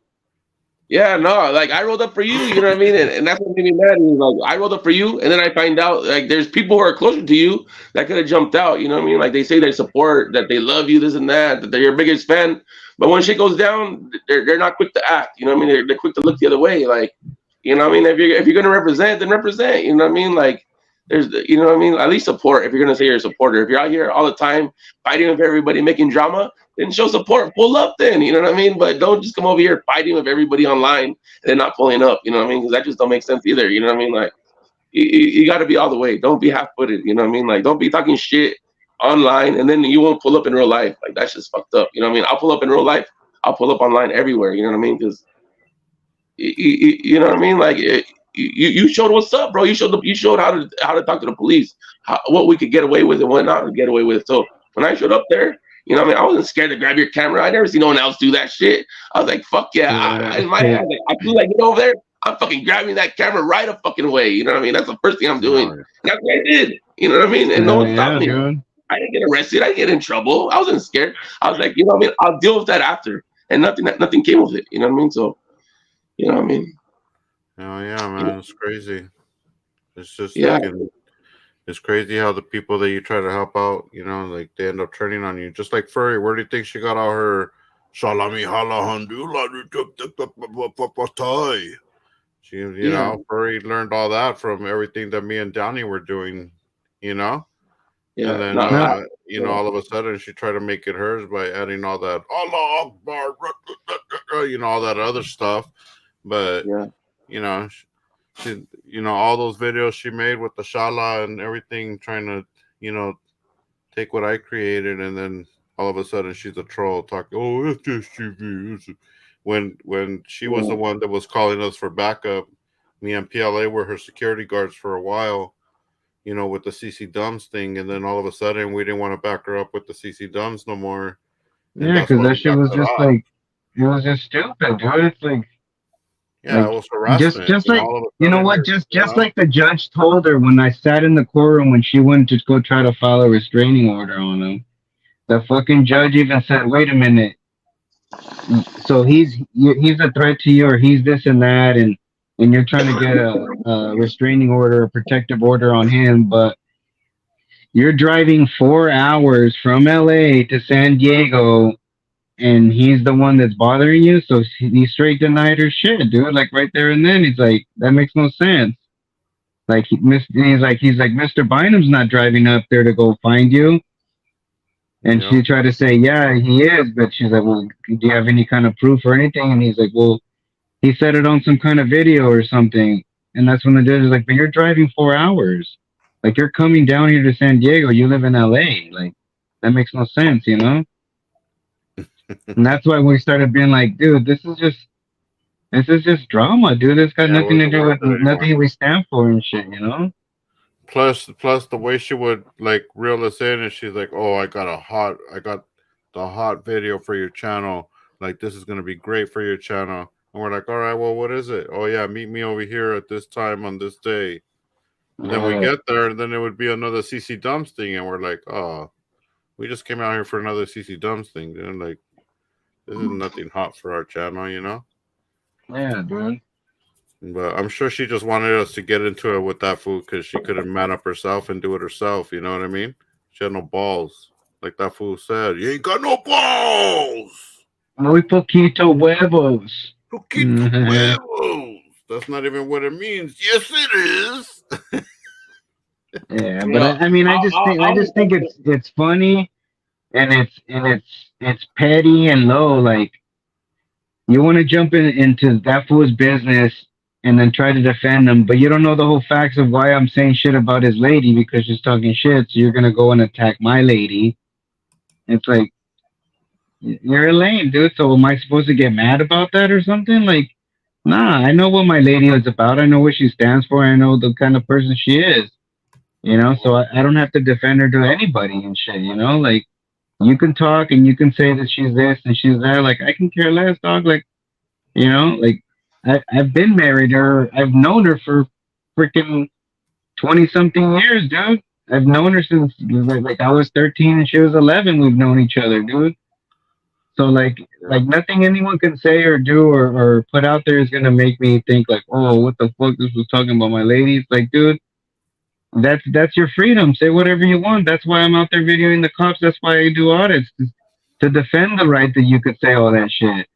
Speaker 12: Yeah, no, like I rolled up for you, you know what I mean? And that's what made me mad. Like I rolled up for you, and then I find out like there's people who are closer to you that could have jumped out, you know what I mean? Like they say they support, that they love you, this and that they're your biggest fan. But when shit goes down, they're not quick to act, you know what I mean? They're quick to look the other way. Like, you know what I mean? If you're gonna represent, then represent, you know what I mean? Like you know what I mean? At least support if you're gonna say you're a supporter. If you're out here all the time fighting with everybody, making drama, then show support. Pull up then, you know what I mean? But don't just come over here fighting with everybody online and then not pulling up, you know what I mean? Because that just don't make sense either, you know what I mean? Like, you got to be all the way. Don't be half-footed, you know what I mean? Like, don't be talking shit online and then you won't pull up in real life. Like, that's just fucked up, you know what I mean? I'll pull up in real life. I'll pull up online everywhere, you know what I mean? Because, you know what I mean? Like, you showed what's up, bro. You showed how to talk to the police, what we could get away with and what not to get away with. So when I showed up there, you know what I mean? I wasn't scared to grab your camera. I never seen no one else do that shit. I was like, fuck yeah. In my head, I feel like, get over there. I'm fucking grabbing that camera right a fucking away. You know what I mean? That's the first thing I'm doing. And that's what I did. You know what I mean? And no one stopped me.
Speaker 2: Dude.
Speaker 12: I didn't get arrested. I didn't get in trouble. I wasn't scared. I was like, you know what I mean? I'll deal with that after. And nothing came of it. You know what I mean? So, you know what I mean?
Speaker 1: Oh yeah, man, it's crazy. It's just
Speaker 12: Yeah.
Speaker 1: it's crazy how the people that you try to help out, you know, like they end up turning on you. Just like Furry, where do you think she got all her salami halahandula? She, you know, Furry learned all that from everything that me and Downey were doing, you know.
Speaker 12: Yeah.
Speaker 1: And then you know, all of a sudden she tried to make it hers by adding all that Allah Akbar, you know, all that other stuff. But you know, she, you know, all those videos she made with the shala and everything, trying to, you know, take what I created, and then all of a sudden she's a troll talking. Oh, it's just TV. When she was the one that was calling us for backup, me and PLA were her security guards for a while, you know, with the CC Dumbs thing, and then all of a sudden we didn't want to back her up with the CC Dumbs no more.
Speaker 2: Yeah, because that shit was just like, it was just stupid, dude. It's like,
Speaker 1: yeah, it was harassment.
Speaker 2: Just like, you know what? Just like the judge told her when I sat in the courtroom when she went to go try to file a restraining order on him. The fucking judge even said, "Wait a minute. So he's a threat to you, or he's this and that, and you're trying to get a restraining order, a protective order on him, but you're driving 4 hours from LA to San Diego." And he's the one that's bothering you, so he straight denied her shit, dude. Like right there and then, he's like, that makes no sense. Like he's like, Mr. Bynum's not driving up there to go find you. And she tried to say, yeah, he is, but she's like, well, do you have any kind of proof or anything? And he's like, well, he said it on some kind of video or something. And that's when the judge is like, but you're driving 4 hours. Like you're coming down here to San Diego. You live in LA. Like that makes no sense, you know? And that's why we started being like, dude, this is just drama, dude. This got nothing to do with nothing we stand for and shit, you know?
Speaker 1: Plus the way she would like reel us in, and she's like, oh, I got the hot video for your channel. Like this is gonna be great for your channel. And we're like, all right, well, what is it? Oh yeah, meet me over here at this time on this day. And then we get there, and then it would be another CC Dumbs thing, and we're like, oh, we just came out here for another CC Dumbs thing, dude. Like, this is nothing hot for our channel, you know?
Speaker 2: Yeah, dude.
Speaker 1: But I'm sure she just wanted us to get into it with that fool because she couldn't man up herself and do it herself, you know what I mean? She had no balls. Like that fool said, you ain't got no balls!
Speaker 2: Muy poquito huevos.
Speaker 1: Poquito huevos! That's not even what it means. Yes, it is!
Speaker 2: Yeah, but I mean, I just think it's funny and it's petty and low. Like you want to jump into that fool's business and then try to defend him, but you don't know the whole facts of why I'm saying shit about his lady because she's talking shit. So you're gonna go and attack my lady. It's like you're a lame, dude. So am I supposed to get mad about that or something? Like, nah. I know what my lady is about. I know what she stands for. I know the kind of person she is. So I don't have to defend her to anybody and shit. Like you can talk and you can say that she's this and she's that. Like I can care less, dog. Like like I've been married her. I've known her for freaking 20 something years, dude. I've known her since like I was 13 and she was 11. We've known each other, dude. So like nothing anyone can say or do or put out there is gonna make me think like, oh, what the fuck? This was talking about my lady. It's like, dude, that's your freedom. Say whatever you want. That's why I'm out there videoing the cops. That's why I do audits to defend the right that you could say all that shit.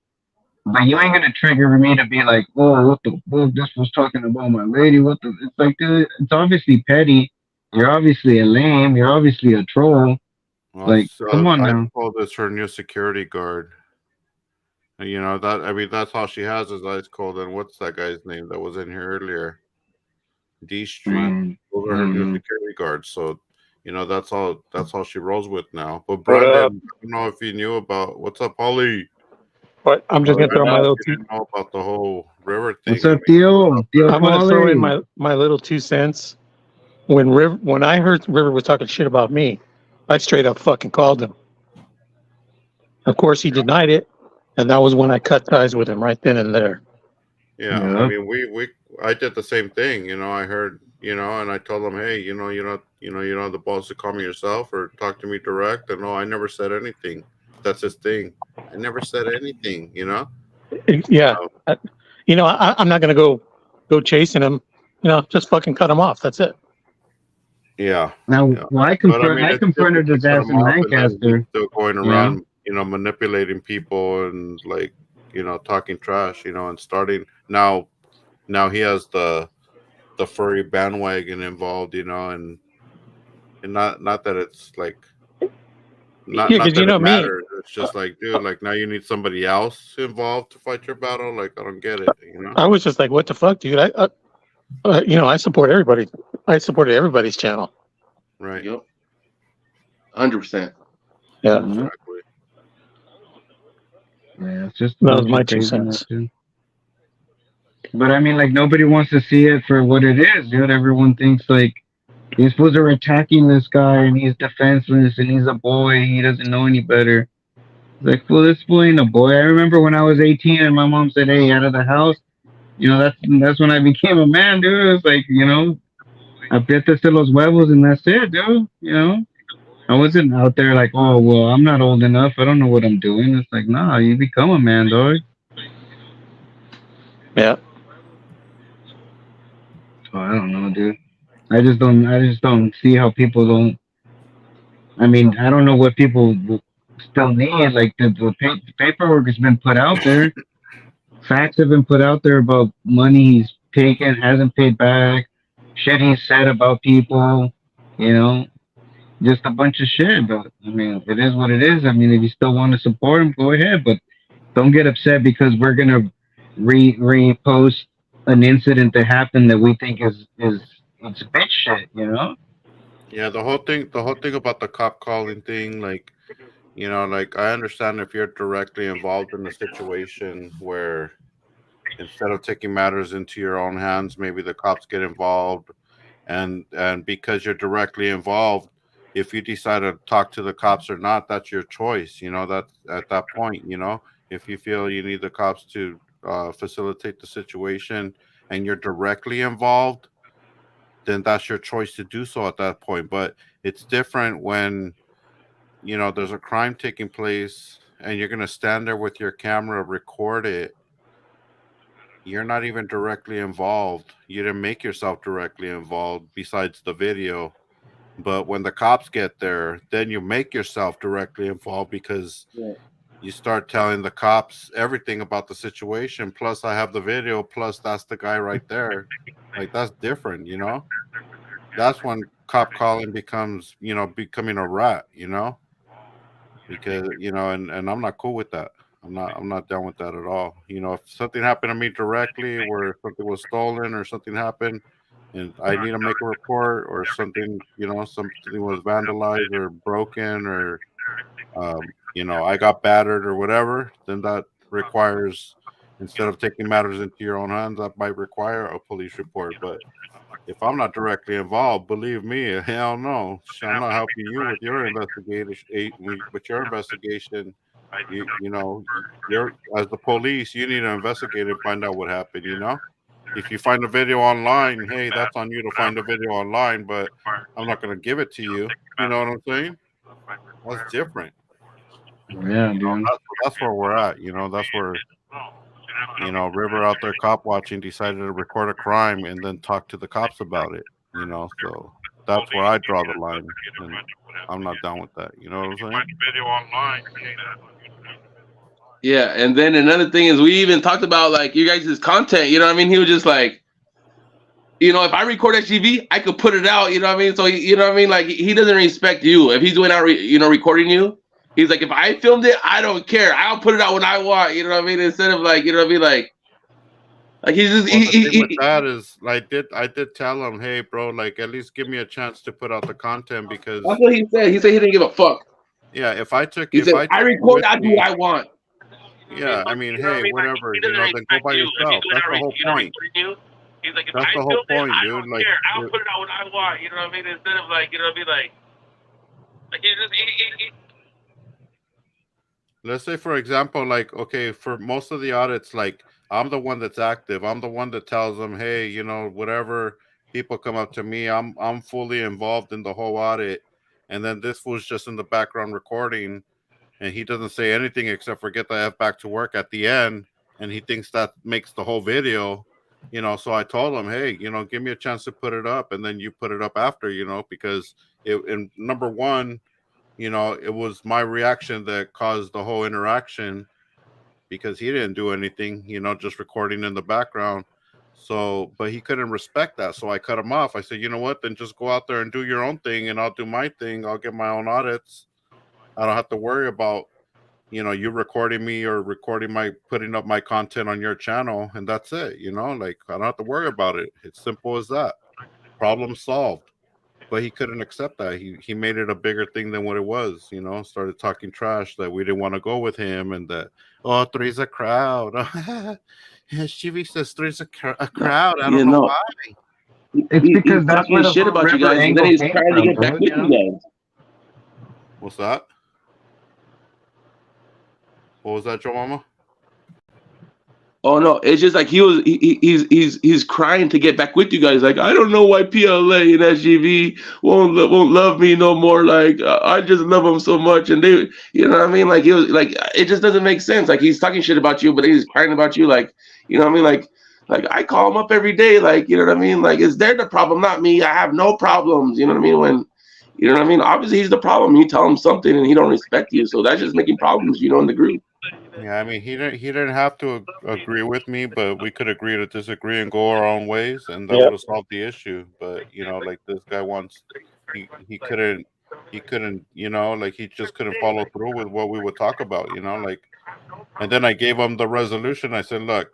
Speaker 2: But you ain't gonna trigger me to be like, oh, what the fuck? This was talking about my lady. What the? It's like, dude, it's obviously petty. You're obviously a lame. You're obviously a troll.
Speaker 1: Well,
Speaker 2: Like, come on
Speaker 1: I
Speaker 2: now.
Speaker 1: call this her new security guard. And, that's how she has his eyes cold. And what's that guy's name that was in here earlier? D Street. Those are her new security guards. So, that's all she rolls with now. But
Speaker 13: What up?
Speaker 1: Brandon, I don't know if you knew about what's up, Holly.
Speaker 13: What? I'm just gonna throw my little
Speaker 1: You didn't know about the whole river thing.
Speaker 2: What's up, Theo?
Speaker 13: I'm gonna throw in my little 2 cents. When I heard River was talking shit about me, I straight up fucking called him. Of course, he denied it, and that was when I cut ties with him right then and there.
Speaker 1: Yeah, I mean, I did the same thing. I heard, and I told him, hey, you know the balls to call me yourself or talk to me direct. And no, I never said anything. That's his thing. I never said anything.
Speaker 13: Yeah, I'm not gonna go chasing him. Just fucking cut him off. That's it.
Speaker 1: Yeah.
Speaker 2: Now, well, I
Speaker 1: it's
Speaker 2: confronted
Speaker 1: different
Speaker 2: his
Speaker 1: to cut
Speaker 2: ass
Speaker 1: him
Speaker 2: in
Speaker 1: off and then he's
Speaker 2: Lancaster.
Speaker 1: still going around, manipulating people and talking trash, and starting now he has the furry bandwagon involved, and not that it's like not
Speaker 13: Yeah,
Speaker 1: not
Speaker 13: 'cause
Speaker 1: that
Speaker 13: you know
Speaker 1: it
Speaker 13: me.
Speaker 1: matters. It's just like, dude, like now you need somebody else involved to fight your battle. Like I don't get it,
Speaker 13: I was just like, what the fuck, dude? I support everybody. I supported everybody's channel.
Speaker 1: Right.
Speaker 12: Yep. 100%.
Speaker 13: Yeah.
Speaker 1: Exactly.
Speaker 2: Yeah, it's just
Speaker 13: that was my 2 cents.
Speaker 2: Too. But I mean, like nobody wants to see it for what it is, dude. Everyone thinks like these fools are attacking this guy and he's defenseless and he's a boy. He doesn't know any better. Like, fool, this fool ain't a boy. I remember when I was 18 and my mom said, "Hey, out of the house." That's when I became a man, dude. It was like, aprietas los huevos and that's it, dude. I wasn't out there like, oh, well, I'm not old enough. I don't know what I'm doing. It's like, nah, you become a man, dog.
Speaker 13: Yeah.
Speaker 2: So I don't know, dude. I just don't see how people don't. I mean, I don't know what people still need. Like the paperwork has been put out there. Facts have been put out there about money he's taken, hasn't paid back, shit he said about people, just a bunch of shit. But I mean, it is what it is. I mean, if you still want to support him, go ahead, but don't get upset because we're gonna repost an incident that happened that we think is it's bitch shit,
Speaker 1: Yeah, the whole thing about the cop calling thing, like, like I understand if you're directly involved in a situation where instead of taking matters into your own hands, maybe the cops get involved, and because you're directly involved, if you decide to talk to the cops or not, that's your choice. That at that point, if you feel you need the cops to facilitate the situation and you're directly involved, then that's your choice to do so at that point. But it's different when there's a crime taking place and you're going to stand there with your camera, record it. You're not even directly involved. You didn't make yourself directly involved besides the video. But when the cops get there, then you make yourself directly involved because you start telling the cops everything about the situation. Plus, I have the video. Plus, that's the guy right there. Like, that's different, That's when cop calling becomes, becoming a rat, because and I'm not cool with that. I'm not down with that at all. If something happened to me directly, where something was stolen or something happened, and I need to make a report, or something, something was vandalized or broken, or I got battered or whatever, then that requires, instead of taking matters into your own hands, that might require a police report. But if I'm not directly involved, believe me, hell no, I'm not helping you with your investigation. You're, as the police, you need to investigate and find out what happened. If you find a video online, hey, that's on you to find a video online, but I'm not going to give it to you. You know what I'm saying? That's different.
Speaker 2: Yeah, dude.
Speaker 1: That's where we're at. That's where River out there cop watching decided to record a crime and then talk to the cops about it. So that's where I draw the line, and I'm not down with that. You know what I'm saying?
Speaker 12: Yeah, and then another thing is we even talked about like you guys' content. You know what I mean? He was just like, if I record HGV, I could put it out. You know what I mean? So you know what I mean? Like he doesn't respect you if he's doing out, recording you. He's like, if I filmed it, I don't care. I'll put it out when I want. You know what I mean? Instead of like, you know what I mean? Like he's just.
Speaker 1: Well, the thing with that is, I did tell him, hey, bro, like at least give me a chance to put out the content, because
Speaker 12: that's what he said. He said he didn't give a fuck.
Speaker 1: Yeah, if I took,
Speaker 12: He
Speaker 1: if
Speaker 12: said,
Speaker 1: I
Speaker 12: I
Speaker 1: took
Speaker 12: record,
Speaker 1: with
Speaker 12: I do
Speaker 1: me,
Speaker 12: what I want.
Speaker 1: yeah, I mean, hey, whatever, then go by yourself. That's the whole point.
Speaker 12: He's like, if
Speaker 1: That's
Speaker 12: I
Speaker 1: the whole
Speaker 12: film it,
Speaker 1: point,
Speaker 12: I
Speaker 1: dude.
Speaker 12: don't
Speaker 1: Like,
Speaker 12: care. I'll put it out when I want. You know what I mean? Instead of like, you know what I mean? Like he just.
Speaker 1: let's say, for example, like, okay, for most of the audits, like, I'm the one that's active. I'm the one that tells them, hey, whatever people come up to me, I'm fully involved in the whole audit. And then this was just in the background recording, and he doesn't say anything except for get the F back to work at the end, and he thinks that makes the whole video. So I told him, hey, give me a chance to put it up, and then you put it up after, because in number one, it was my reaction that caused the whole interaction, because he didn't do anything, just recording in the background. So, but he couldn't respect that. So I cut him off. I said, you know what, then just go out there and do your own thing, and I'll do my thing. I'll get my own audits. I don't have to worry about, you recording me or putting up my content on your channel, and that's it. Like, I don't have to worry about it. It's simple as that. Problem solved. But he couldn't accept that. He made it a bigger thing than what it was. Started talking trash that we didn't want to go with him, and that, oh, three's a crowd. Stevie says three's a crowd. I don't know why.
Speaker 2: It's because that's where the
Speaker 12: shit
Speaker 2: whole
Speaker 12: about you
Speaker 2: River
Speaker 12: guys, and
Speaker 2: angle
Speaker 12: then he's
Speaker 2: came
Speaker 12: trying to
Speaker 2: from,
Speaker 12: get back
Speaker 2: dude,
Speaker 12: with you guys.
Speaker 1: What's that? What was that, Joe Mama?
Speaker 12: Oh no, it's just like he's crying to get back with you guys. Like, I don't know why PLA and SGV won't love me no more. Like I just love them so much, and they, you know what I mean? Like he was like, it just doesn't make sense. Like he's talking shit about you, but he's crying about you. Like, you know what I mean? Like I call him up every day. Like, you know what I mean? Like, is there the problem, not me? I have no problems. You know what I mean? When, you know what I mean? Obviously he's the problem. You tell him something and he don't respect you, so that's just making problems. In the group.
Speaker 1: Yeah, I mean, he didn't have to agree with me, but we could agree to disagree and go our own ways, and that would have solved the issue. But like this guy wants, he couldn't, like he just couldn't follow through with what we would talk about, like. And then I gave him the resolution. I said, look,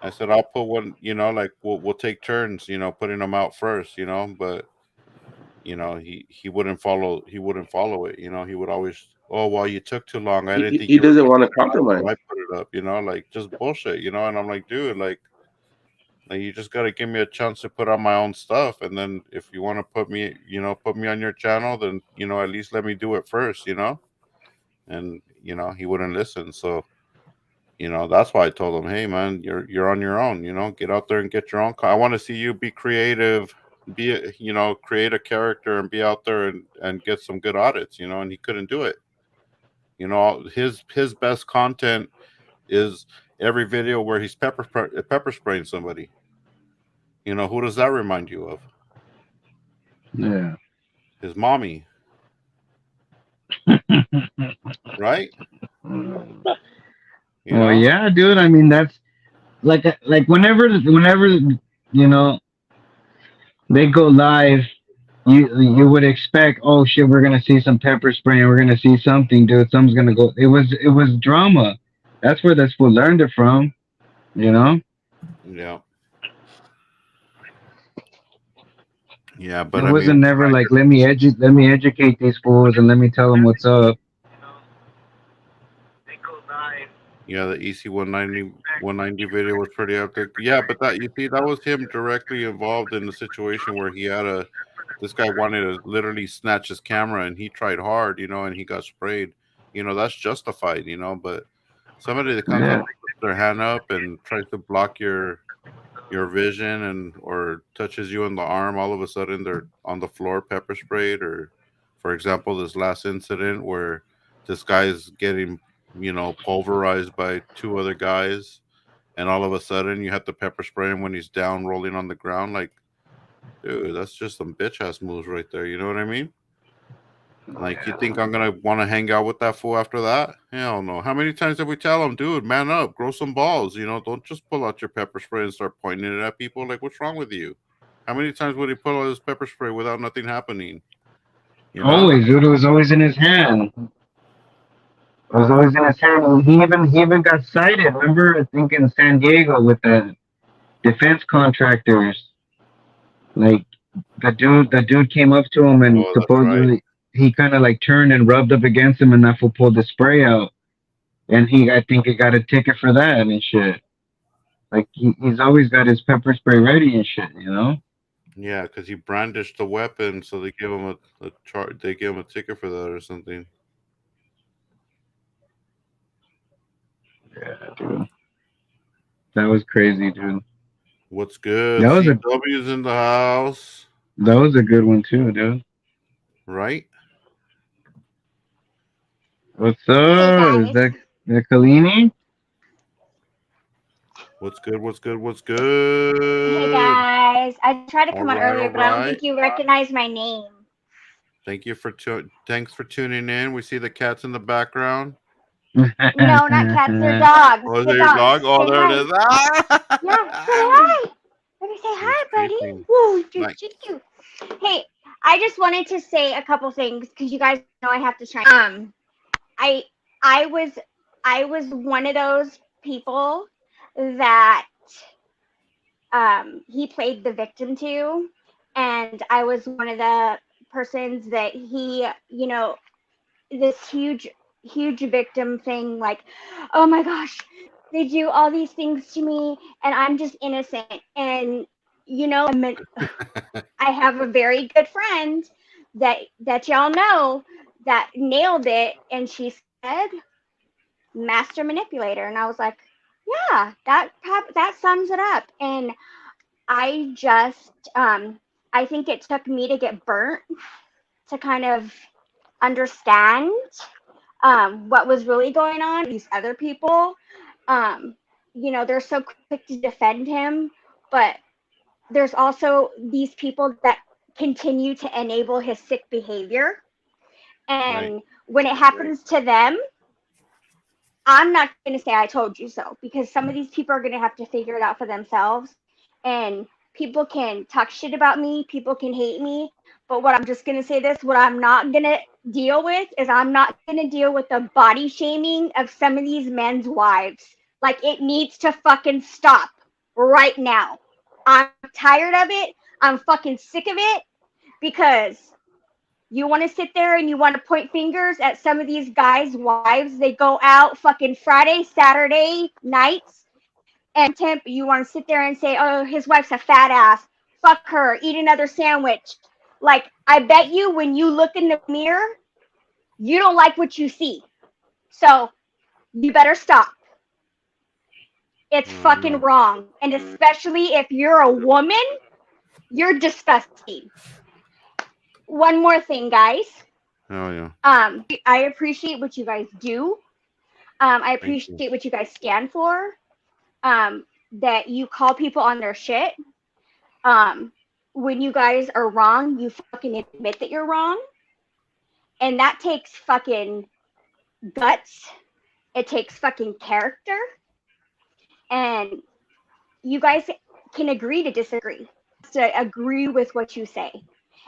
Speaker 1: I'll put one, like we'll take turns, putting them out first, but he wouldn't follow it. He would always, oh, well, you took too long. I didn't think
Speaker 12: He doesn't want to compromise.
Speaker 1: I put it up, like just bullshit, and I'm like, dude, like you just got to give me a chance to put on my own stuff, and then if you want to put me on your channel, then at least let me do it first, and he wouldn't listen. So that's why I told him, hey man, you're on your own, get out there and get your own. I want to see you be creative, create a character and be out there and get some good audits, and he couldn't do it. His best content is every video where he's pepper spraying somebody. Who does that remind you of?
Speaker 2: Yeah.
Speaker 1: His mommy. Right?
Speaker 2: Well, yeah, dude. I mean, that's like whenever they go live you would expect, oh shit, we're gonna see some pepper spray and we're gonna see something, dude. Something's gonna go. It was drama. That's where this fool learned it from. You know.
Speaker 1: Yeah. Yeah,
Speaker 2: It
Speaker 1: but I
Speaker 2: wasn't
Speaker 1: mean,
Speaker 2: never like let me educate these fools and let me tell them what's up.
Speaker 1: yeah, the EC 190 video was pretty epic. Yeah, but that you see, that was him directly involved in the situation where he had a this guy wanted to literally snatch his camera and he tried hard, and he got sprayed. That's justified, but somebody that comes up
Speaker 2: Yeah.
Speaker 1: and puts their hand up and tries to block your vision and or touches you in the arm, all of a sudden they're on the floor pepper sprayed. Or for example, this last incident where this guy is getting pulverized by two other guys, and all of a sudden you have to pepper spray him when he's down rolling on the ground. Like, dude, that's just some bitch ass moves right there, you know what I mean? Like, you think I'm gonna want to hang out with that fool after that? Hell no. How many times did we tell him, dude, man up, grow some balls? Don't just pull out your pepper spray and start pointing it at people. Like, what's wrong with you? How many times would he pull out his pepper spray without nothing happening? You know?
Speaker 2: Always, dude. It was always in his hand. It was always in his hand. He even got cited. Remember, I think in San Diego with the defense contractors. Like the dude came up to him and
Speaker 1: Oh, that's right.
Speaker 2: supposedly he kind of like turned and rubbed up against him, and that fool pulled the spray out, and I think he got a ticket for that and shit. Like he's always got his pepper spray ready and shit, you know.
Speaker 1: Yeah, because he brandished the weapon, so they give him a chart. They give him a ticket for that or something.
Speaker 2: Yeah, dude. That was crazy, dude.
Speaker 1: What's good?
Speaker 2: That was a
Speaker 1: CW's in the house,
Speaker 2: that was a good one too, dude.
Speaker 1: right?
Speaker 2: What's
Speaker 14: Hey
Speaker 2: up? Is
Speaker 14: guys.
Speaker 2: that Kalini?
Speaker 1: What's good? What's good? What's
Speaker 14: Hey
Speaker 1: good?
Speaker 14: guys. I tried to
Speaker 1: All
Speaker 14: come on
Speaker 1: right,
Speaker 14: earlier,
Speaker 1: all
Speaker 14: but I don't
Speaker 1: right.
Speaker 14: think you recognized my name.
Speaker 1: Thanks for tuning in. We see the cats in the background.
Speaker 14: No, not cats, they're dogs.
Speaker 1: Oh, is
Speaker 14: The
Speaker 1: that your
Speaker 14: dogs.
Speaker 1: dog? Oh,
Speaker 14: Say
Speaker 1: there it
Speaker 14: hi.
Speaker 1: is.
Speaker 14: Yeah, say
Speaker 1: Ah!
Speaker 14: hi. Let me say
Speaker 1: He's
Speaker 14: hi, buddy.
Speaker 1: sleeping.
Speaker 14: Whoa, you're
Speaker 1: Night.
Speaker 14: cute. Hey, I just wanted to say a couple things because you guys know I have to try. I I was one of those people that he played the victim to, and I was one of the persons that he, this huge victim thing, like, oh my gosh, they do all these things to me and I'm just innocent. And I have a very good friend that y'all know that nailed it, and she said master manipulator, and I was like, yeah, that sums it up. And I just I think it took me to get burnt to kind of understand what was really going on. These other people, they're so quick to defend him, but there's also these people that continue to enable his sick behavior.
Speaker 1: Right.
Speaker 14: And when it happens to them, I'm not going to say I told you so, because some of these people are going to have to figure it out for themselves. And people can talk shit about me, people can hate me, but what I'm just going to say this, what I'm not going to deal with is I'm not going to deal with the body shaming of some of these men's wives. Like, it needs to fucking stop right now. I'm tired of it. I'm fucking sick of it, because you want to sit there and you want to point fingers at some of these guys' wives. They go out fucking Friday, Saturday nights and temp. You want to sit there and say, oh, his wife's a fat ass. Fuck her. Eat another sandwich. Like, I bet you when you look in the mirror, you don't like what you see. So you better stop. It's fucking
Speaker 1: No.
Speaker 14: wrong. And especially if you're a woman, you're disgusting. One more thing, guys.
Speaker 1: Oh yeah.
Speaker 14: I appreciate what you guys do. I
Speaker 1: Thank you.
Speaker 14: appreciate what you guys stand for. That you call people on their shit. When you guys are wrong, you fucking admit that you're wrong. And that takes fucking guts. It takes fucking character. And you guys can agree to disagree, to agree with what you say.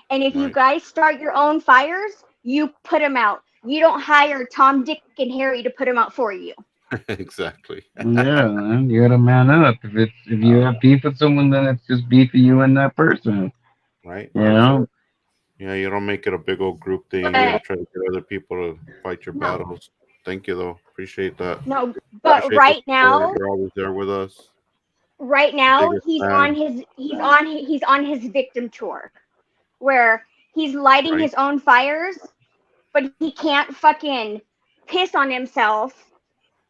Speaker 14: And if you
Speaker 1: Right.
Speaker 14: guys start your own fires, you put them out. You don't hire Tom, Dick, and Harry to put them out for you.
Speaker 1: Exactly.
Speaker 2: Yeah, man, you gotta man up. If you have beef with someone, then it's just beef with you and that person.
Speaker 1: Right.
Speaker 2: You
Speaker 1: That's
Speaker 2: know.
Speaker 1: it. Yeah, you don't make it a big old group thing. You know,
Speaker 14: But
Speaker 1: try to get other people to fight your
Speaker 14: no,
Speaker 1: battles. Thank you, though. Appreciate that.
Speaker 14: no. But
Speaker 1: Appreciate the
Speaker 14: right
Speaker 1: support.
Speaker 14: now,
Speaker 1: You're always there with us.
Speaker 14: right now,
Speaker 1: Biggest fan.
Speaker 14: he's on his victim tour, where he's lighting
Speaker 1: Right.
Speaker 14: his own fires, but he can't fucking piss on himself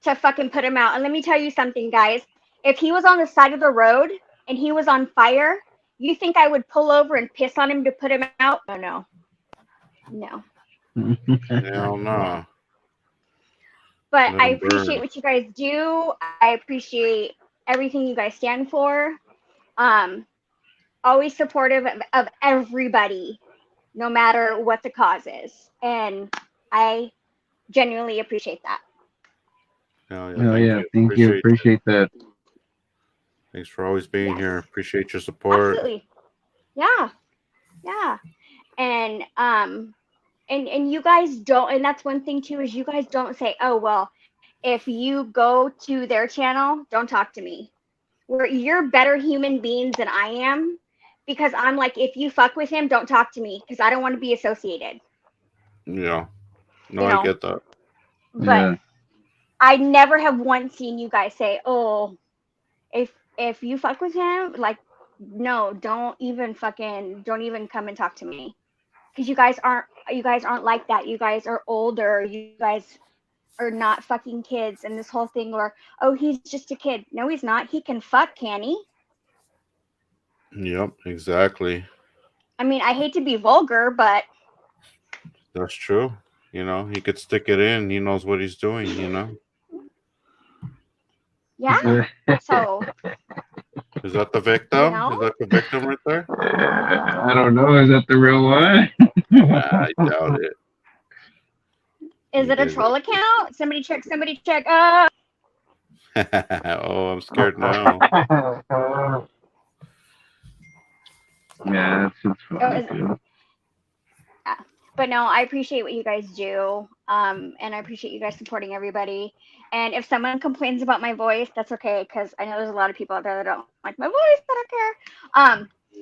Speaker 14: to fucking put him out. And let me tell you something, guys. If he was on the side of the road and he was on fire, you think I would pull over and piss on him to put him out? No, no, no.
Speaker 1: Hell nah.
Speaker 14: But
Speaker 1: Let
Speaker 14: I
Speaker 1: them
Speaker 14: appreciate
Speaker 1: burn.
Speaker 14: what you guys do. I appreciate everything you guys stand for. Um, Always supportive of everybody, no matter what the cause is. And I genuinely appreciate that.
Speaker 1: Hell yeah.
Speaker 2: Oh
Speaker 1: Thank
Speaker 2: yeah,
Speaker 1: you.
Speaker 2: thank you.
Speaker 1: Appreciate you.
Speaker 2: Appreciate that.
Speaker 1: Thanks for always being
Speaker 14: Yes,
Speaker 1: here. Appreciate your support.
Speaker 14: absolutely. Yeah, yeah. And and you guys don't, and that's one thing too, is you guys don't say, oh well, if you go to their channel, don't talk to me. Where you're better human beings than I am, because I'm like, if you fuck with him, don't talk to me because I don't want to be associated.
Speaker 1: Yeah. No,
Speaker 14: You
Speaker 1: I
Speaker 14: know.
Speaker 1: get that.
Speaker 14: But
Speaker 2: Yeah.
Speaker 14: I never have once seen you guys say, oh, if you fuck with him, like, no, don't even come and talk to me. Because you guys aren't like that. You guys are older. You guys are not fucking kids. And this whole thing where, oh, he's just a kid. No, he's not. He can fuck, can he?
Speaker 1: Yep, exactly.
Speaker 14: I mean, I hate to be vulgar, but
Speaker 1: That's true. You know, he could stick it in. He knows what he's doing, you know?
Speaker 14: yeah. So,
Speaker 1: Is that the
Speaker 14: you
Speaker 1: victim?
Speaker 14: know,
Speaker 1: Is that the victim right there?
Speaker 2: I don't know. Is that the real one?
Speaker 1: I doubt it.
Speaker 14: is
Speaker 1: You
Speaker 14: it a
Speaker 1: did
Speaker 14: troll
Speaker 1: it.
Speaker 14: account? Somebody check, somebody check.
Speaker 1: Oh, I'm scared now.
Speaker 2: Yeah, that's just funny,
Speaker 14: Is,
Speaker 2: dude.
Speaker 14: yeah. But no, I appreciate what you guys do. And I appreciate you guys supporting everybody. And if someone complains about my voice, that's okay, because I know there's a lot of people out there that don't like my voice. I don't care.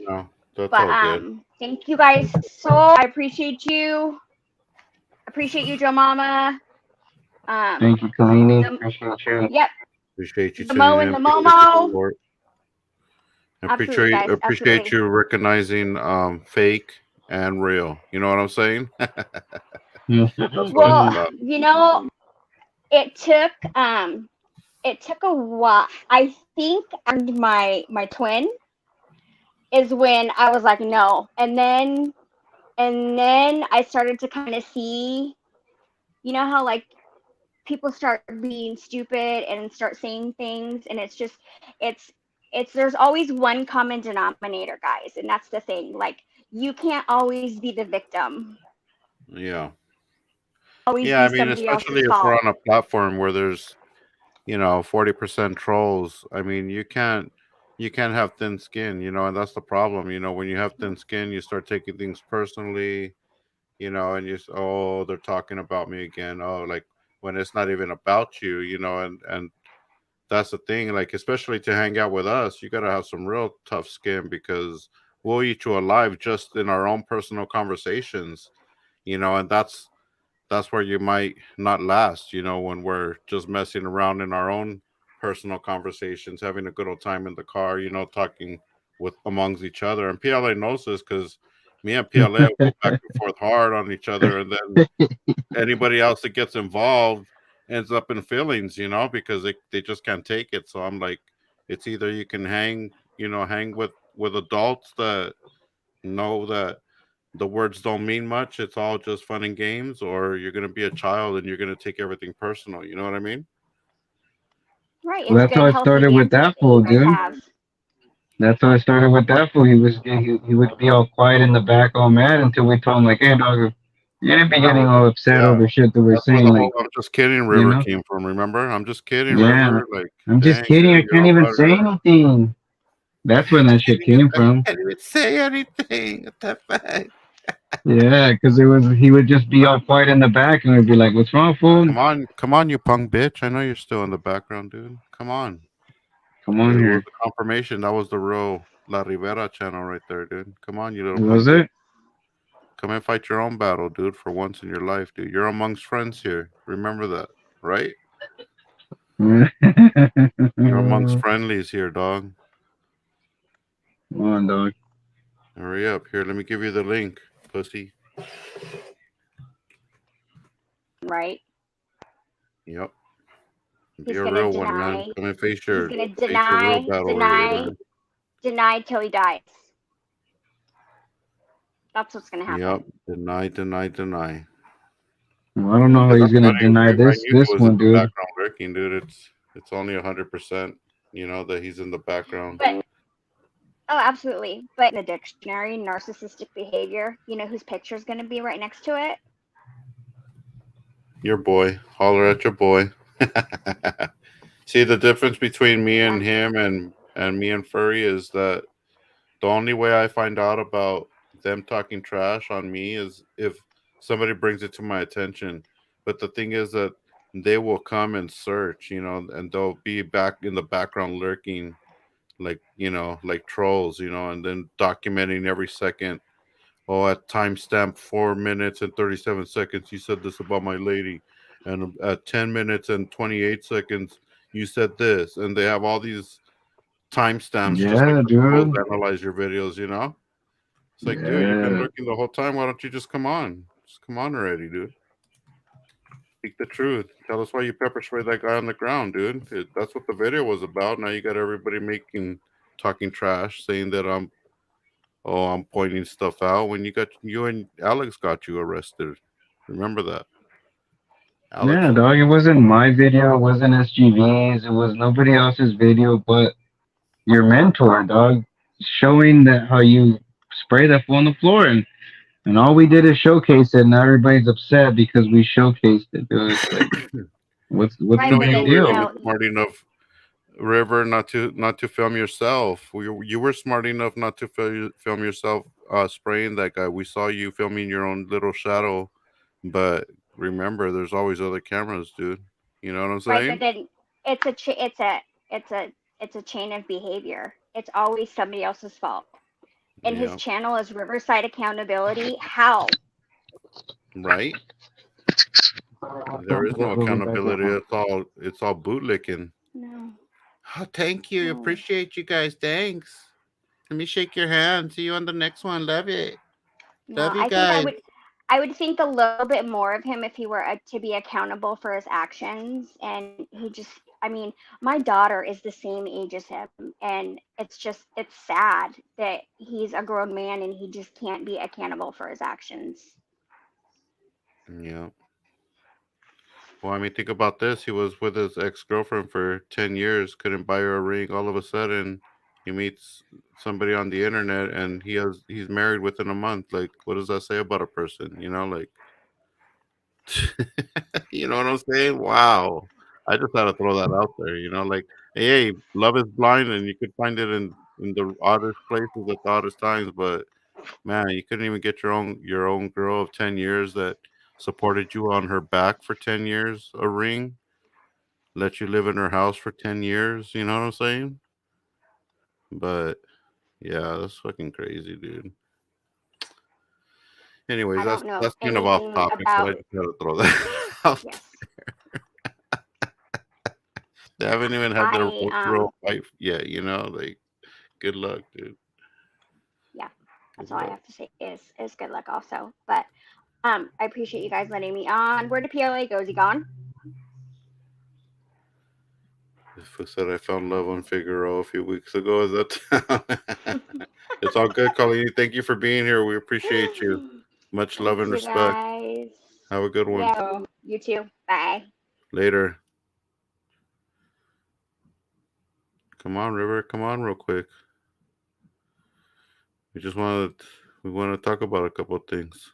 Speaker 1: No, that's
Speaker 14: But
Speaker 1: all good.
Speaker 14: thank you guys so. I appreciate you. Appreciate you, Joe Mama.
Speaker 2: Thank you, Kalini.
Speaker 14: The,
Speaker 2: Appreciate you.
Speaker 14: yep,
Speaker 1: Appreciate you
Speaker 14: the
Speaker 1: tuning
Speaker 14: Mo
Speaker 1: in.
Speaker 14: and the
Speaker 1: Appreciate the
Speaker 14: Momo.
Speaker 1: support.
Speaker 14: Absolutely, guys.
Speaker 1: Appreciate
Speaker 14: Absolutely.
Speaker 1: you recognizing fake and real. You know what I'm saying? That's what it's
Speaker 14: Well,
Speaker 1: about.
Speaker 14: you know, it took a while. I think my twin is when I was like, no. And then I started to kind of see, you know how like people start being stupid and start saying things, and it's it's there's always one common denominator, guys, and that's the thing. Like, you can't always be the victim.
Speaker 1: Yeah.
Speaker 14: Always
Speaker 1: Yeah, I
Speaker 14: be
Speaker 1: mean,
Speaker 14: somebody
Speaker 1: especially
Speaker 14: else's
Speaker 1: if we're
Speaker 14: fault.
Speaker 1: on a platform where there's, 40% trolls. I mean, you can't have thin skin, and that's the problem. When you have thin skin, you start taking things personally, and oh, they're talking about me again. Oh, like when it's not even about you, and that's the thing. Like, especially to hang out with us, you gotta have some real tough skin because we'll eat you alive just in our own personal conversations, and that's where you might not last, when we're just messing around in our own personal conversations, having a good old time in the car, talking with amongst each other. And PLA knows this because me and PLA go back and forth hard on each other, and then anybody else that gets involved ends up in feelings, because they just can't take it. So I'm like, it's either you can hang with adults that know that the words don't mean much. It's all just fun and games, or you're gonna be a child and you're gonna take everything personal. You know what I mean?
Speaker 14: Right,
Speaker 2: Well,
Speaker 14: it's
Speaker 2: that's how
Speaker 14: good,
Speaker 2: I
Speaker 14: healthy
Speaker 2: started with
Speaker 14: banter
Speaker 2: that
Speaker 14: that you
Speaker 2: fool,
Speaker 14: guys
Speaker 2: dude.
Speaker 14: have.
Speaker 2: That's how I started with that fool. He would be all quiet in the back, all mad, until we told him like, "Hey, dog, you didn't be getting all upset
Speaker 1: Yeah,
Speaker 2: over shit that we're
Speaker 1: that's where
Speaker 2: saying."
Speaker 1: the
Speaker 2: Like,
Speaker 1: whole "I'm just kidding"
Speaker 2: you
Speaker 1: River
Speaker 2: know?
Speaker 1: came from. Remember? I'm just kidding,
Speaker 2: Yeah,
Speaker 1: River.
Speaker 2: like,
Speaker 1: Like,
Speaker 2: I'm just
Speaker 1: dang,
Speaker 2: kidding. I
Speaker 1: you're
Speaker 2: can't
Speaker 1: all
Speaker 2: even say
Speaker 1: butthurt.
Speaker 2: anything. That's where that shit came
Speaker 1: I
Speaker 2: from.
Speaker 1: can't even say anything. What the fuck?
Speaker 2: Yeah, because he would just be all quiet in the back, and we'd be like, "What's wrong, fool?
Speaker 1: Come on, you punk bitch! I know you're still in the background, dude. Come on."
Speaker 2: Come
Speaker 1: It
Speaker 2: on
Speaker 1: was
Speaker 2: here."
Speaker 1: the confirmation. That was the real La Rivera channel right there, dude. Come on, you little
Speaker 2: Was
Speaker 1: punk bitch.
Speaker 2: it?
Speaker 1: Come and fight your own battle, dude. For once in your life, dude. You're amongst friends here. Remember that, right?
Speaker 2: Come
Speaker 1: You're amongst friendlies here, dog.
Speaker 2: on, dog.
Speaker 1: Hurry up. Here, let me give you the link, pussy.
Speaker 14: Right?
Speaker 1: Yep. Be
Speaker 14: He's
Speaker 1: a
Speaker 14: gonna
Speaker 1: real one, man.
Speaker 14: deny.
Speaker 1: Come and face
Speaker 14: He's gonna
Speaker 1: your real
Speaker 14: deny,
Speaker 1: battle here,
Speaker 14: deny,
Speaker 1: man.
Speaker 14: deny till he dies. That's what's gonna
Speaker 1: Yep.
Speaker 14: happen.
Speaker 1: Deny, deny, deny.
Speaker 2: Well, I don't know how
Speaker 1: Because
Speaker 2: he's
Speaker 1: I'm
Speaker 2: gonna
Speaker 1: telling you,
Speaker 2: deny
Speaker 1: I
Speaker 2: this
Speaker 1: knew he
Speaker 2: this
Speaker 1: was in
Speaker 2: one,
Speaker 1: the
Speaker 2: dude.
Speaker 1: background lurking, dude. It's only 100%. You know that he's in the background.
Speaker 14: But oh, absolutely. But in the dictionary, narcissistic behavior. You know whose picture is gonna be right next to it?
Speaker 1: Your boy. Holler at your boy. See, the difference between me and him and me and Furry is that the only way I find out about them talking trash on me is if somebody brings it to my attention. But the thing is that they will come and search, and they'll be back in the background lurking like, like trolls, and then documenting every second. Oh, at timestamp 4 minutes and 37 seconds, you said this about my lady. And at 10 minutes and 28 seconds, you said this. And they have all these timestamps just like
Speaker 2: Yeah,
Speaker 1: the trolls
Speaker 2: dude.
Speaker 1: analyze your videos. It's like, dude, you've been
Speaker 2: Yeah.
Speaker 1: lurking the whole time. Why don't you just come on? Just come on already, dude. Speak the truth. Tell us why you pepper spray that guy on the ground, dude. That's what the video was about. Now you got everybody talking trash, saying that I'm pointing stuff out when you and Alex got you arrested. Remember that. Alex
Speaker 2: Yeah,
Speaker 1: was
Speaker 2: dog. It wasn't my video. It wasn't SGV's. It was nobody else's video but your mentor, dog. Showing that how you spray that fool on the floor, and all we did is showcase it. Now everybody's upset because we showcased it, dude. It's like, what's
Speaker 14: Right,
Speaker 2: the
Speaker 14: but
Speaker 1: you
Speaker 2: big
Speaker 14: then
Speaker 1: were
Speaker 14: you
Speaker 2: deal?
Speaker 14: know,
Speaker 1: smart enough, River, not to film yourself. You were smart enough not to film yourself spraying that guy. We saw you filming your own little shadow, but remember, there's always other cameras, dude. You know what I'm
Speaker 14: right, but
Speaker 1: saying?
Speaker 14: then it's a chain of behavior. It's always somebody else's fault. And his
Speaker 1: Yeah,
Speaker 14: channel is Riverside Accountability. How?
Speaker 1: right. There is no accountability. It's all bootlicking.
Speaker 14: No,
Speaker 1: Oh, thank you.
Speaker 14: no,
Speaker 1: Appreciate you guys. Thanks. Let me shake your hand. See you on the next one. Love it.
Speaker 14: no.
Speaker 1: Love you
Speaker 14: I think I
Speaker 1: guys.
Speaker 14: would. I would think a little bit more of him if he were to be accountable for his actions. And he just, I mean, my daughter is the same age as him. And it's sad that he's a grown man and he just can't be accountable for his actions.
Speaker 1: Yeah. Well, I mean, think about this. He was with his ex-girlfriend for 10 years, couldn't buy her a ring. All of a sudden, he meets somebody on the internet and he's married within a month. Like, what does that say about a person? Like, you know what I'm saying? Wow. I just had to throw that out there, like, hey, love is blind and you could find it in the oddest places at the oddest times, but man, you couldn't even get your own girl of 10 years that supported you on her back for 10 years a ring, let you live in her house for 10 years, you know what I'm saying? But yeah, that's fucking crazy, dude. Anyways,
Speaker 14: I
Speaker 1: that's
Speaker 14: don't know
Speaker 1: that's kind of off
Speaker 14: anything
Speaker 1: topic, but I
Speaker 14: about,
Speaker 1: just had to throw that out.
Speaker 14: yes.
Speaker 1: They haven't even had their
Speaker 14: I,
Speaker 1: real fight yet, like, good luck, dude.
Speaker 14: yeah,
Speaker 1: Good
Speaker 14: that's all I
Speaker 1: luck.
Speaker 14: have to say is good luck also. But I appreciate you guys letting me on. Where did PLA go? Is he gone?
Speaker 1: Who said I found love on Figaro a few weeks ago? Is that it's all good, Colleen. Thank you for being here. We appreciate you. Much love
Speaker 14: Thank
Speaker 1: and
Speaker 14: you
Speaker 1: respect.
Speaker 14: guys.
Speaker 1: Have a good one.
Speaker 14: Yeah, you too. Bye.
Speaker 1: Later. Come on, River. Come on, real quick. We just want to we want to talk about a couple of things.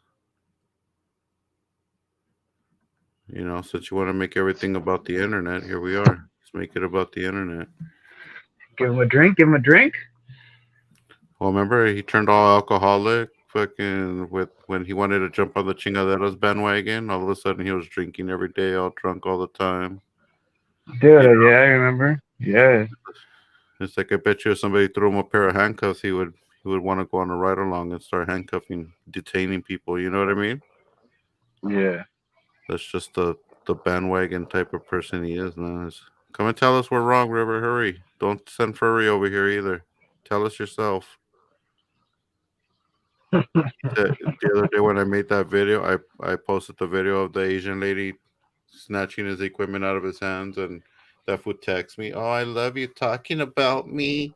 Speaker 1: Since you want to make everything about the internet, here we are. Let's make it about the internet.
Speaker 2: Give him a drink. Give him a drink.
Speaker 1: Well, remember he turned all alcoholic fucking with when he wanted to jump on the chingaderas bandwagon. All of a sudden, he was drinking every day, all drunk all the time. You
Speaker 2: Dude,
Speaker 1: know,
Speaker 2: yeah, I remember. Yeah.
Speaker 1: it's like I bet you if somebody threw him a pair of handcuffs, he would want to go on a ride along and start handcuffing, detaining people. You know what I mean?
Speaker 2: Yeah.
Speaker 1: That's just the bandwagon type of person he is now. Come and tell us we're wrong, River. Hurry! Don't send Furry over here either. Tell us yourself. The other day when I made that video, I posted the video of the Asian lady snatching his equipment out of his hands, and that fool texts me, "Oh, I love you talking about me."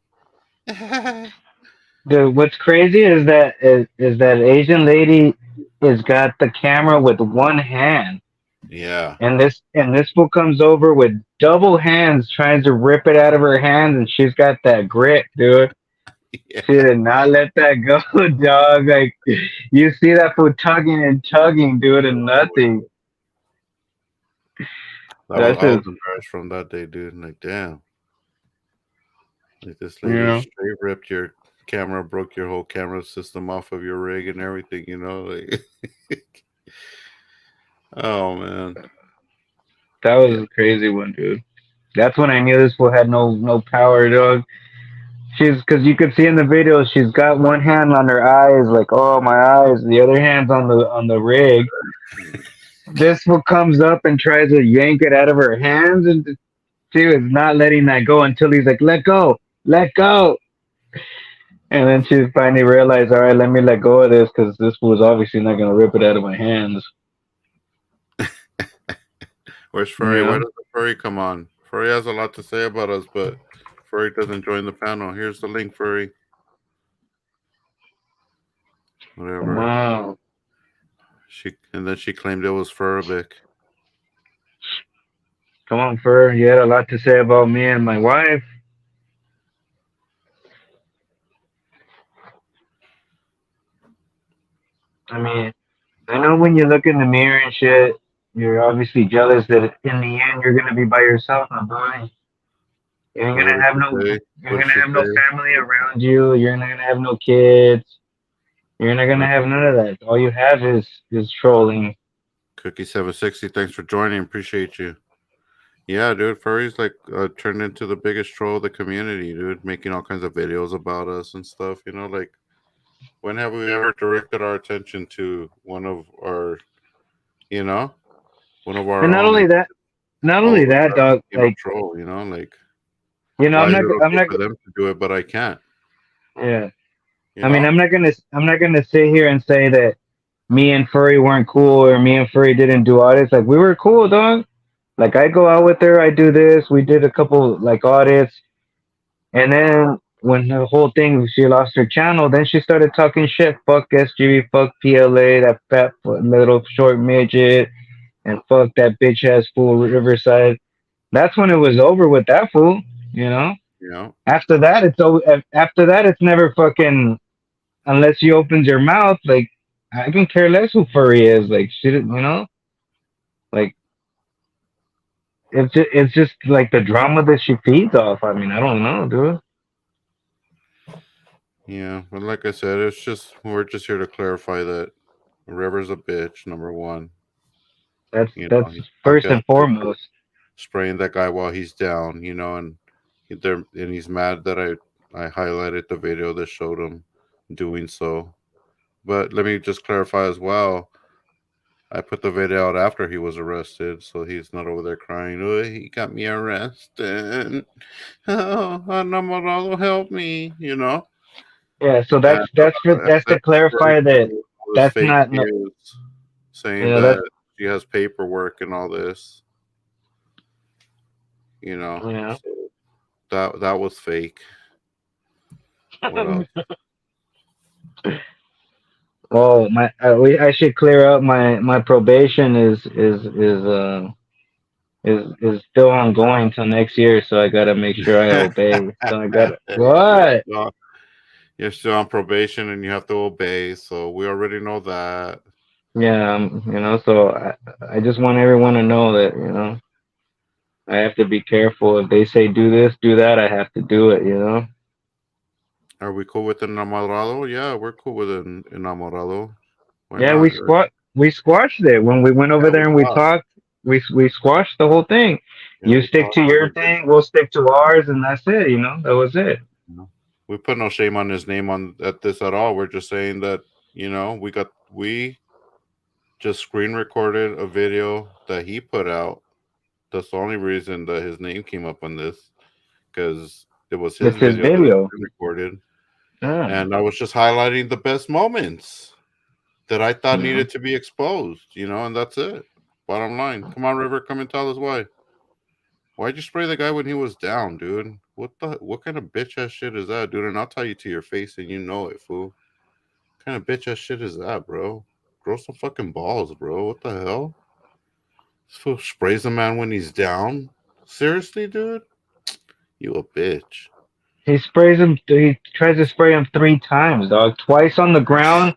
Speaker 2: Dude, what's crazy is that Asian lady has got the camera with one hand,
Speaker 1: Yeah,
Speaker 2: and this fool comes over with double hands trying to rip it out of her hands, and she's got that grip, dude. She
Speaker 1: yeah.
Speaker 2: did not let that go, dog. Like you see that fool tugging and tugging, dude, and nothing.
Speaker 1: I
Speaker 2: That's
Speaker 1: was
Speaker 2: just,
Speaker 1: embarrassed from that day, dude. Like, damn, like this
Speaker 2: you
Speaker 1: lady
Speaker 2: know.
Speaker 1: straight ripped your camera, broke your whole camera system off of your rig and everything. Like, oh man,
Speaker 2: That
Speaker 1: yeah.
Speaker 2: was a crazy one, dude. That's when I knew this fool had no power, dog. She's because you could see in the video she's got one hand on her eyes, like oh my eyes, the other hand's on the rig. This one comes up and tries to yank it out of her hands, and she was not letting that go until he's like, let go," and then she finally realized, all right, let me let go of this because this was obviously not gonna rip it out of my hands.
Speaker 1: Where's
Speaker 2: You
Speaker 1: Furry? Why
Speaker 2: know,
Speaker 1: doesn't Furry come on? Furry has a lot to say about us, but Furry doesn't join the panel. Here's the link, Furry. Whatever.
Speaker 2: wow,
Speaker 1: She claimed it was Furbic.
Speaker 2: come on, Fur, you had a lot to say about me and my wife. I mean, I know when you look in the mirror and shit, you're obviously jealous that in the end you're gonna be by yourself, my boy. You're
Speaker 1: What
Speaker 2: gonna
Speaker 1: did
Speaker 2: have
Speaker 1: she
Speaker 2: no,
Speaker 1: say?
Speaker 2: you're
Speaker 1: What did
Speaker 2: gonna
Speaker 1: she
Speaker 2: have no
Speaker 1: say?
Speaker 2: family around you. You're not gonna have no kids. You're not gonna
Speaker 1: What?
Speaker 2: have none of that. All you have is trolling.
Speaker 1: Cookie760, thanks for joining. Appreciate you. Yeah, dude, Furry's like turned into the biggest troll of the community, dude, making all kinds of videos about us and stuff. Like when have we ever directed our attention to you know, one of our
Speaker 2: And
Speaker 1: own, and
Speaker 2: not
Speaker 1: all
Speaker 2: only
Speaker 1: of a
Speaker 2: that,
Speaker 1: sudden
Speaker 2: dog.
Speaker 1: became a troll? Like why
Speaker 2: I'm
Speaker 1: is
Speaker 2: not,
Speaker 1: it
Speaker 2: I'm
Speaker 1: okay
Speaker 2: not.
Speaker 1: for them to do it, but I can't?
Speaker 2: Yeah.
Speaker 1: You
Speaker 2: I mean,
Speaker 1: know?
Speaker 2: I'm not gonna sit here and say that me and Furry weren't cool or me and Furry didn't do audits. Like we were cool, dog. Like I go out with her, I do this. We did a couple like audits, and then when the whole thing, she lost her channel. Then she started talking shit. Fuck SGB, fuck PLA, that fat little short midget, and fuck that bitch ass fool Riverside. That's when it was over with that fool. You know.
Speaker 1: You know?
Speaker 2: After that, it's after that, it's never fucking unless she opens your mouth. Like I can care less who Furry is. Like she, you know, like it's just like the drama that she feeds off. I mean, I don't know, dude.
Speaker 1: Yeah, but like I said, we're just here to clarify that River's a bitch, number one.
Speaker 2: That's
Speaker 1: He's
Speaker 2: first and
Speaker 1: sarcastic,
Speaker 2: foremost.
Speaker 1: spraying that guy while he's down, and he's mad that I highlighted the video that showed him doing so. But let me just clarify as well. I put the video out after he was arrested, so he's not over there crying. Oh, he got me arrested. Oh, Anamorado, help me.
Speaker 2: Yeah, so
Speaker 1: And
Speaker 2: that's to
Speaker 1: that's very
Speaker 2: clarify that
Speaker 1: all this
Speaker 2: that's
Speaker 1: fake
Speaker 2: not no.
Speaker 1: news
Speaker 2: You
Speaker 1: saying
Speaker 2: know
Speaker 1: that
Speaker 2: that's
Speaker 1: she has paperwork and all this.
Speaker 2: you know.
Speaker 1: So that was fake. What else?
Speaker 2: Well, I should clear up my probation is still ongoing till next year, so I gotta make sure I obey. So I gotta
Speaker 1: you're
Speaker 2: what?
Speaker 1: still, you're still on probation and you have to obey. So we already know that.
Speaker 2: Yeah, so I just want everyone to know that, I have to be careful. If they say do this, do that, I have to do it,
Speaker 1: Are we cool with enamorado? Yeah, we're cool with an enamorado. Why
Speaker 2: Yeah,
Speaker 1: not?
Speaker 2: we squashed it when we went over
Speaker 1: Yeah, we
Speaker 2: there and we
Speaker 1: talked.
Speaker 2: talked. We squashed the whole thing.
Speaker 1: Yeah,
Speaker 2: You
Speaker 1: we
Speaker 2: stick
Speaker 1: talked
Speaker 2: to
Speaker 1: and
Speaker 2: your
Speaker 1: we did.
Speaker 2: thing, we'll stick to ours, and that's it. That was it.
Speaker 1: We put no shame on his name on at this at all. We're just saying that we just screen recorded a video that he put out. That's the only reason that his name came up on this, because it was his
Speaker 2: It's his
Speaker 1: video that he
Speaker 2: video.
Speaker 1: screen recorded,
Speaker 2: Yeah.
Speaker 1: and I was just highlighting the best moments that I thought
Speaker 2: Yeah.
Speaker 1: needed to be exposed. And that's it. Bottom line. Come on, River, come and tell us why. Why'd you spray the guy when he was down, dude? What kind of bitch ass shit is that, dude? And I'll tell you to your face and you know it, fool. What kind of bitch ass shit is that, bro? Grow some fucking balls, bro. What the hell? This fool sprays a man when he's down? Seriously, dude? You a bitch.
Speaker 2: He sprays him. He tries to spray him 3 times, dog. Twice on the ground,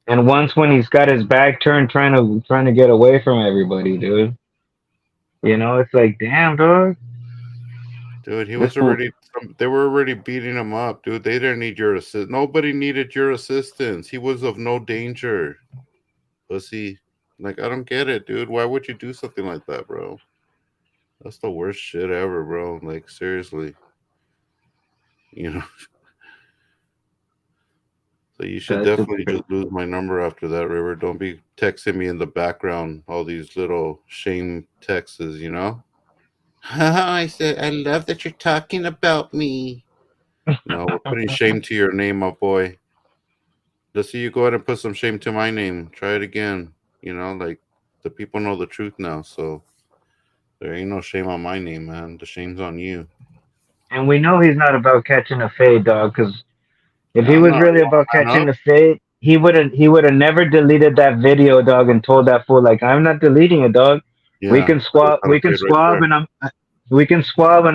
Speaker 2: and once when he's got his back turned, trying to get away from everybody, dude. It's like, damn, dog.
Speaker 1: Dude, he
Speaker 2: This
Speaker 1: was
Speaker 2: fool.
Speaker 1: already. They were already beating him up, dude. They didn't need your assist. Nobody needed your assistance. He was of no danger. Pussy. Like, I don't get it, dude. Why would you do something like that, bro? That's the worst shit ever, bro. Like, seriously. You know. So you should
Speaker 2: That's just
Speaker 1: definitely just lose my number after that, River. Don't be texting me in the background all these little shame texts. I said, I love that you're talking about me. No, we're putting shame to your name, my boy. Let's see you go ahead and put some shame to my name. Try it again. Like the people know the truth now, so there ain't no shame on my name, man. The shame's on you.
Speaker 2: And we know he's not about catching a fade, dog. Because if he
Speaker 1: Hell
Speaker 2: was
Speaker 1: no, you
Speaker 2: really
Speaker 1: want
Speaker 2: about
Speaker 1: to man
Speaker 2: catching
Speaker 1: up?
Speaker 2: a fade, he would have never deleted that video, dog, and told that fool like, I'm not deleting it, dog. We
Speaker 1: Yeah,
Speaker 2: can
Speaker 1: put
Speaker 2: squab,
Speaker 1: a
Speaker 2: we can
Speaker 1: fade right
Speaker 2: squab,
Speaker 1: there.
Speaker 2: and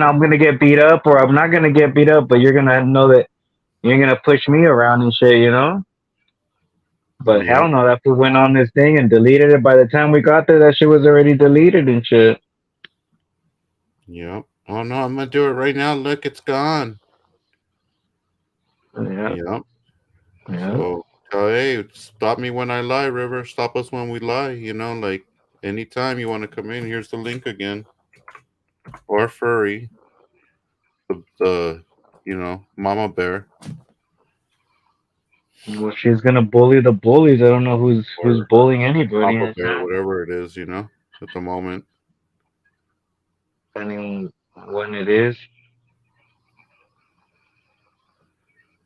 Speaker 2: I'm gonna get beat up, or I'm not gonna get beat up, but you're gonna know that you're gonna push me around and shit. But hell
Speaker 1: Yep,
Speaker 2: no, that fool went on this thing and deleted it. By the time we got there, that shit was already deleted and shit.
Speaker 1: yep. Oh no, I'm gonna do it right now. Look, it's gone.
Speaker 2: Yeah,
Speaker 1: Yep.
Speaker 2: yeah.
Speaker 1: So, hey, stop me when I lie, River. Stop us when we lie. Like anytime you want to come in, here's the link again. Or furry, the mama bear,
Speaker 2: Well, she's gonna bully the bullies. I don't know who's
Speaker 1: or
Speaker 2: bullying anybody.
Speaker 1: papa bear, whatever it is. At the moment.
Speaker 2: Depending on when it is.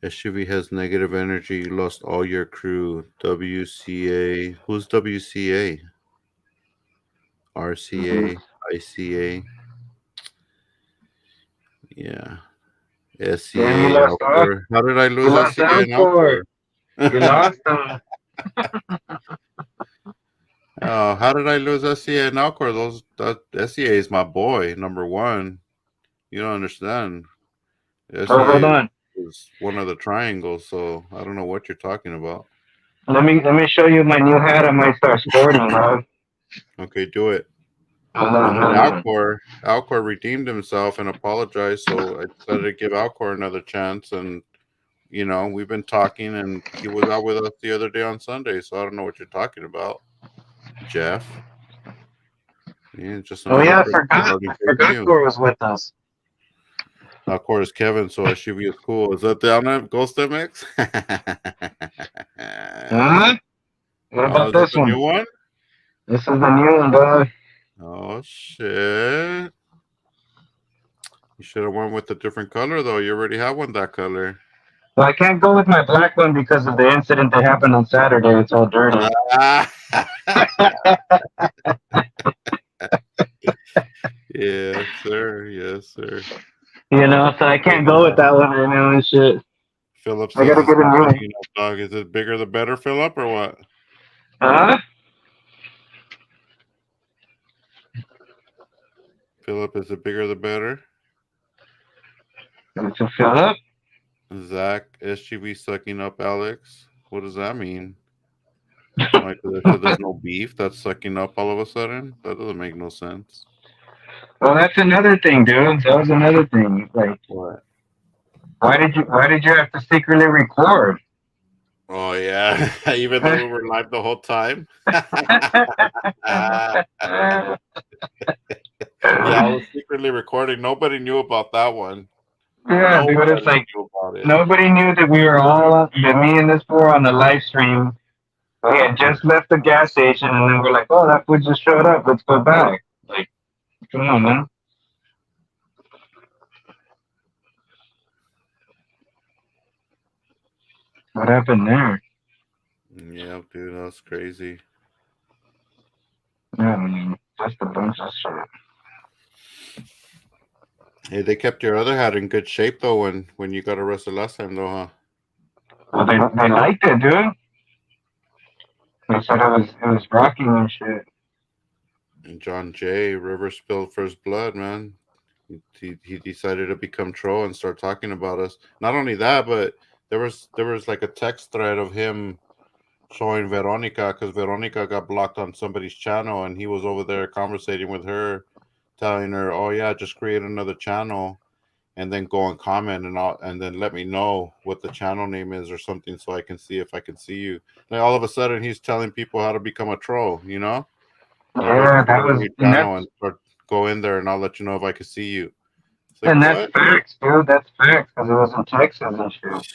Speaker 1: SUV has negative energy. You lost all your crew. WCA. Who's WCA?
Speaker 2: Mhm.
Speaker 1: RCA. ICA. Yeah.
Speaker 2: Damn, you
Speaker 1: SCA.
Speaker 2: lost all.
Speaker 1: Alcor. How did I
Speaker 2: You
Speaker 1: lose
Speaker 2: lost
Speaker 1: SCA and
Speaker 2: Alcor.
Speaker 1: Alcor?
Speaker 2: You lost them.
Speaker 1: Oh, how did I lose SCA and Alcor? That SCA is my boy, number one. You don't understand.
Speaker 2: Oh, hold
Speaker 1: SCA
Speaker 2: on.
Speaker 1: is one of the triangles, so I don't know what you're talking about.
Speaker 2: Let me show you my new hat. I might start sporting, dog.
Speaker 1: Okay, do it.
Speaker 2: Hold
Speaker 1: And
Speaker 2: on,
Speaker 1: then
Speaker 2: hold on.
Speaker 1: Alcor redeemed himself and apologized, so I decided to give Alcor another chance. And we've been talking, and he was out with us the other day on Sunday, so I don't know what you're talking about, Jeff. Yeah, just
Speaker 2: Oh
Speaker 1: another
Speaker 2: yeah, I
Speaker 1: person
Speaker 2: forgot.
Speaker 1: starting
Speaker 2: I
Speaker 1: fake
Speaker 2: forgot
Speaker 1: news.
Speaker 2: Cor was with us.
Speaker 1: Alcor is Kevin, so SUV is cool. Is that down there, Ghost MX?
Speaker 2: Huh? What
Speaker 1: Oh,
Speaker 2: about
Speaker 1: is that
Speaker 2: this
Speaker 1: the new
Speaker 2: one?
Speaker 1: one?
Speaker 2: This is the new one, dog.
Speaker 1: Oh shit! You should have went with a different color, though. You already have one that color.
Speaker 2: Well, I can't go with my black one because of the incident that happened on Saturday. It's all dirty.
Speaker 1: Yes, sir. Yes, sir.
Speaker 2: So I can't go with that one right now and shit.
Speaker 1: Philip
Speaker 2: I
Speaker 1: says
Speaker 2: gotta
Speaker 1: it's
Speaker 2: get a
Speaker 1: not
Speaker 2: new one.
Speaker 1: sucking up, dog. Is it bigger the better, Philip, or what?
Speaker 2: Huh?
Speaker 1: Philip, is it bigger the better?
Speaker 2: Did you fill up?
Speaker 1: Zach, SGB sucking up Alex. What does that mean? Like, so there's no beef that's sucking up all of a sudden? That doesn't make no sense.
Speaker 2: Well, that's another thing, dude. That was another thing. Like,
Speaker 1: What?
Speaker 2: Why did you have to secretly record?
Speaker 1: Oh yeah, even though we were live the whole time. Yeah, I was secretly recording. Nobody knew about that one.
Speaker 2: Yeah, dude, it's
Speaker 1: Nobody
Speaker 2: like
Speaker 1: knew about it.
Speaker 2: nobody knew that we were all, me and this fool, on the live stream. We had just left the gas station, and then we're like, "Oh, that fool just showed up. Let's go back." Like, come on, man. What happened there?
Speaker 1: Yeah, dude, that's crazy.
Speaker 2: Yeah, man, just a bunch of shit.
Speaker 1: Hey, they kept your other hat in good shape though when you got arrested last time though, huh?
Speaker 2: Well, they liked it, dude. They said it was rocking and shit.
Speaker 1: And John Jay River spilled first blood, man. He decided to become troll and start talking about us. Not only that, but there was like a text thread of him showing Veronica because Veronica got blocked on somebody's channel, and he was over there conversating with her, telling her, "Oh yeah, just create another channel, and then go and comment and then let me know what the channel name is or something so I can see if I can see you." Like all of a sudden, he's telling people how to become a troll. Everybody
Speaker 2: Yeah,
Speaker 1: can
Speaker 2: that
Speaker 1: go to
Speaker 2: was,
Speaker 1: your
Speaker 2: and
Speaker 1: channel
Speaker 2: that's
Speaker 1: and go in there, and I'll let you know if I can see you. It's like
Speaker 2: and that's
Speaker 1: what?
Speaker 2: facts, dude. That's facts because it was in Texas and shit.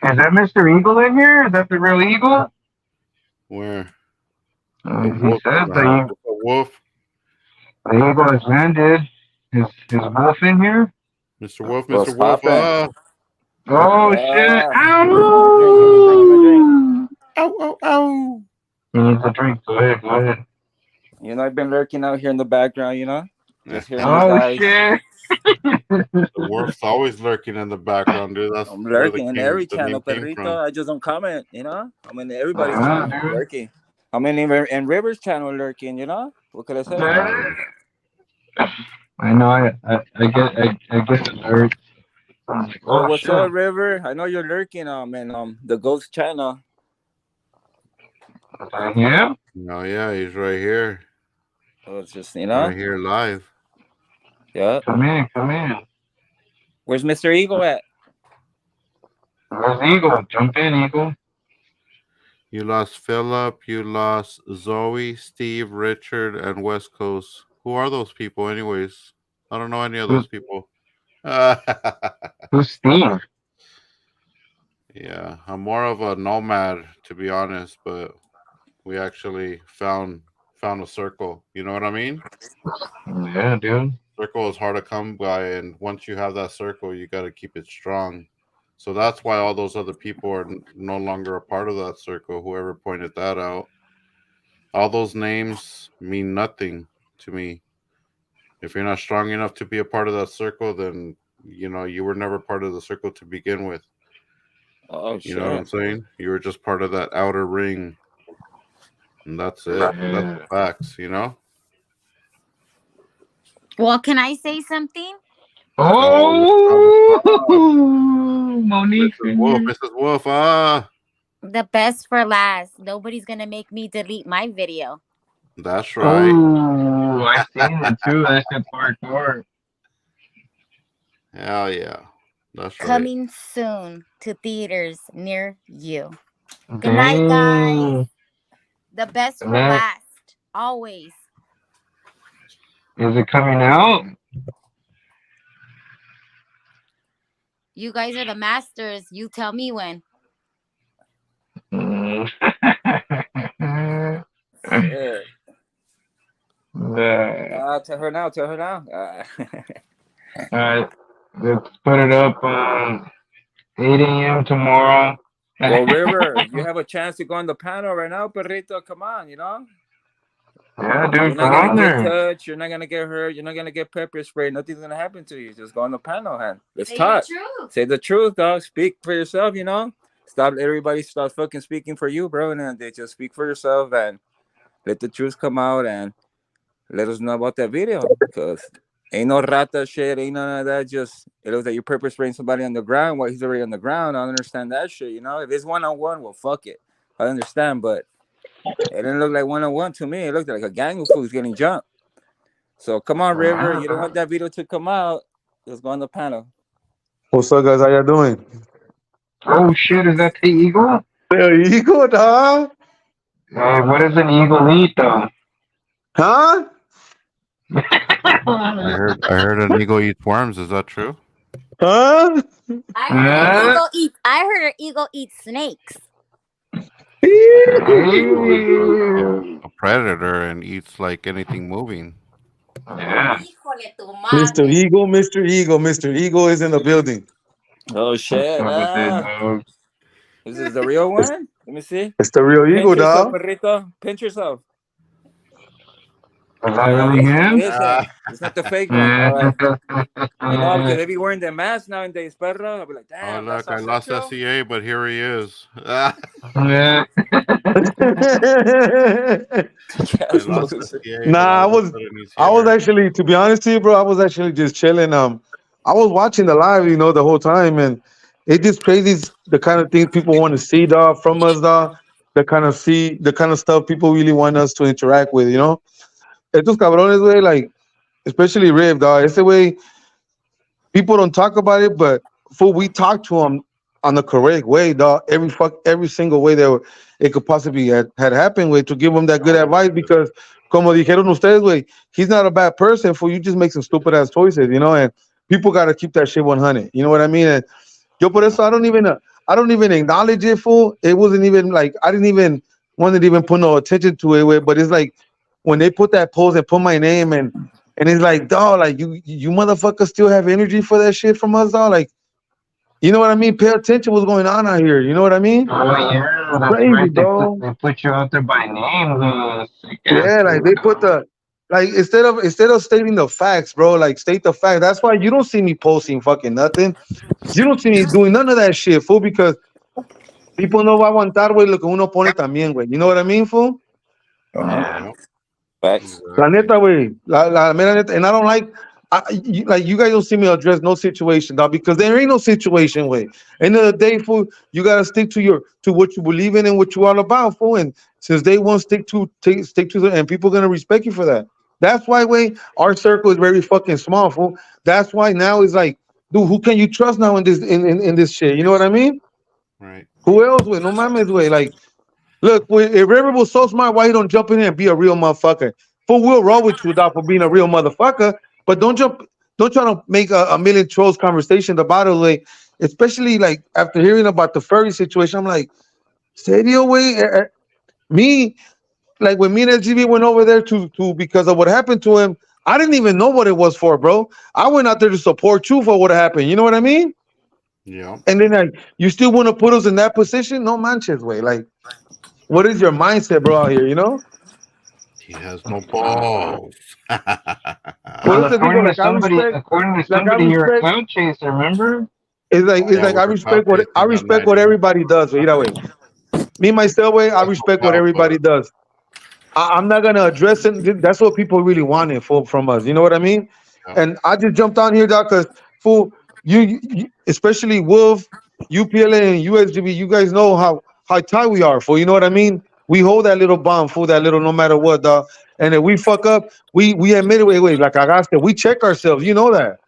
Speaker 2: Is that Mr. Eagle in here? Is that the real Eagle?
Speaker 1: Where the
Speaker 2: He
Speaker 1: wolf?
Speaker 2: says
Speaker 1: The wolf,
Speaker 2: the Eagle has landed. Is Wolf in here?
Speaker 1: Mr. Wolf,
Speaker 15: What's
Speaker 1: Mr. Wolf.
Speaker 15: poppin'?
Speaker 2: Oh shit!
Speaker 15: Give me a drink, give me a drink, give me a drink.
Speaker 2: Ow!
Speaker 1: Ow, ow, ow.
Speaker 2: He needs a drink. Go ahead, go ahead.
Speaker 15: You know, I've been lurking out here in the background, you know? Just hearing you
Speaker 2: Oh
Speaker 15: guys.
Speaker 2: shit!
Speaker 1: The wolf's always lurking in the background, dude. That's
Speaker 15: I'm
Speaker 1: where
Speaker 15: lurking in every channel, perrito. I just don't comment, you know? I'm in everybody's channel,
Speaker 2: dude.
Speaker 15: lurking. I'm in River's channel lurking, you know? What could I say?
Speaker 2: I know. I get alert. I'm like,
Speaker 15: Well,
Speaker 2: oh
Speaker 15: what's
Speaker 2: shit.
Speaker 15: up, River? I know you're lurking in the Ghost channel.
Speaker 2: Yeah.
Speaker 1: Oh yeah, he's right here.
Speaker 15: Oh, it's just, you know?
Speaker 1: Right here live.
Speaker 15: Yeah.
Speaker 2: Come in, come in.
Speaker 15: Where's Mr. Eagle at?
Speaker 2: Where's Eagle? Jump in, Eagle.
Speaker 1: You lost Philip, you lost Zoe, Steve, Richard, and West Coast. Who are those people, anyways? I don't know any of those people.
Speaker 2: Who's Steve?
Speaker 1: Yeah, I'm more of a nomad, to be honest, but we actually found a circle. You know what I mean?
Speaker 2: Yeah, dude.
Speaker 1: Circle is hard to come by, and once you have that circle, you got to keep it strong. So that's why all those other people are no longer a part of that circle. Whoever pointed that out, all those names mean nothing to me. If you're not strong enough to be a part of that circle, then you were never part of the circle to begin with.
Speaker 15: Oh,
Speaker 1: You know what I'm
Speaker 15: shit.
Speaker 1: saying? You were just part of that outer ring, and that's it. That's the facts.
Speaker 16: Well, can I say something?
Speaker 2: Oh, Monique.
Speaker 1: Mrs. Wolf, Mrs. Wolf. Ah,
Speaker 16: The best for last. Nobody's gonna make me delete my video.
Speaker 1: that's right.
Speaker 2: Oh, I seen it too. That shit hardcore.
Speaker 1: Hell yeah, that's right.
Speaker 16: Coming soon to theaters near you. Good night, guys. The best for last. Always.
Speaker 2: Is it coming out?
Speaker 16: You guys are the masters. You tell me when.
Speaker 15: Shit.
Speaker 2: Yeah.
Speaker 15: Tell her now.
Speaker 2: All right, let's put it up 8 a.m. tomorrow.
Speaker 15: Well, River, if you have a chance to go on the panel right now, perrito, come on, you know?
Speaker 2: Yeah, dude,
Speaker 15: you're not
Speaker 2: go
Speaker 15: gonna
Speaker 2: on
Speaker 15: get
Speaker 2: there.
Speaker 15: touched, you're not gonna get hurt, you're not gonna get pepper sprayed, nothing's gonna happen to you. Just go on the panel, man. Let's talk. Say the truth, dog. Speak for yourself, you know? Everybody stop fucking speaking for you, bro, and then they just speak for yourself and let the truth come out and let us know about that video. Because ain't no rata shit, ain't none of that. Just it looks like you're pepper spraying somebody on the ground while he's already on the ground. I don't understand that shit, you know? If it's one-on-one, well, fuck it. I understand, but it didn't look like one-on-one to me. It looked like a gang of fools getting jumped. So come on, River. You don't want that video to come out. Let's go on the panel.
Speaker 17: What's up, guys? How y'all doing?
Speaker 2: Oh shit, is that the eagle?
Speaker 17: The eagle, dog?
Speaker 2: What does an eagle eat though?
Speaker 17: Huh?
Speaker 1: I heard an eagle eats worms. Is that true?
Speaker 17: Huh?
Speaker 16: I heard an eagle eat. I heard an eagle eat snakes.
Speaker 1: A predator and eats like anything moving.
Speaker 16: Híjole tu
Speaker 17: Mr.
Speaker 16: madre.
Speaker 17: Eagle, Mr. Eagle, Mr. Eagle is in the building.
Speaker 15: Oh shit! This is the real one. Let me see.
Speaker 17: It's the real
Speaker 15: Pinch
Speaker 17: eagle,
Speaker 15: yourself,
Speaker 17: dog.
Speaker 15: perrito. Pinch yourself.
Speaker 2: Is that really him?
Speaker 15: It's not the fake one. All right. You know, because they be wearing their masks nowadays, perro. I'll be like,
Speaker 1: Oh
Speaker 15: damn, that's
Speaker 1: look, I lost
Speaker 15: Central.
Speaker 1: SCA, but here he is.
Speaker 2: Yeah.
Speaker 1: I lost SCA, but
Speaker 17: Nah,
Speaker 1: all of a sudden he's
Speaker 17: I was
Speaker 1: here.
Speaker 17: actually, to be honest to you, bro, I was actually just chilling. I was watching the live, the whole time, and it just crazy the kind of things people want to see, dog, from us, dog. The kind of stuff people really want us to interact with. Estos cabrones, way, like, especially Riv, dog. It's the way people don't talk about it, but fool, we talk to them on the correct way, dog. Every single way that it could possibly had happened with to give them that good advice because, como dijeron ustedes, way, he's not a bad person. Fool, you just make some stupid ass choices, and people gotta keep that shit 100. You know what I mean? And yo, por eso I don't even acknowledge it, fool. It wasn't even like I didn't even want to even put no attention to it, way, but it's like when they put that post and put my name and it's like, dog, like you motherfuckers still have energy for that shit from us, dog. Like, you know what I mean? Pay attention what's going on out here. You know what I mean?
Speaker 2: Oh yeah, that's
Speaker 17: Crazy,
Speaker 2: right.
Speaker 17: bro.
Speaker 2: They put you out there by name.
Speaker 17: Yeah, like they put the like instead of stating the facts, bro, like state the fact. That's why you don't see me posting fucking nothing. You don't see me doing none of that shit, fool, because people no va a aguantar, güey, lo que uno pone también, güey. You know what I mean, fool?
Speaker 1: Yeah.
Speaker 15: Facts.
Speaker 17: La neta, güey. La mera neta. And I don't like you guys don't see me address no situation, dog, because there ain't no situation, way. End of the day, fool, you gotta stick to what you believe in and what you all about, fool. And since they won't stick to the and people gonna respect you for that. That's why, way, our circle is very fucking small, fool. That's why now it's like, dude, who can you trust now in this in this shit? You know what I mean?
Speaker 1: Right.
Speaker 17: Who else, way? No mames, way. Like, look, if River was so smart, why he don't jump in here and be a real motherfucker? Fool, we'll roll with you, dog, for being a real motherfucker. But don't try to make a million trolls conversation about it, like, especially like after hearing about the furry situation. I'm like, serio, way, me, like when me and LGB went over there to because of what happened to him, I didn't even know what it was for, bro. I went out there to support you for what happened. You know what I mean?
Speaker 1: Yeah.
Speaker 17: And then like, you still want to put us in that position? No manches, way. Like, what is your mindset, bro, out here? You know?
Speaker 1: He has no balls.
Speaker 17: Por
Speaker 2: Well,
Speaker 17: eso te digo, like I
Speaker 2: according to somebody, you're a cloud chaser. Remember?
Speaker 17: it's like I respect what everybody does. Either way, me myself, way I respect what everybody does. I'm not gonna address it. That's what people really wanted from us. You know what I mean? And I just jumped on here, doc, because fool, you especially Wolf, UPLA, and USGB, you guys know how tight we are. Fool, you know what I mean? We hold that little bond, fool, that little no matter what, dog. And if we fuck up, we admit it. Wait, like I said, we check ourselves. You know that.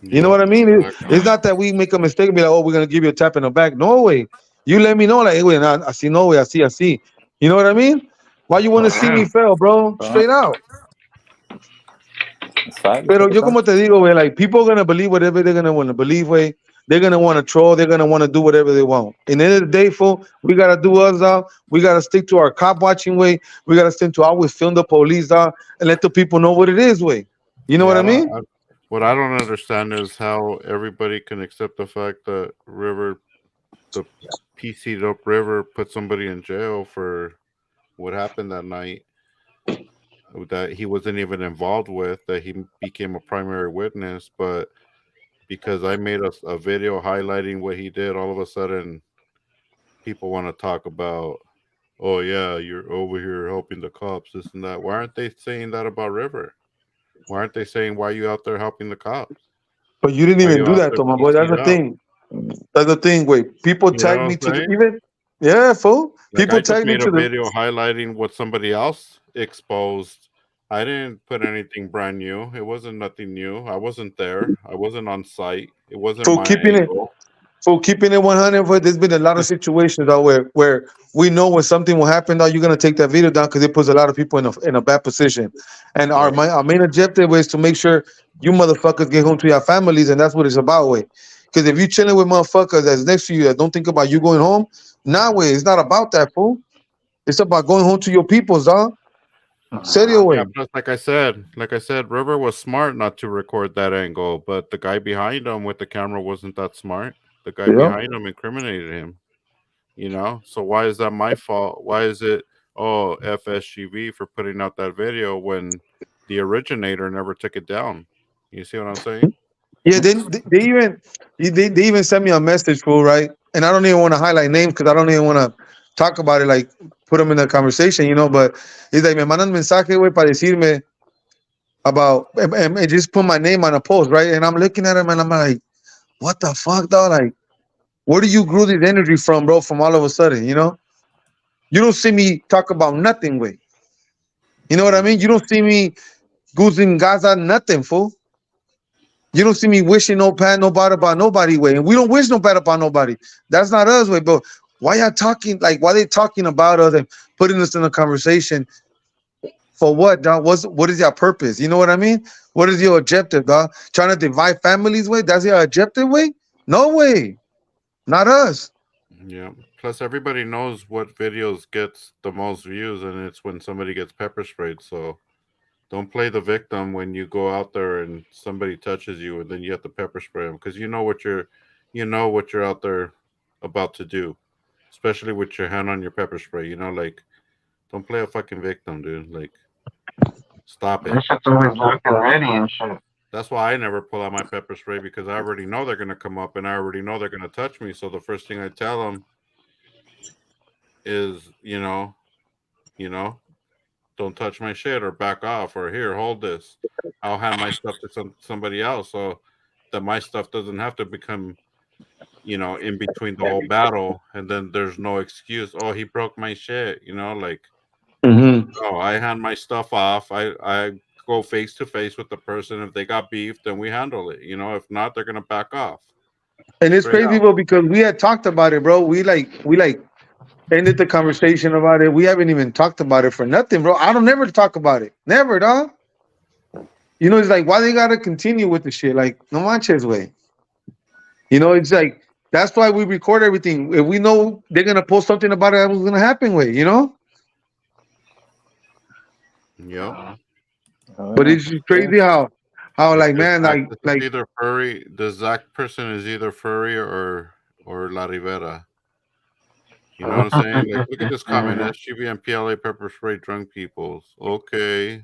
Speaker 17: You know what I mean? It's not that we make a mistake and be like, oh, we're gonna give you a tap in the back. No way. You let me know, like, hey, wait, I see no way, I see. You know what I mean? Why you want to see me fail, bro? Straight out. Pero yo como te digo, way, like people are gonna believe whatever they're gonna want to believe, way. They're gonna want to troll. They're gonna want to do whatever they want. In the end of the day, fool, we gotta do us out. We gotta stick to our cop watching way. We gotta stick to always film the police out and let the people know what it is, way. You know what I mean?
Speaker 1: What I don't understand is how everybody can accept the fact that the PC'd up River, put somebody in jail for what happened that night that he wasn't even involved with, that he became a primary witness, but because I made a video highlighting what he did, all of a sudden people want to talk about, oh yeah, you're over here helping the cops, this and that. Why aren't they saying that about River? Why aren't they saying, why are you out there helping the cops?
Speaker 17: But you didn't
Speaker 1: Why are
Speaker 17: even
Speaker 1: you
Speaker 17: do
Speaker 1: out
Speaker 17: that,
Speaker 1: there
Speaker 17: though, my boy. That's
Speaker 1: PC'd
Speaker 17: the
Speaker 1: up?
Speaker 17: thing. That's the thing. Wait, people
Speaker 1: You know
Speaker 17: tag
Speaker 1: what
Speaker 17: me
Speaker 1: I'm
Speaker 17: to
Speaker 1: saying?
Speaker 17: even. Yeah, fool.
Speaker 1: Like
Speaker 17: People
Speaker 1: I just
Speaker 17: tag me
Speaker 1: made
Speaker 17: to
Speaker 1: a
Speaker 17: the.
Speaker 1: video highlighting what somebody else exposed. I didn't put anything brand new. It wasn't nothing new. I wasn't there. I wasn't on site. It wasn't
Speaker 17: For
Speaker 1: my
Speaker 17: keeping it,
Speaker 1: angle.
Speaker 17: for keeping it 100. But there's been a lot of situations though where we know when something will happen, though, you're gonna take that video down because it puts a lot of people in a bad position. And
Speaker 1: Right.
Speaker 17: our main objective is to make sure you motherfuckers get home to your families, and that's what it's about, way. Because if you chilling with motherfuckers that's next to you that don't think about you going home, nah, way. It's not about that, fool. It's about going home to your peoples, dog. Serio,
Speaker 1: Yeah,
Speaker 17: way.
Speaker 1: plus like I said, River was smart not to record that angle, but the guy behind him with the camera wasn't that smart. The guy
Speaker 17: Yeah.
Speaker 1: behind him incriminated him, you know? So why is that my fault? Why is it FSGV for putting out that video when the originator never took it down? You see what I'm saying?
Speaker 17: Yeah, they even sent me a message, fool, right? And I don't even want to highlight names because I don't even want to talk about it, like put them in the conversation, you know. But he's like, me mandan mensaje, güey, para decirme about, and just put my name on a post, right? And I'm looking at him and I'm like, what the fuck, dog? Like, where do you grew this energy from, bro? From all of a sudden, you know? You don't see me talk about nothing, way. You know what I mean? You don't see me goozing Gaza, nothing, fool. You don't see me wishing no bad nobody about nobody, way. And we don't wish no bad about nobody. That's not us, way. But why y'all talking, like, why they talking about us and putting us in a conversation? For what, dog? What is your purpose? You know what I mean? What is your objective, dog? Trying to divide families, way? That's your objective, way? No way. Not us.
Speaker 1: Yeah. Plus, everybody knows what videos gets the most views, and it's when somebody gets pepper sprayed. So don't play the victim when you go out there and somebody touches you, and then you have to pepper spray them because you know what you're out there about to do, especially with your hand on your pepper spray. You know, like don't play a fucking victim, dude. Like stop
Speaker 2: That
Speaker 1: it.
Speaker 2: shit's always looking ready and shit.
Speaker 1: That's why I never pull out my pepper spray because I already know they're gonna come up and I already know they're gonna touch me. So the first thing I tell them is, you know, don't touch my shit or back off or here, hold this. I'll hand my stuff to somebody else so that my stuff doesn't have to become, in between the whole battle and then there's no excuse. Oh, he broke my shit, like
Speaker 17: Mm-hmm.
Speaker 1: no, I hand my stuff off. I go face to face with the person. If they got beef, then we handle it. If not, they're gonna back off.
Speaker 17: And it's
Speaker 1: Straight
Speaker 17: crazy,
Speaker 1: out.
Speaker 17: bro, because we had talked about it, bro. We ended the conversation about it. We haven't even talked about it for nothing, bro. I don't never talk about it. Never, dog. You know, it's like why they gotta continue with the shit? Like, no manches, way. You know, it's like that's why we record everything. If we know they're gonna post something about it, that was gonna happen, way. You know.
Speaker 1: Yep.
Speaker 17: But it's just crazy how
Speaker 1: Like
Speaker 17: like
Speaker 1: this
Speaker 17: man,
Speaker 1: Zach,
Speaker 17: like
Speaker 1: this is
Speaker 17: like
Speaker 1: either furry. The Zach person is either furry or La Rivera. You know what I'm saying? Like, look at this comment: SGB and PLA pepper spray drunk peoples. Okay.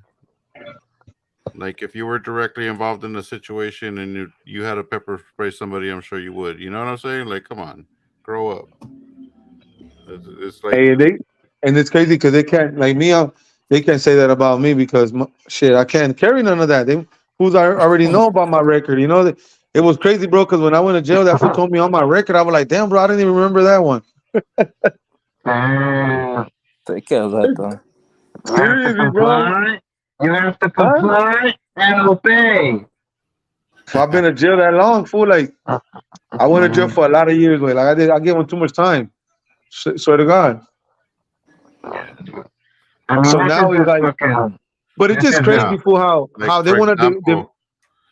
Speaker 1: Like, if you were directly involved in the situation and you had to pepper spray somebody, I'm sure you would. You know what I'm saying? Like, come on, grow up. It's like,
Speaker 17: hey, they and it's crazy because they can't like me. They can't say that about me because shit, I can't carry none of that. They fools already know about my record. You know, it was crazy, bro. Because when I went to jail, that fool told me on my record. I was like, damn, bro, I didn't even remember that one.
Speaker 15: Take care of that, though.
Speaker 2: You have to
Speaker 17: Seriously, bro.
Speaker 2: comply. You have to
Speaker 17: Huh?
Speaker 2: comply and obey.
Speaker 17: Well, I've been in jail that long, fool. Like I went to jail for a lot of years. Like I gave him too much time. Swear to God.
Speaker 2: I mean,
Speaker 17: So
Speaker 2: this is
Speaker 17: now it's
Speaker 2: just
Speaker 17: like,
Speaker 2: fucking.
Speaker 17: but it's
Speaker 2: This
Speaker 17: just
Speaker 2: is
Speaker 1: yeah.
Speaker 17: crazy for
Speaker 1: Like
Speaker 17: how they
Speaker 1: for
Speaker 17: want to do.
Speaker 1: example,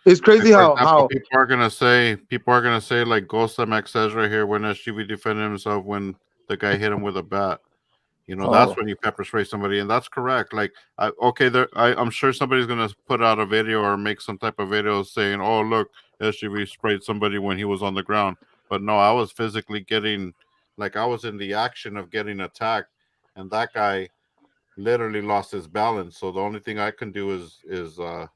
Speaker 17: It's crazy how
Speaker 1: people are gonna say like Ghost MX says right here when SGV defended himself when the guy hit him with a bat. That's
Speaker 15: Oh,
Speaker 1: when you pepper spray somebody, and that's correct. Like, I'm sure somebody's gonna put out a video or make some type of video saying, "Oh, look, SGV sprayed somebody when he was on the ground." But no, I was physically like, I was in the action of getting attacked, and that guy literally lost his balance. So the only thing I can do is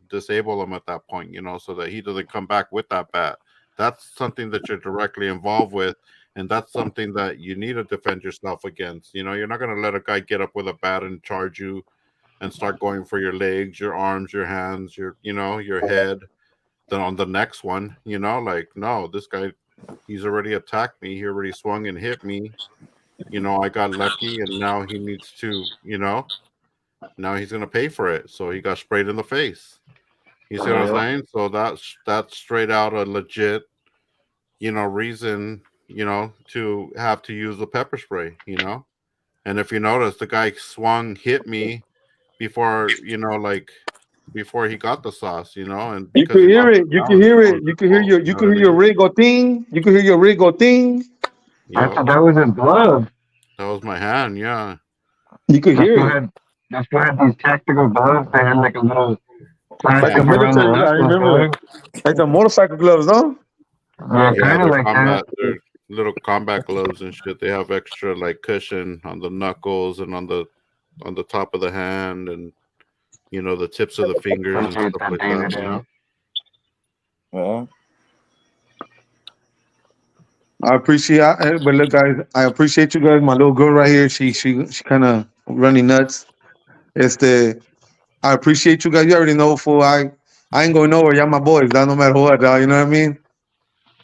Speaker 1: disable him at that point, so that he doesn't come back with that bat. That's something that you're directly involved with, and that's something that you need to defend yourself against. You're not going to let a guy get up with a bat and charge you and start going for your legs, your arms, your hands, your head. Then on the next one, like, no, this guy, he's already attacked me. He already swung and hit me. I got lucky, and now he needs to, now he's gonna pay for it. So he got sprayed in the face. You see what I'm saying? So that's straight out a legit, reason, to have to use the pepper spray, And if you notice, the guy hit me before, like before he got the sauce, and
Speaker 17: You
Speaker 1: because
Speaker 17: could
Speaker 1: he
Speaker 17: hear
Speaker 1: lost
Speaker 17: it.
Speaker 1: the
Speaker 17: You could
Speaker 1: balance,
Speaker 17: hear
Speaker 1: it
Speaker 17: it.
Speaker 1: was
Speaker 17: You
Speaker 1: his
Speaker 17: could hear
Speaker 1: fault.
Speaker 17: your.
Speaker 1: You
Speaker 17: You
Speaker 1: know what
Speaker 17: could
Speaker 1: I
Speaker 17: hear your
Speaker 1: mean?
Speaker 17: Rigo ting. You could hear your Rigo ting.
Speaker 2: I
Speaker 1: Yep,
Speaker 2: thought that was his glove.
Speaker 1: that was my hand. Yeah,
Speaker 17: You could
Speaker 2: That's
Speaker 17: hear
Speaker 2: what
Speaker 17: it.
Speaker 2: had that's what had these tactical gloves. They had like a little
Speaker 17: Like the
Speaker 2: plastic around the
Speaker 17: military. I
Speaker 2: knuckles,
Speaker 17: remember.
Speaker 2: dog.
Speaker 17: Like the motorcycle gloves, no?
Speaker 2: Yeah,
Speaker 1: yeah,
Speaker 2: kind of like that.
Speaker 1: they're little combat gloves and shit. They have extra like cushion on the knuckles and on the top of the hand and the tips of the fingers and
Speaker 2: Appreciate
Speaker 1: stuff
Speaker 2: that,
Speaker 1: like that.
Speaker 2: David.
Speaker 15: Well,
Speaker 17: I appreciate. But look, guys, I appreciate you guys. My little girl right here. She kind of running nuts. Este, I appreciate you guys. You already know, fool. I ain't going nowhere. Y'all my boys, dog, no matter what, dog. You know what I mean?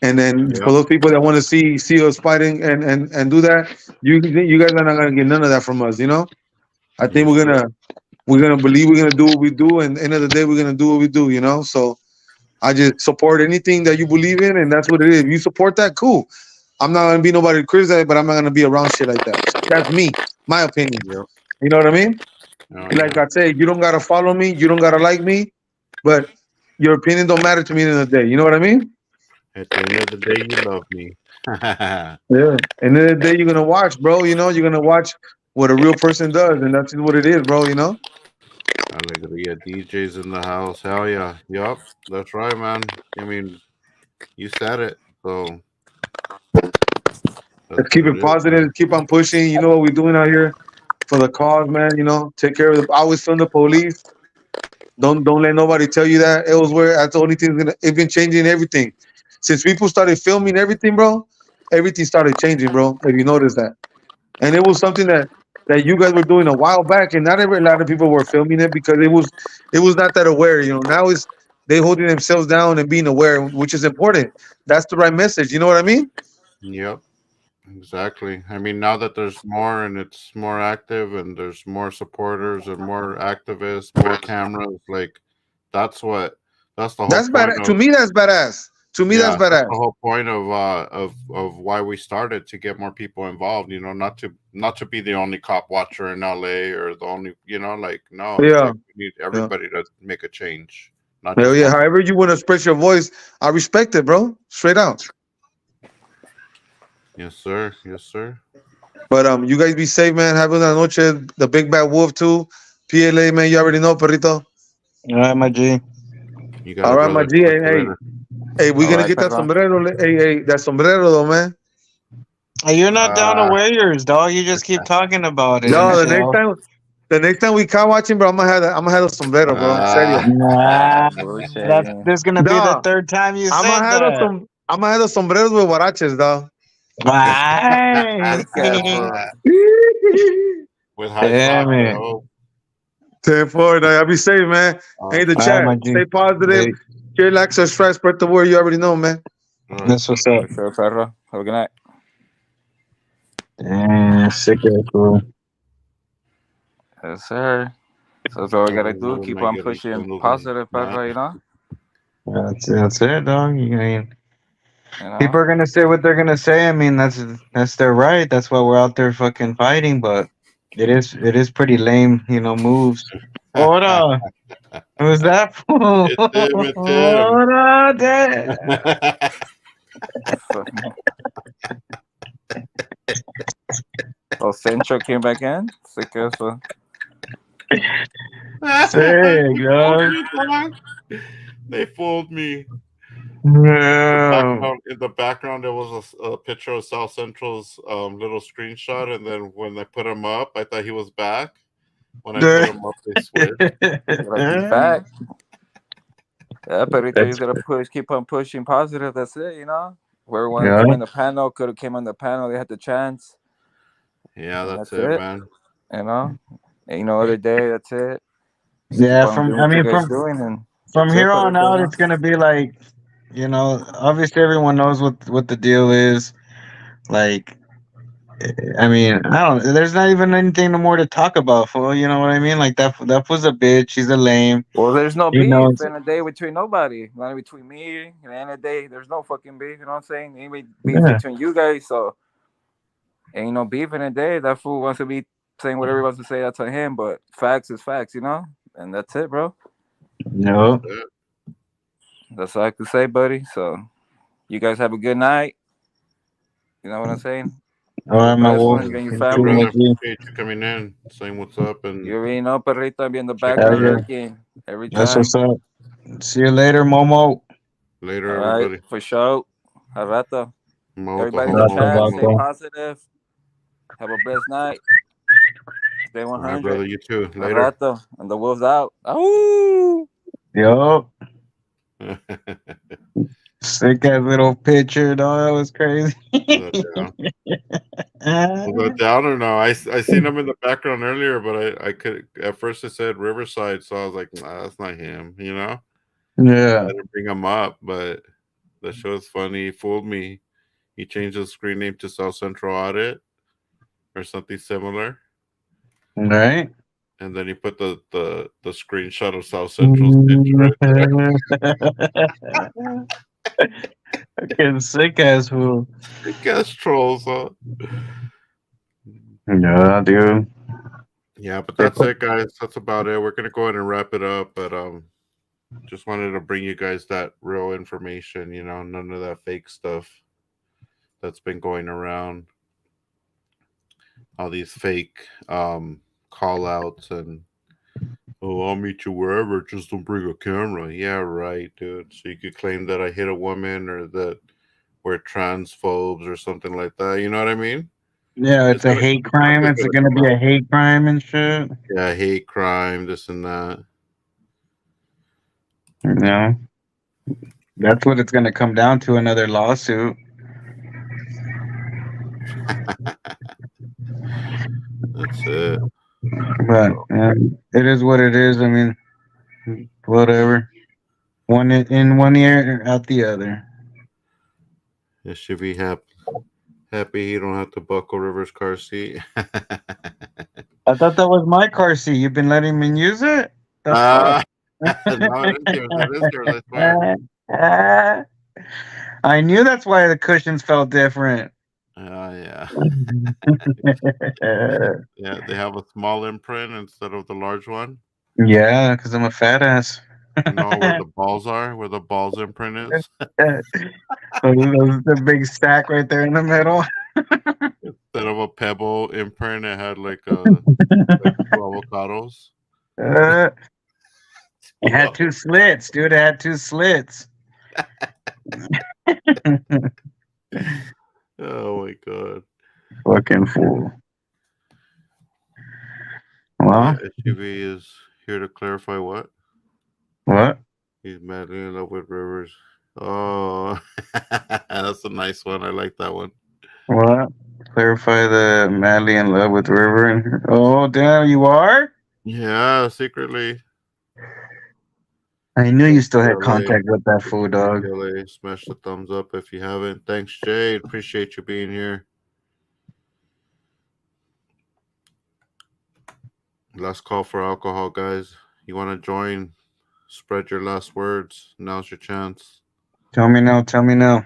Speaker 17: And then for
Speaker 1: Yep.
Speaker 17: those people that want to see us fighting and do that, you guys are not gonna get none of that from us. I think
Speaker 1: Yes, sir.
Speaker 17: we're gonna believe we're gonna do what we do, and end of the day we're gonna do what we do. So I just support anything that you believe in, and that's what it is. If you support that, cool. I'm not gonna be nobody to criticize, but I'm not gonna be around shit like that. That's me, my opinion.
Speaker 1: Yep.
Speaker 17: You know what I mean?
Speaker 1: Oh
Speaker 17: Like
Speaker 1: yeah.
Speaker 17: I say, you don't gotta follow me, you don't gotta like me, but your opinion don't matter to me in the day. You know what I mean?
Speaker 1: At the end of the day, you love me.
Speaker 17: Yeah. And then the day you're gonna watch, bro. You're gonna watch what a real person does, and that's just what it is, bro.
Speaker 1: Alegria DJs in the house. Hell yeah. Yup. That's right, man. I mean, you said it. So that's
Speaker 17: Let's
Speaker 1: what
Speaker 17: keep
Speaker 1: it
Speaker 17: it
Speaker 1: is,
Speaker 17: positive.
Speaker 1: man.
Speaker 17: Keep on pushing. You know what we're doing out here for the cause, man. Take care of the. Always film the police. Don't let nobody tell you that elsewhere. That's the only thing that's gonna. It's been changing everything since people started filming everything, bro. Everything started changing, bro. If you notice that, and it was something that you guys were doing a while back, and not every a lot of people were filming it because it was not that aware. Now it's they holding themselves down and being aware, which is important. That's the right message. You know what I mean?
Speaker 1: Yep. Exactly. I mean, now that there's more and it's more active and there's more supporters and more activists, more cameras, like that's the whole
Speaker 17: That's bad.
Speaker 1: point
Speaker 17: To
Speaker 1: of
Speaker 17: me, that's badass. To me, that's
Speaker 1: yeah, that's the
Speaker 17: badass.
Speaker 1: whole point of why we started to get more people involved, not to be the only cop watcher in LA or the only, like no, it's
Speaker 17: Yeah.
Speaker 1: like we need
Speaker 17: Yeah.
Speaker 1: everybody to make a change, not
Speaker 17: Hell
Speaker 1: just
Speaker 17: yeah.
Speaker 1: one.
Speaker 17: However you want to express your voice, I respect it, bro. Straight out.
Speaker 1: Yes, sir. Yes, sir.
Speaker 17: But you guys be safe, man. Have una noche. The big bad wolf too. PLA, man. You already know, perrito.
Speaker 2: All right, my G.
Speaker 1: You got
Speaker 17: All
Speaker 1: it,
Speaker 17: right, my
Speaker 1: brother.
Speaker 17: G.
Speaker 1: Talk
Speaker 17: Hey,
Speaker 1: to you
Speaker 17: hey,
Speaker 1: later.
Speaker 17: hey, we
Speaker 15: all
Speaker 17: gonna
Speaker 15: right,
Speaker 17: get that
Speaker 15: perro.
Speaker 17: sombrero. Hey, that sombrero, though, man.
Speaker 2: Hey, you're not down to
Speaker 1: Uh,
Speaker 2: wear yours, dog. You just keep talking about it and
Speaker 17: No,
Speaker 2: shit.
Speaker 17: the next time we car watching, bro, I'm gonna have a sombrero, bro.
Speaker 1: uh,
Speaker 17: Serio.
Speaker 2: Nah,
Speaker 15: Bullshitting.
Speaker 2: this gonna be the
Speaker 17: No,
Speaker 2: third time you said that.
Speaker 17: I'm gonna have the sombreros with huaraches, dog.
Speaker 2: Right.
Speaker 15: Be careful.
Speaker 1: with high
Speaker 2: Damn
Speaker 1: socks, I
Speaker 2: it.
Speaker 1: hope.
Speaker 17: 10-4, dog. I'll be safe, man. Hey, the
Speaker 2: All right,
Speaker 17: chat.
Speaker 2: my G.
Speaker 17: Stay positive.
Speaker 2: Hey,
Speaker 17: Share, like, subscribe, spread the word. You already know, man.
Speaker 1: All right.
Speaker 2: that's what's up.
Speaker 15: For sure, perro. Have a good night.
Speaker 2: Damn, sick ass fool.
Speaker 15: Yes, sir. So that's all we
Speaker 1: Every
Speaker 15: gotta do.
Speaker 1: now and
Speaker 15: Keep
Speaker 1: I
Speaker 15: on
Speaker 1: get a
Speaker 15: pushing
Speaker 1: little
Speaker 15: positive,
Speaker 1: mad.
Speaker 15: perro.
Speaker 2: That's it, dog. I mean,
Speaker 15: You know.
Speaker 2: people are gonna say what they're gonna say. I mean, that's their right. That's why we're out there fucking fighting. But it is pretty lame, moves. Hold on. Who's that fool?
Speaker 1: It's him. It's him.
Speaker 2: Hold on, damn.
Speaker 15: Oh, Central came back in. Sick as
Speaker 2: Sick,
Speaker 1: They fooled
Speaker 2: dog.
Speaker 1: me, dog. They fooled me.
Speaker 2: No.
Speaker 1: In the background, there was a picture of South Central's little screenshot, and then when they put him up, I thought he was back. When I put him up, they switched.
Speaker 15: like he's back. Yeah, Perito, you
Speaker 2: That's
Speaker 15: gotta keep on pushing positive. That's it. Where everyone
Speaker 2: yeah.
Speaker 15: came in the panel could have came on the panel. They had the chance,
Speaker 1: Yeah,
Speaker 15: and
Speaker 1: that's
Speaker 15: that's
Speaker 1: it,
Speaker 15: it.
Speaker 1: man.
Speaker 15: You know, and, other day. That's it. Just keep
Speaker 2: Yeah,
Speaker 15: on
Speaker 2: from
Speaker 15: doing
Speaker 2: I
Speaker 15: what you
Speaker 2: mean
Speaker 15: guys
Speaker 2: from
Speaker 15: doing, and
Speaker 2: from
Speaker 15: that's it,
Speaker 2: here on
Speaker 15: Perito.
Speaker 2: out it's gonna be like, obviously everyone knows what the deal is. Like I mean, I don't. There's not even anything no more to talk about, fool. You know what I mean? Like that was a bitch. She's a lame.
Speaker 15: Well, there's no
Speaker 2: You
Speaker 15: beef
Speaker 2: know.
Speaker 15: in the day between nobody. Not between me. At the end of the day, there's no fucking beef. You know what I'm saying? Any beef
Speaker 2: Yeah.
Speaker 15: between you guys, so ain't no beef in the day. That fool wants to be saying whatever he wants to say. That's on him. But facts is facts, you know. And that's it, bro.
Speaker 2: No.
Speaker 15: That's all I can say, buddy. So you guys have a good night. You know what I'm saying?
Speaker 2: All
Speaker 15: Have a
Speaker 2: right, my
Speaker 15: blessed
Speaker 2: wolf.
Speaker 15: one. You and your
Speaker 1: You too,
Speaker 2: Too
Speaker 15: family.
Speaker 1: brother.
Speaker 2: much.
Speaker 1: Appreciate you coming in, saying what's up,
Speaker 15: You
Speaker 1: and
Speaker 15: already know, perrito. I'll be in the
Speaker 1: checking
Speaker 2: Hell
Speaker 15: background
Speaker 1: in.
Speaker 2: yeah.
Speaker 15: lurking every
Speaker 2: That's what's
Speaker 15: time.
Speaker 2: up. See you later, Momo.
Speaker 1: Later,
Speaker 15: All right,
Speaker 1: everybody.
Speaker 15: for sure. Al rato.
Speaker 1: Mo the
Speaker 15: Everybody in the
Speaker 2: Rato,
Speaker 1: homo,
Speaker 15: chat, stay
Speaker 1: homo.
Speaker 2: vato.
Speaker 15: positive. Have a blessed night. Stay
Speaker 1: All right,
Speaker 15: 100.
Speaker 1: brother. You too.
Speaker 15: Al
Speaker 1: Later.
Speaker 15: rato. And the wolf's out. Oh.
Speaker 2: Yo. Sick ass little picture, though. That was crazy.
Speaker 1: Was that down? Was that down or no? I seen him in the background earlier, but I could at first it said Riverside, so I was like, nah, that's not him. You know. I
Speaker 2: Yeah.
Speaker 1: didn't bring him up, but the show's funny. He fooled me. He changed his screen name to South Central Audit or something similar.
Speaker 2: Right.
Speaker 1: And then he put the screenshot of South Central's picture right
Speaker 2: Fucking sick ass fool.
Speaker 1: there. Guess trolls, huh?
Speaker 2: Yeah, dude.
Speaker 1: Yeah, but that's it, guys. That's about it. We're gonna go ahead and wrap it up. But just wanted to bring you guys that real information. You know, none of that fake stuff that's been going around. All these fake call outs and oh, I'll meet you wherever. Just don't bring a camera. Yeah, right, dude. So you could claim that I hit a woman or that we're transphobes or something like that. You know what I mean?
Speaker 2: Yeah, it's
Speaker 1: It's
Speaker 2: a
Speaker 1: gonna
Speaker 2: hate crime.
Speaker 1: something's
Speaker 2: It's
Speaker 1: gonna
Speaker 2: gonna
Speaker 1: come
Speaker 2: be
Speaker 1: out.
Speaker 2: a hate crime and shit.
Speaker 1: Yeah, hate crime, this and that.
Speaker 2: You know, that's what it's gonna come down to. Another lawsuit.
Speaker 1: That's it.
Speaker 2: But it is what it is. I mean, whatever. One in one ear, out the other.
Speaker 1: It should be happy he don't have to buckle River's car seat.
Speaker 2: I thought that was my car seat. You've been letting me use it. The fuck.
Speaker 1: No, it is yours. That is yours, I swear.
Speaker 2: I knew that's why the cushions felt different.
Speaker 1: Oh yeah. Yeah, they have a small imprint instead of the large one.
Speaker 2: Yeah, because I'm a fat ass.
Speaker 1: No, where the balls are, where the balls imprint is.
Speaker 2: The big stack right there in the middle.
Speaker 1: Instead of a pebble imprint, it had like two avocados.
Speaker 2: It had two slits, dude. It had two slits.
Speaker 1: Oh my god.
Speaker 2: Fucking fool.
Speaker 1: Yeah,
Speaker 2: Well,
Speaker 1: SUV is here to clarify what?
Speaker 2: what?
Speaker 1: He's madly in love with Rivers. Oh, that's a nice one. I like that one.
Speaker 2: What? Clarify the madly in love with River. And oh, damn, you are?
Speaker 1: Yeah, secretly.
Speaker 2: I knew you still had
Speaker 1: PLA.
Speaker 2: contact with that fool, dog.
Speaker 1: PLA. Smash the thumbs up if you haven't. Thanks, Jade. Appreciate you being here. Last call for alcohol, guys. You want to join? Spread your last words. Now's your chance.
Speaker 2: Tell me now. Tell me now.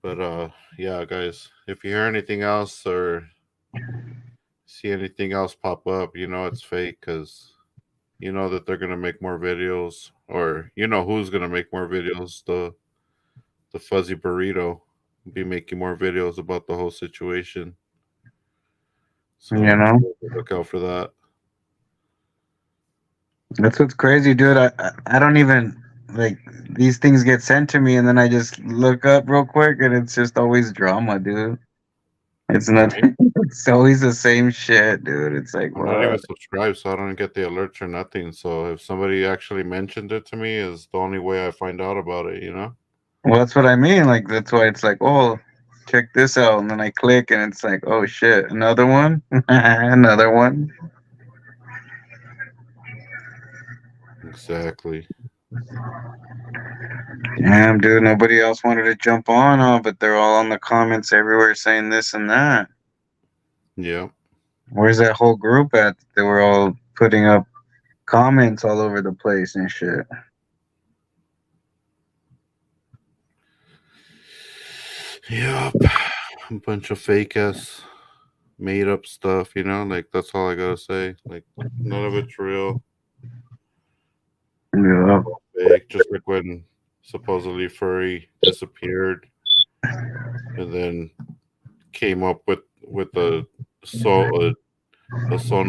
Speaker 1: But yeah, guys. If you hear anything else or see anything else pop up, you know it's fake because you know that they're gonna make more videos, or you know who's gonna make more videos. The fuzzy burrito will be making more videos about the whole situation. So
Speaker 2: You know,
Speaker 1: look out for that.
Speaker 2: that's what's crazy, dude. I don't even like these things get sent to me, and then I just look up real quick, and it's just always drama, dude. It's not.
Speaker 1: Right?
Speaker 2: It's always the same shit, dude. It's like
Speaker 1: I'm not even
Speaker 2: what?
Speaker 1: subscribed, so I don't get the alerts or nothing. So if somebody actually mentioned it to me, is the only way I find out about it. You know?
Speaker 2: Well, that's what I mean. Like that's why it's like, oh, check this out, and then I click, and it's like, oh shit, another one, another one.
Speaker 1: Exactly.
Speaker 2: Damn, dude, nobody else wanted to jump on, but they're all on the comments everywhere saying this and that.
Speaker 1: Yeah.
Speaker 2: Where's that whole group at? They were all putting up comments all over the place and shit.
Speaker 1: Yep. A bunch of fake ass made up stuff, like that's all I gotta say. Like none of it's real.
Speaker 2: Yeah.
Speaker 1: Fake. Just like when supposedly Furry disappeared and then came up with a sewn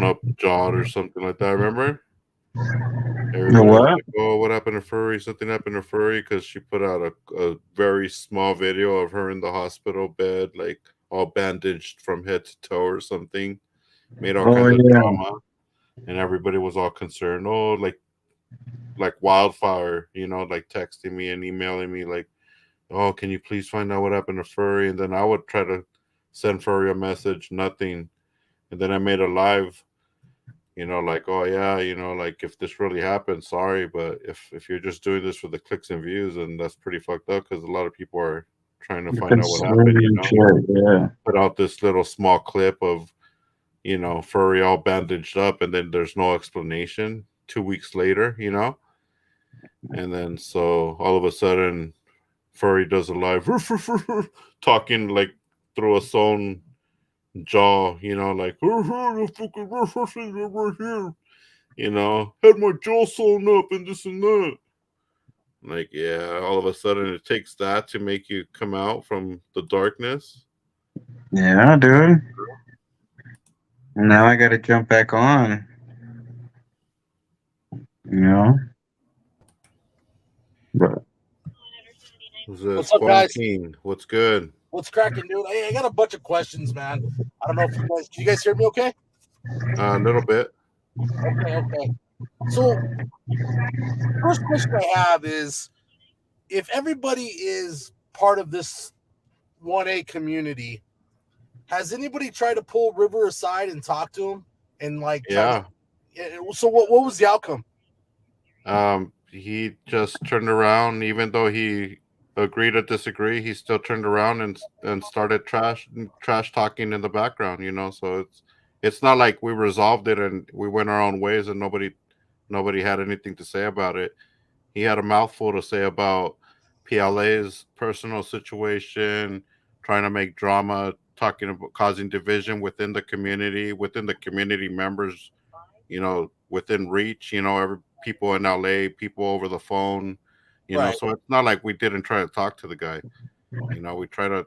Speaker 1: up jaw or something like that. Remember? Everybody was
Speaker 2: What?
Speaker 1: like, "Oh, what happened to Furry? Something happened to Furry," because she put out a very small video of her in the hospital bed, like all bandaged from head to toe or something. Made all
Speaker 2: Oh
Speaker 1: kinds of
Speaker 2: yeah.
Speaker 1: drama, and everybody was all concerned. Oh, like wildfire, like texting me and emailing me, like, "Oh, can you please find out what happened to Furry?" And then I would try to send Furry a message, nothing. And then I made a live. Like, oh yeah, like if this really happened, sorry, but if you're just doing this for the clicks and views, then that's pretty fucked up because a lot of people are trying to
Speaker 2: You
Speaker 1: find
Speaker 2: can
Speaker 1: out what
Speaker 2: swim
Speaker 1: happened.
Speaker 2: and shit, yeah.
Speaker 1: Put out this little small clip of Furry all bandaged up, and then there's no explanation. 2 weeks later, and then so all of a sudden, Furry does a live talking like through a sewn jaw, like the fucking right here. Had my jaw sewn up and this and that. Like, yeah, all of a sudden it takes that to make you come out from the darkness.
Speaker 2: Yeah, dude. Now I gotta jump back on. You know? But
Speaker 1: Who's this?
Speaker 18: What's up,
Speaker 1: Juan
Speaker 18: guys?
Speaker 1: King. What's good?
Speaker 18: What's cracking, dude? Hey, I got a bunch of questions, man. I don't know if you guys can you guys hear me okay?
Speaker 1: A little bit.
Speaker 18: Okay. So first question I have is if everybody is part of this 1A community, has anybody tried to pull River aside and talk to him and like try to so what was the outcome?
Speaker 1: He just turned around, even though he agreed to disagree. He still turned around and started trash talking in the background. So it's not like we resolved it and we went our own ways and nobody had anything to say about it. He had a mouthful to say about PLA's personal situation, trying to make drama, talking about causing division within the community members, within reach, every people in LA, people over the phone,
Speaker 18: Right.
Speaker 1: so it's not like we didn't try to talk to the guy. We try to,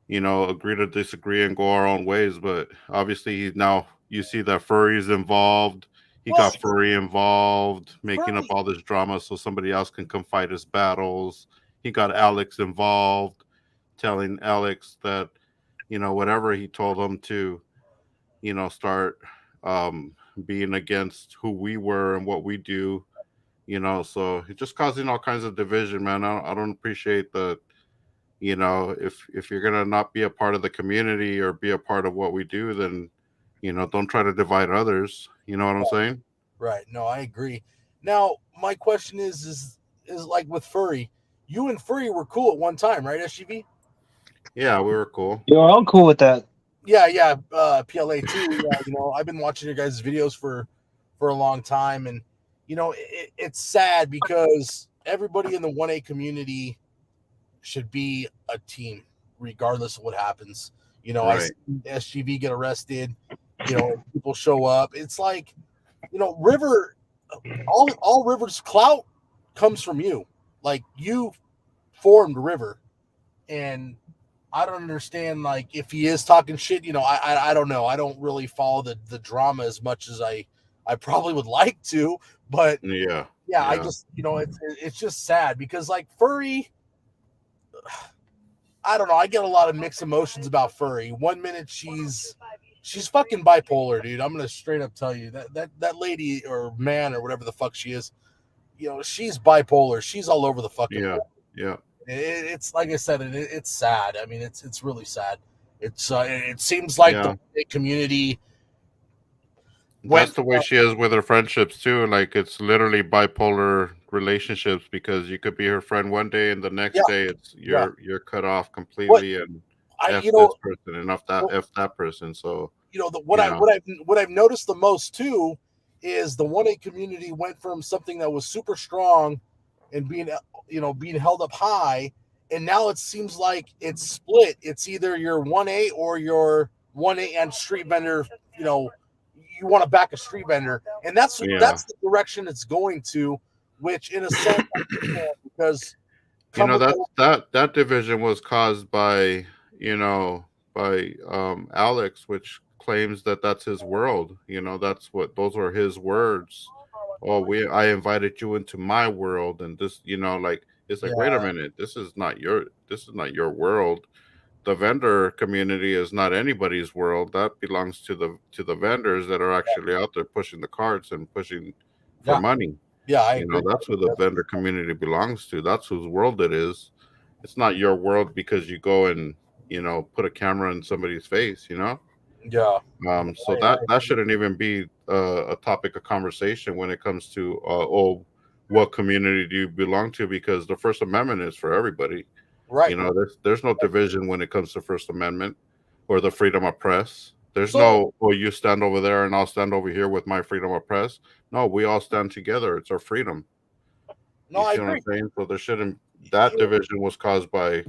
Speaker 1: agree to disagree and go our own ways, but obviously he's now you see that Furry's involved. He got Furry involved, making up all this drama so somebody else can come fight his battles. He got Alex involved, telling Alex that, whatever he told him to, start being against who we were and what we do, so it's just causing all kinds of division, man. I don't appreciate the, if you're gonna not be a part of the community or be a part of what we do, then, don't try to divide others. You know what I'm saying?
Speaker 18: Right. No, I agree. Now, my question is like with Furry, you and Furry were cool at one time, right, SGV?
Speaker 1: Yeah, we were cool.
Speaker 2: you're all cool with that.
Speaker 18: Yeah, PLA too. Yeah, I've been watching your guys' videos for a long time, and it's sad because everybody in the 1A community should be a team, regardless of what happens. I
Speaker 1: Right.
Speaker 18: see SGV get arrested. People show up. It's like, River, all River's clout comes from you. Like you formed River, and I don't understand. Like if he is talking shit, I don't know. I don't really follow the drama as much as I probably would like to, but
Speaker 1: Yeah.
Speaker 18: I just it's just sad because like Furry, I don't know. I get a lot of mixed emotions about Furry. 1 minute she's fucking bipolar, dude. I'm gonna straight up tell you that lady or man or whatever the fuck she is, she's bipolar. She's all over the fucking
Speaker 1: Yeah.
Speaker 18: board.
Speaker 1: Yeah.
Speaker 18: It's like I said, it's sad. I mean, it's really sad. It seems like
Speaker 1: Yeah.
Speaker 18: the community
Speaker 1: That's the way she is with her friendships too. Like it's literally bipolar relationships because you could be her friend one day and the next day it's you're cut off completely and F this person and F that person. So
Speaker 18: what I've noticed the most too is the 1A community went from something that was super strong and being held up high, and now it seems like it's split. It's either your 1A or your 1A and street vendor. You want to back a street vendor, and that's the direction it's going to. Which, in a sense, because
Speaker 1: that division was caused by Alex, which claims that that's his world. Those are his words. Oh, I invited you into my world, and this, it's like, wait a minute, this is not your world. The vendor community is not anybody's world. That belongs to the vendors that are actually out there pushing the carts and pushing for money.
Speaker 18: Yeah, I agree.
Speaker 1: That's who the vendor community belongs to. That's whose world it is. It's not your world because you go and put a camera in somebody's face.
Speaker 18: Yeah.
Speaker 1: So that shouldn't even be a topic of conversation when it comes to what community do you belong to, because the First Amendment is for everybody.
Speaker 18: Right.
Speaker 1: There's no division when it comes to First Amendment or the freedom of press. There's no, you stand over there and I'll stand over here with my freedom of press. No, we all stand together. It's our freedom.
Speaker 18: No, I
Speaker 1: agree.
Speaker 18: agree.
Speaker 1: What I'm saying? So there shouldn't. That division was caused by,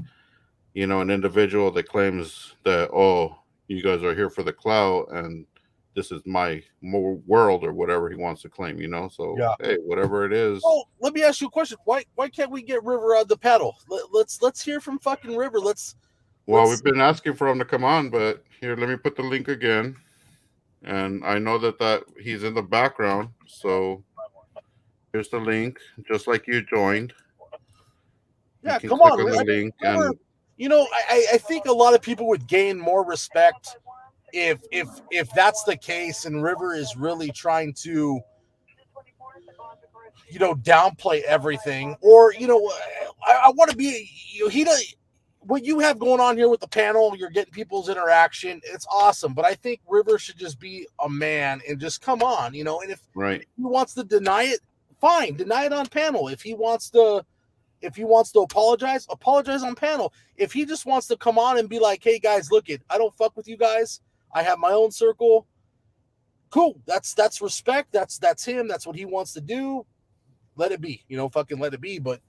Speaker 1: an individual that claims that, you guys are here for the clout and this is my world or whatever he wants to claim. So hey, whatever it is.
Speaker 18: Oh, let me ask you a question. Why can't we get River on the panel? Let's hear from fucking River.
Speaker 1: Well, we've been asking for him to come on, but here, let me put the link again. And I know that he's in the background. So here's the link, just like you joined.
Speaker 18: Yeah, come on.
Speaker 1: The link
Speaker 18: River, I think a lot of people would gain more respect if that's the case and River is really trying to downplay everything, or I want to be he does what you have going on here with the panel. You're getting people's interaction. It's awesome, but I think River should just be a man and just come on, and if he wants to deny it, fine, deny it on panel. If he wants to apologize on panel. If he just wants to come on and be like, hey guys, look it, I don't fuck with you guys, I have my own circle, cool, that's respect, that's him, that's what he wants to do, let it be, fucking let it be. But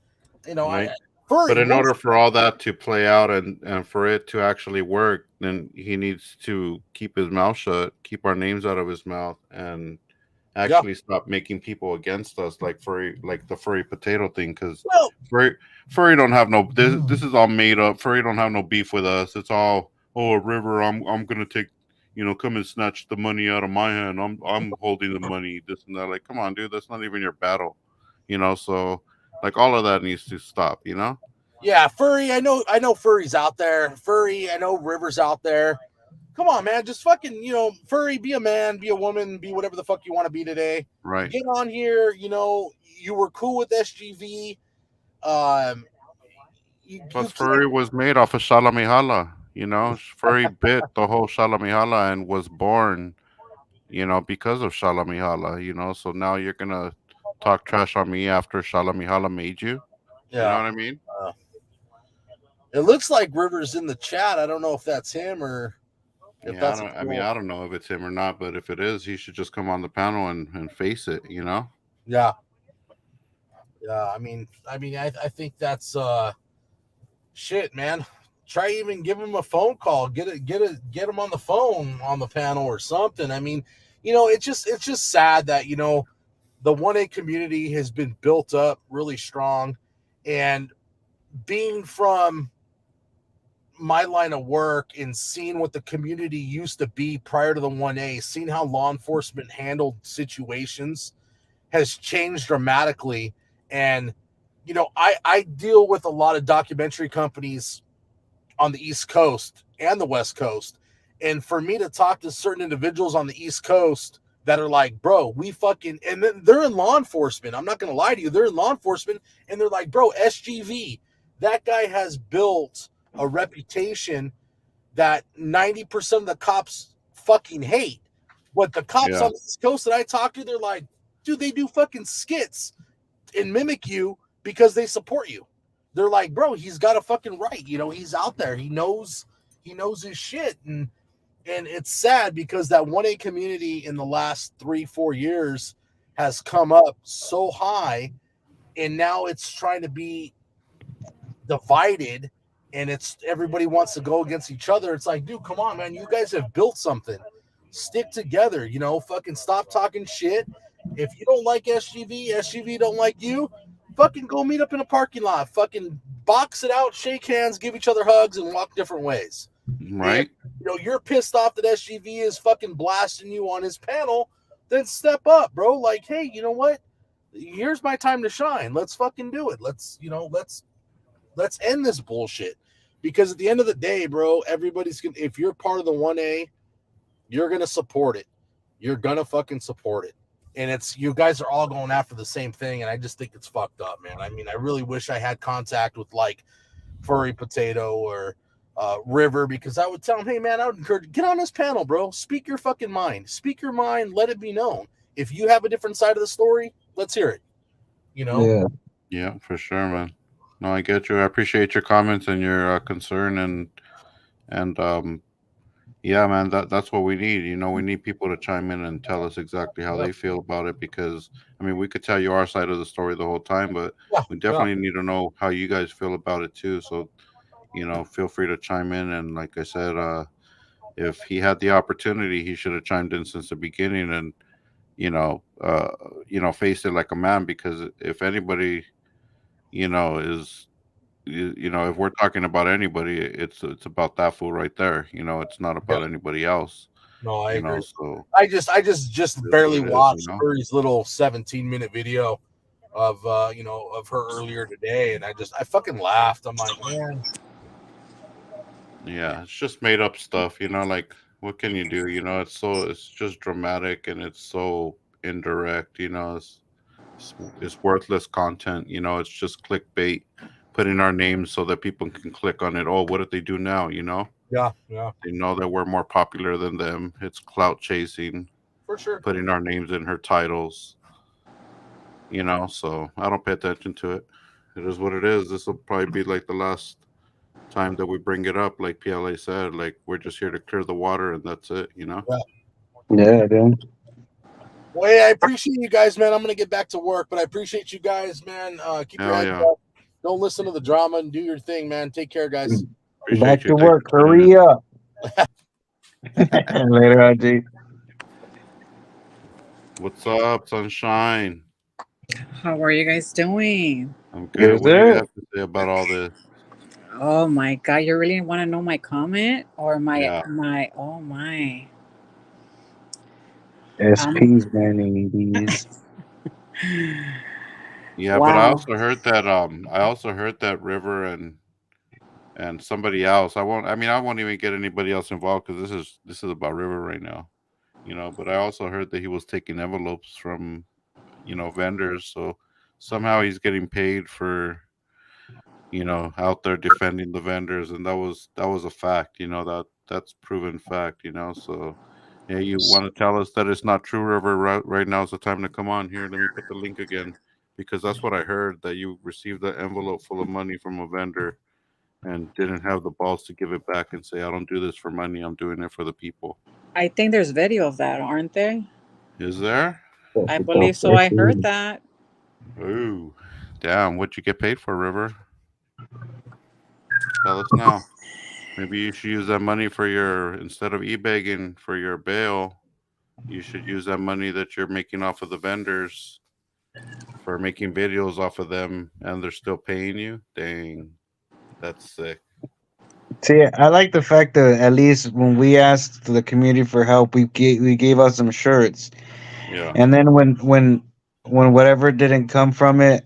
Speaker 1: but in order for all that to play out and for it to actually work, then he needs to keep his mouth shut, keep our names out of his mouth, and actually stop making people against us, like the furry potato thing. Because furry don't have no. This is all made up. Furry don't have no beef with us. It's all River. I'm gonna take, come and snatch the money out of my hand. I'm holding the money. This and that. Like, come on, dude. That's not even your battle. So like all of that needs to stop.
Speaker 18: Yeah, Furry. I know Furry's out there. Furry. I know River's out there. Come on, man. Just fucking, Furry, be a man, be a woman, be whatever the fuck you want to be today.
Speaker 1: Right.
Speaker 18: Get on here. You were cool with SGV.
Speaker 1: Plus, Furry was made off of Shalamihala. Furry bit the whole Shalamihala and was born, because of Shalamihala. So now you're gonna talk trash on me after Shalamihala made you.
Speaker 18: Yeah.
Speaker 1: You know what I mean?
Speaker 18: It looks like River's in the chat. I don't know if that's him or if that's.
Speaker 1: I don't know if it's him or not, but if it is, he should just come on the panel and face it.
Speaker 18: Yeah. I think that's shit, man. Try even give him a phone call. Get him on the phone on the panel or something. It's just sad that the 1A community has been built up really strong, and being from my line of work and seeing what the community used to be prior to the 1A, seeing how law enforcement handled situations has changed dramatically. And, I deal with a lot of documentary companies on the East Coast and the West Coast. And for me to talk to certain individuals on the East Coast that are like, bro, and then they're in law enforcement. I'm not going to lie to you. They're in law enforcement and they're like, bro, SGV, that guy has built a reputation that 90% of the cops fucking hate. What the cops
Speaker 1: Yeah.
Speaker 18: on the East Coast that I talk to, they're like, dude, they do fucking skits and mimic you because they support you. They're like, bro, he's got a fucking right. You know, he's out there. He knows his shit. And it's sad because that 1A community in the last 3-4 years has come up so high, and now it's trying to be divided, and it's everybody wants to go against each other. It's like, dude, come on, man. You guys have built something. Stick together, you know, fucking stop talking shit. If you don't like SGV don't like you, fucking go meet up in a parking lot. Fucking box it out, shake hands, give each other hugs, and walk different ways.
Speaker 1: Right.
Speaker 18: If, you know, you're pissed off that SGV is fucking blasting you on his panel, then step up, bro. Like, hey, you know what? Here's my time to shine. Let's fucking do it. Let's end this bullshit. Because at the end of the day, bro, everybody's gonna, if you're part of the 1A, you're gonna support it. You're gonna fucking support it. And it's, you guys are all going after the same thing, and I just think it's fucked up, man. I mean, I really wish I had contact with like Furry Potato or River, because I would tell him, hey man, I would encourage you, get on this panel, bro. Speak your fucking mind. Speak your mind. Let it be known. If you have a different side of the story, let's hear it. You know?
Speaker 5: Yeah.
Speaker 1: Yeah, for sure, man. No, I get you. I appreciate your comments and your concern, and yeah, man, that's what we need. You know, we need people to chime in and tell us exactly how they feel about it, because I mean, we could tell you our side of the story the whole time, but we definitely need to know how you guys feel about it too. So, you know, feel free to chime in. And like I said, if he had the opportunity, he should have chimed in since the beginning, and you know, faced it like a man. Because if anybody, you know, is you know, if we're talking about anybody, it's about that fool right there. You know, it's not about anybody else.
Speaker 18: No, I
Speaker 1: You
Speaker 18: agree.
Speaker 1: know, so
Speaker 18: I just
Speaker 1: it is
Speaker 18: barely
Speaker 1: what it is. You
Speaker 18: watched
Speaker 1: know.
Speaker 18: Furry's little 17-minute video of of her earlier today, and I fucking laughed. I'm like, man,
Speaker 1: Yeah, it's just made up stuff. You know, like what can you do? You know, it's just dramatic and it's so indirect. You know, it's worthless content. You know, it's just clickbait, putting our names so that people can click on it. Oh, what did they do now? You know.
Speaker 18: yeah,
Speaker 1: They know that we're more popular than them. It's clout chasing,
Speaker 18: for sure.
Speaker 1: putting our names in her titles. You know, so I don't pay attention to it. It is what it is. This will probably be like the last time that we bring it up. Like PLA said, like we're just here to clear the water and that's it. You know.
Speaker 18: Yeah.
Speaker 5: Yeah, dude.
Speaker 18: Well, hey, I appreciate you guys, man. I'm gonna get back to work, but I appreciate you guys, man. Keep your
Speaker 1: Hell
Speaker 18: heads
Speaker 1: yeah.
Speaker 18: up. Don't listen to the drama and do your thing, man. Take care, guys.
Speaker 1: Appreciate
Speaker 5: Back
Speaker 1: you.
Speaker 5: to
Speaker 1: Thanks
Speaker 5: work.
Speaker 1: for tuning
Speaker 5: Hurry
Speaker 1: in.
Speaker 5: up. Later, RG.
Speaker 1: What's up, sunshine?
Speaker 19: How are you guys doing?
Speaker 1: I'm good.
Speaker 5: Good,
Speaker 1: What do you
Speaker 5: sir.
Speaker 1: have to say about all this?
Speaker 19: Oh my god, you really want to know my comment or
Speaker 1: Yeah.
Speaker 19: my oh my.
Speaker 5: SP's man, these.
Speaker 1: Yeah, but
Speaker 19: Wow.
Speaker 1: I also heard that River and somebody else. I mean I won't even get anybody else involved because this is about River right now. You know, but I also heard that he was taking envelopes from, you know, vendors, so somehow he's getting paid for, you know, out there defending the vendors, and that was a fact. You know, that's proven fact. You know, so yeah, you want to tell us that it's not true, River? Right now is the time to come on here. Let me put the link again, because that's what I heard, that you received an envelope full of money from a vendor and didn't have the balls to give it back and say, I don't do this for money, I'm doing it for the people.
Speaker 19: I think there's video of that, aren't there?
Speaker 1: Is there?
Speaker 19: I believe so. I heard that.
Speaker 1: Ooh, damn! What'd you get paid for, River? Tell us now. Maybe you should use that money for your, instead of e-begging for your bail, you should use that money that you're making off of the vendors for making videos off of them, and they're still paying you. Dang, that's sick.
Speaker 2: See, I like the fact that at least when we asked the community for help, we gave us some shirts,
Speaker 1: Yeah,
Speaker 2: and then when whatever didn't come from it,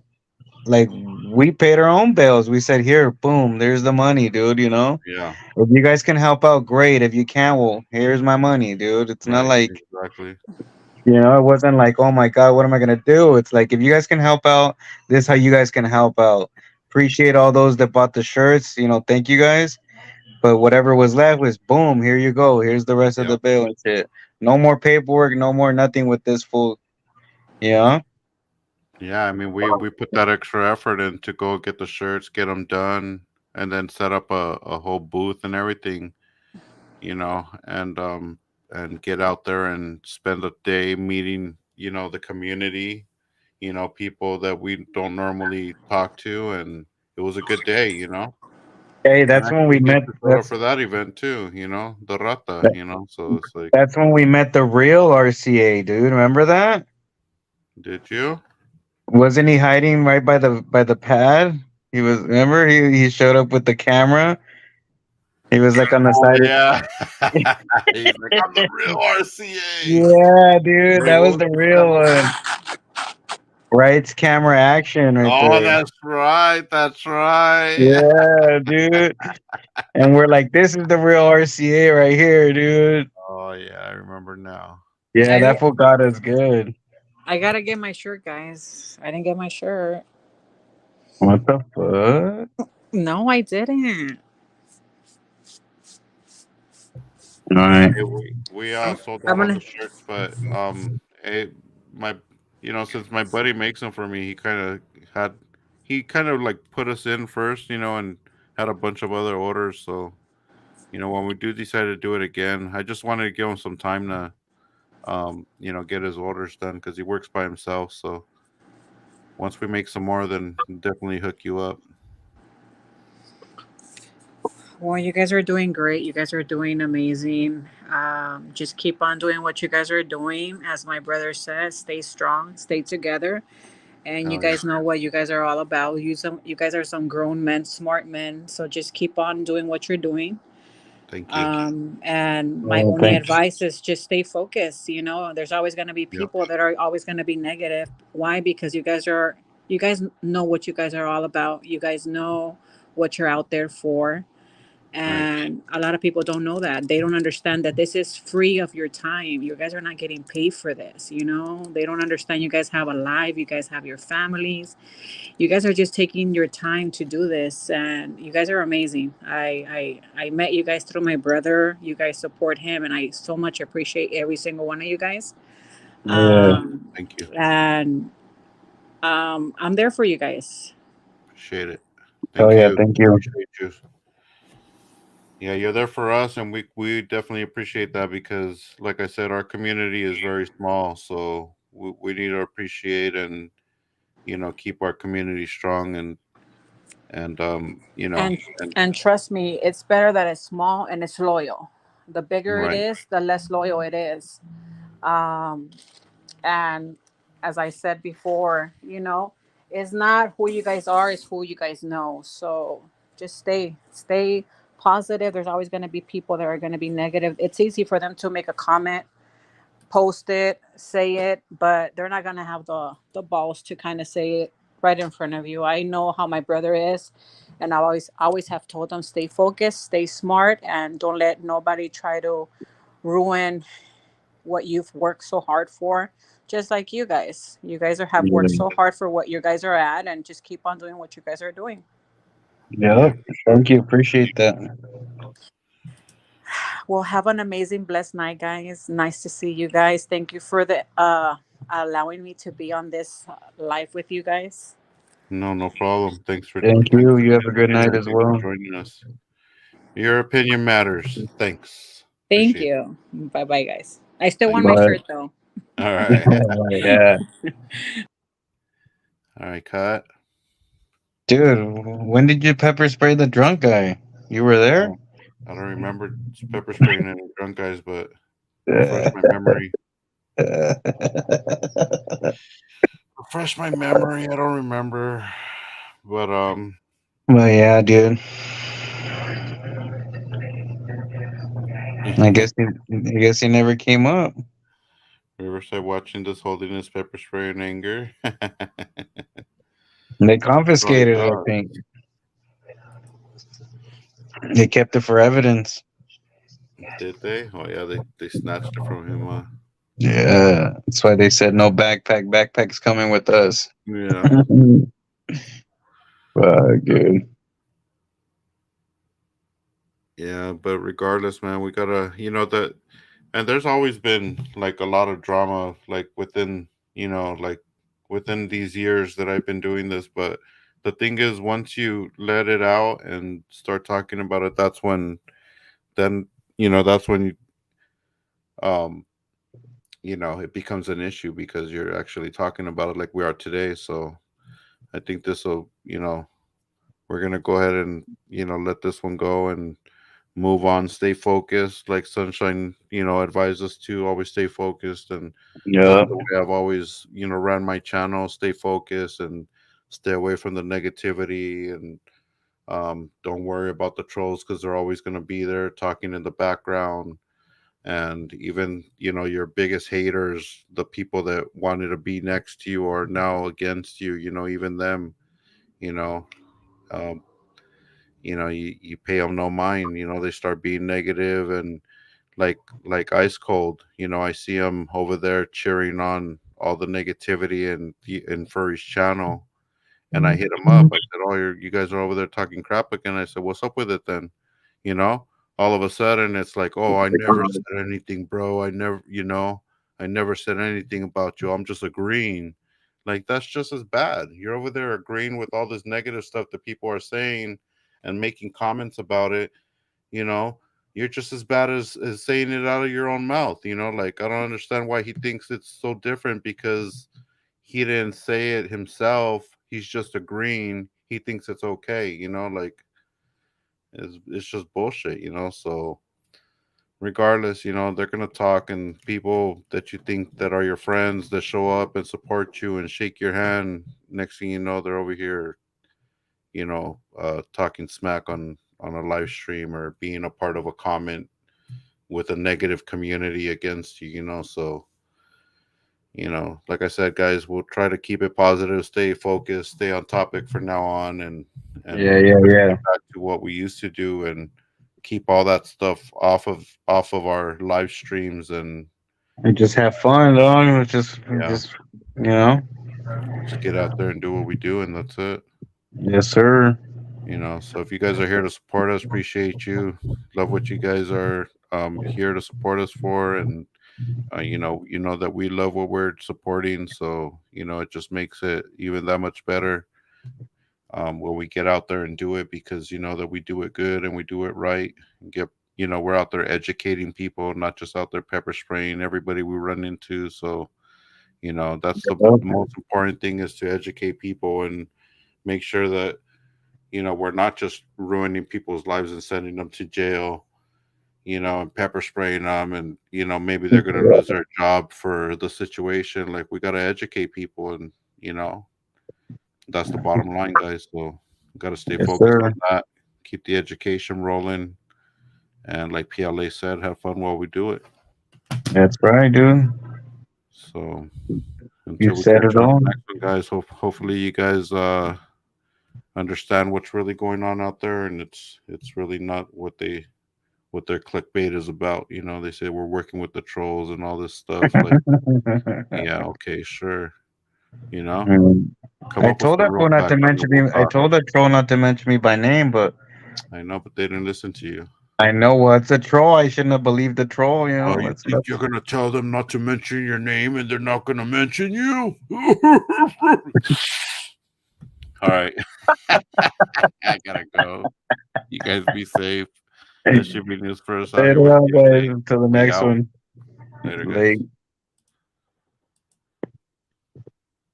Speaker 2: like we paid our own bills. We said, "Here, boom, there's the money, dude." You know,
Speaker 1: yeah,
Speaker 2: if you guys can help out, great. If you can't, well, here's my money, dude. It's not
Speaker 1: right,
Speaker 2: like,
Speaker 1: exactly.
Speaker 2: you know, it wasn't like, oh my god, what am I gonna do? It's like, if you guys can help out, this is how you guys can help out. Appreciate all those that bought the shirts. You know, thank you guys. But whatever was left was boom. Here you go. Here's the rest of
Speaker 1: Yeah,
Speaker 2: the bill and shit. No more paperwork, no more nothing with this fool. Yeah.
Speaker 1: Yeah, I mean, we put that extra effort in to go get the shirts, get them done, and then set up a whole booth and everything, and get out there and spend a day meeting, the community, people that we don't normally talk to, and it was a good day.
Speaker 2: Hey,
Speaker 1: And
Speaker 2: that's when we
Speaker 1: actually get
Speaker 2: met.
Speaker 1: to show up for that event too, the Rata, so it's like,
Speaker 2: That's when we met the real RCA, dude. Remember that?
Speaker 1: did you?
Speaker 2: Wasn't he hiding right by the pad? He was. Remember, he showed up with the camera. He was like on the
Speaker 1: Oh
Speaker 2: side.
Speaker 1: yeah. He's like, I'm the real RCA.
Speaker 2: Yeah, dude,
Speaker 1: Hey,
Speaker 2: that
Speaker 1: what
Speaker 2: was
Speaker 1: was
Speaker 2: the
Speaker 1: the
Speaker 2: real
Speaker 1: camera?
Speaker 2: one. Right, camera action right
Speaker 1: Oh,
Speaker 2: there.
Speaker 1: that's right. That's right.
Speaker 2: Yeah, dude. And we're like, this is the real RCA right here, dude.
Speaker 1: Oh yeah, I remember now.
Speaker 2: Yeah,
Speaker 19: I,
Speaker 2: that fool got us good.
Speaker 19: I gotta get my shirt, guys. I didn't get my shirt.
Speaker 2: What the fuck?
Speaker 19: No, I didn't.
Speaker 2: All right.
Speaker 1: Hey, we
Speaker 19: I'm,
Speaker 1: sold
Speaker 19: I'm
Speaker 1: out on the
Speaker 19: gonna.
Speaker 1: shirts, but my since my buddy makes them for me, had he kind of like put us in first, and had a bunch of other orders. So when we do decide to do it again, I just wanted to give him some time to get his orders done because he works by himself. So once we make some more, then definitely hook you up.
Speaker 19: Well, you guys are doing great. You guys are doing amazing. Just keep on doing what you guys are doing. As my brother says, stay strong, stay together, and you
Speaker 1: Oh yeah,
Speaker 19: guys know what you guys are all about. You guys are some grown men, smart men. So just keep on doing what you're doing.
Speaker 1: thank you.
Speaker 19: And my
Speaker 2: Oh,
Speaker 19: only
Speaker 2: thanks.
Speaker 19: advice is just stay focused. There's always going to be
Speaker 1: Yep.
Speaker 19: people that are always going to be negative. Why? Because you guys know what you guys are all about. You guys know what you're out there for.
Speaker 1: Right.
Speaker 19: And a lot of people don't know that. They don't understand that this is free of your time. You guys are not getting paid for this. They don't understand you guys have a life. You guys have your families. You guys are just taking your time to do this, and you guys are amazing. I met you guys through my brother. You guys support him, and I so much appreciate every single one of you guys.
Speaker 2: Yeah.
Speaker 1: Thank you.
Speaker 19: And I'm there for you guys.
Speaker 1: Appreciate it.
Speaker 2: Oh
Speaker 1: Thank
Speaker 2: yeah,
Speaker 1: you.
Speaker 2: thank you.
Speaker 1: Appreciate you. Yeah, you're there for us, and we definitely appreciate that because, like I said, our community is very small, so we need to appreciate and keep our community strong and
Speaker 19: And trust me, it's better that it's small and it's loyal. The bigger it
Speaker 1: right,
Speaker 19: is, the less loyal it is. Um, and as I said before, it's not who you guys are, it's who you guys know. So just stay positive. There's always going to be people that are going to be negative. It's easy for them to make a comment, post it, say it, but they're not going to have the balls to kind of say it right in front of you. I know how my brother is, and I always have told him stay focused, stay smart, and don't let nobody try to ruin what you've worked so hard for. Just like have worked
Speaker 2: Yeah.
Speaker 19: so hard for what you guys are at, and just keep on doing what you guys are doing.
Speaker 1: yeah,
Speaker 2: Yep.
Speaker 1: for sure.
Speaker 2: Thank you. Appreciate that.
Speaker 19: Well, have an amazing blessed night, guys. Nice to see you guys. Thank you for the allowing me to be on this live with you guys.
Speaker 1: No problem.
Speaker 2: Thank
Speaker 1: Thanks
Speaker 2: you.
Speaker 1: for
Speaker 2: You have a good
Speaker 1: participating
Speaker 2: night
Speaker 1: and
Speaker 2: as
Speaker 1: thanks for
Speaker 2: well.
Speaker 1: joining us. Your opinion matters. Thanks.
Speaker 19: Thank
Speaker 1: Appreciate
Speaker 19: you. Bye bye, guys. I still
Speaker 1: it.
Speaker 19: want
Speaker 1: Thank
Speaker 19: my
Speaker 1: you.
Speaker 2: Bye.
Speaker 19: shirt though.
Speaker 1: All right.
Speaker 2: Yeah.
Speaker 1: All right, cut.
Speaker 2: Dude, when did you pepper spray the drunk guy? You were
Speaker 1: I
Speaker 2: there?
Speaker 1: don't I don't remember pepper spraying any drunk guys, but refresh
Speaker 2: Yeah.
Speaker 1: my memory. Refresh my memory. I don't remember. But
Speaker 2: Well, yeah, dude. I guess he never came up.
Speaker 1: Riverside watching this holding his pepper spray in anger.
Speaker 2: They
Speaker 1: Probably
Speaker 2: confiscated it, I
Speaker 1: thought.
Speaker 2: think. They kept it for evidence.
Speaker 1: Did they? Oh yeah, they snatched it from him.
Speaker 2: Yeah. That's why they said no backpack. Backpack's coming with us.
Speaker 1: Yeah.
Speaker 2: Good.
Speaker 1: Yeah, but regardless, man, we gotta, that And there's always been like a lot of drama, like within, like within these years that I've been doing this. But the thing is, once you let it out and start talking about it, then, that's when um, it becomes an issue because you're actually talking about it like we are today. So I think this will, we're going to go ahead and, let this one go and move on, stay focused, like Sunshine, advised us to always stay focused. And that's
Speaker 5: Yeah.
Speaker 1: the way I've always, ran my channel, stay focused and stay away from the negativity. And don't worry about the trolls because they're always going to be there talking in the background. And even, your biggest haters, the people that wanted to be next to you are now against you, even them, you know, um, you pay them no mind, they start being negative. And like Ice Cold, I see him over there cheering on all the negativity in Furry's channel. And I hit him up. I said, "Oh, you guys are over there talking crap again." I said, "What's up with it then?" You know, all of a sudden it's like, "Oh, I never said anything, bro. I never said anything about you. I'm just agreeing." Like that's just as bad. You're over there agreeing with all this negative stuff that people are saying and making comments about it. You know, you're just as bad as saying it out of your own mouth. Like I don't understand why he thinks it's so different because he didn't say it himself. He's just agreeing. He thinks it's okay. Like it's just bullshit. So regardless, they're gonna talk, and people that you think that are your friends that show up and support you and shake your hand. Next thing you know, they're over here, talking smack on a live stream or being a part of a comment with a negative community against you. So like I said, guys, we'll try to keep it positive, stay focused, stay on topic from now on, and
Speaker 2: Yeah, yeah,
Speaker 1: get
Speaker 2: yeah.
Speaker 1: back to what we used to do, and keep all that stuff off of our live streams. And
Speaker 2: And just have fun, dog.
Speaker 1: yeah, just get out there and do what we do, and that's it.
Speaker 2: Yes, sir.
Speaker 1: So if you guys are here to support us, appreciate you, love what you guys are here to support us for. And that we love what we're supporting, so it just makes it even that much better when we get out there and do it, because that we do it good and we do it right, and we're out there educating people, not just out there pepper spraying everybody we run into. So that's the most important thing, is to educate people and make sure that we're not just ruining people's lives and sending them to jail, and pepper spraying them, and maybe they're going to lose their job for the situation. Like we got to educate people, and that's the bottom line, guys. So got to stay
Speaker 2: Yes,
Speaker 1: focused on
Speaker 2: sir.
Speaker 1: that, keep the education rolling, and like PLA said, have fun while we do it.
Speaker 2: That's right, dude.
Speaker 1: So
Speaker 2: You
Speaker 1: until we
Speaker 2: said
Speaker 1: catch
Speaker 2: it
Speaker 1: you on
Speaker 2: all.
Speaker 1: the next one, guys, hopefully you guys understand what's really going on out there, and it's really not what their clickbait is about. They say we're working with the trolls and all this stuff. Like, yeah, okay, sure. You know,
Speaker 2: Mm.
Speaker 1: come
Speaker 2: I
Speaker 1: up with
Speaker 2: told
Speaker 1: some
Speaker 2: that
Speaker 1: real
Speaker 2: fool not to
Speaker 1: facts and then
Speaker 2: mention me.
Speaker 1: we'll
Speaker 2: I
Speaker 1: talk.
Speaker 2: told that troll not to mention me by name, but
Speaker 1: I know, but they didn't listen to you.
Speaker 2: I know what's a troll. I shouldn't have believed the troll.
Speaker 1: Oh, you think
Speaker 2: That's
Speaker 1: you're gonna tell them not to mention your name and they're not gonna mention you? All right. I gotta go. You guys be safe. That should be news for us out here
Speaker 2: later
Speaker 1: with
Speaker 2: on,
Speaker 1: you.
Speaker 2: guys. Until the
Speaker 1: We
Speaker 2: next
Speaker 1: out.
Speaker 2: one.
Speaker 1: Later, guys.
Speaker 2: Late.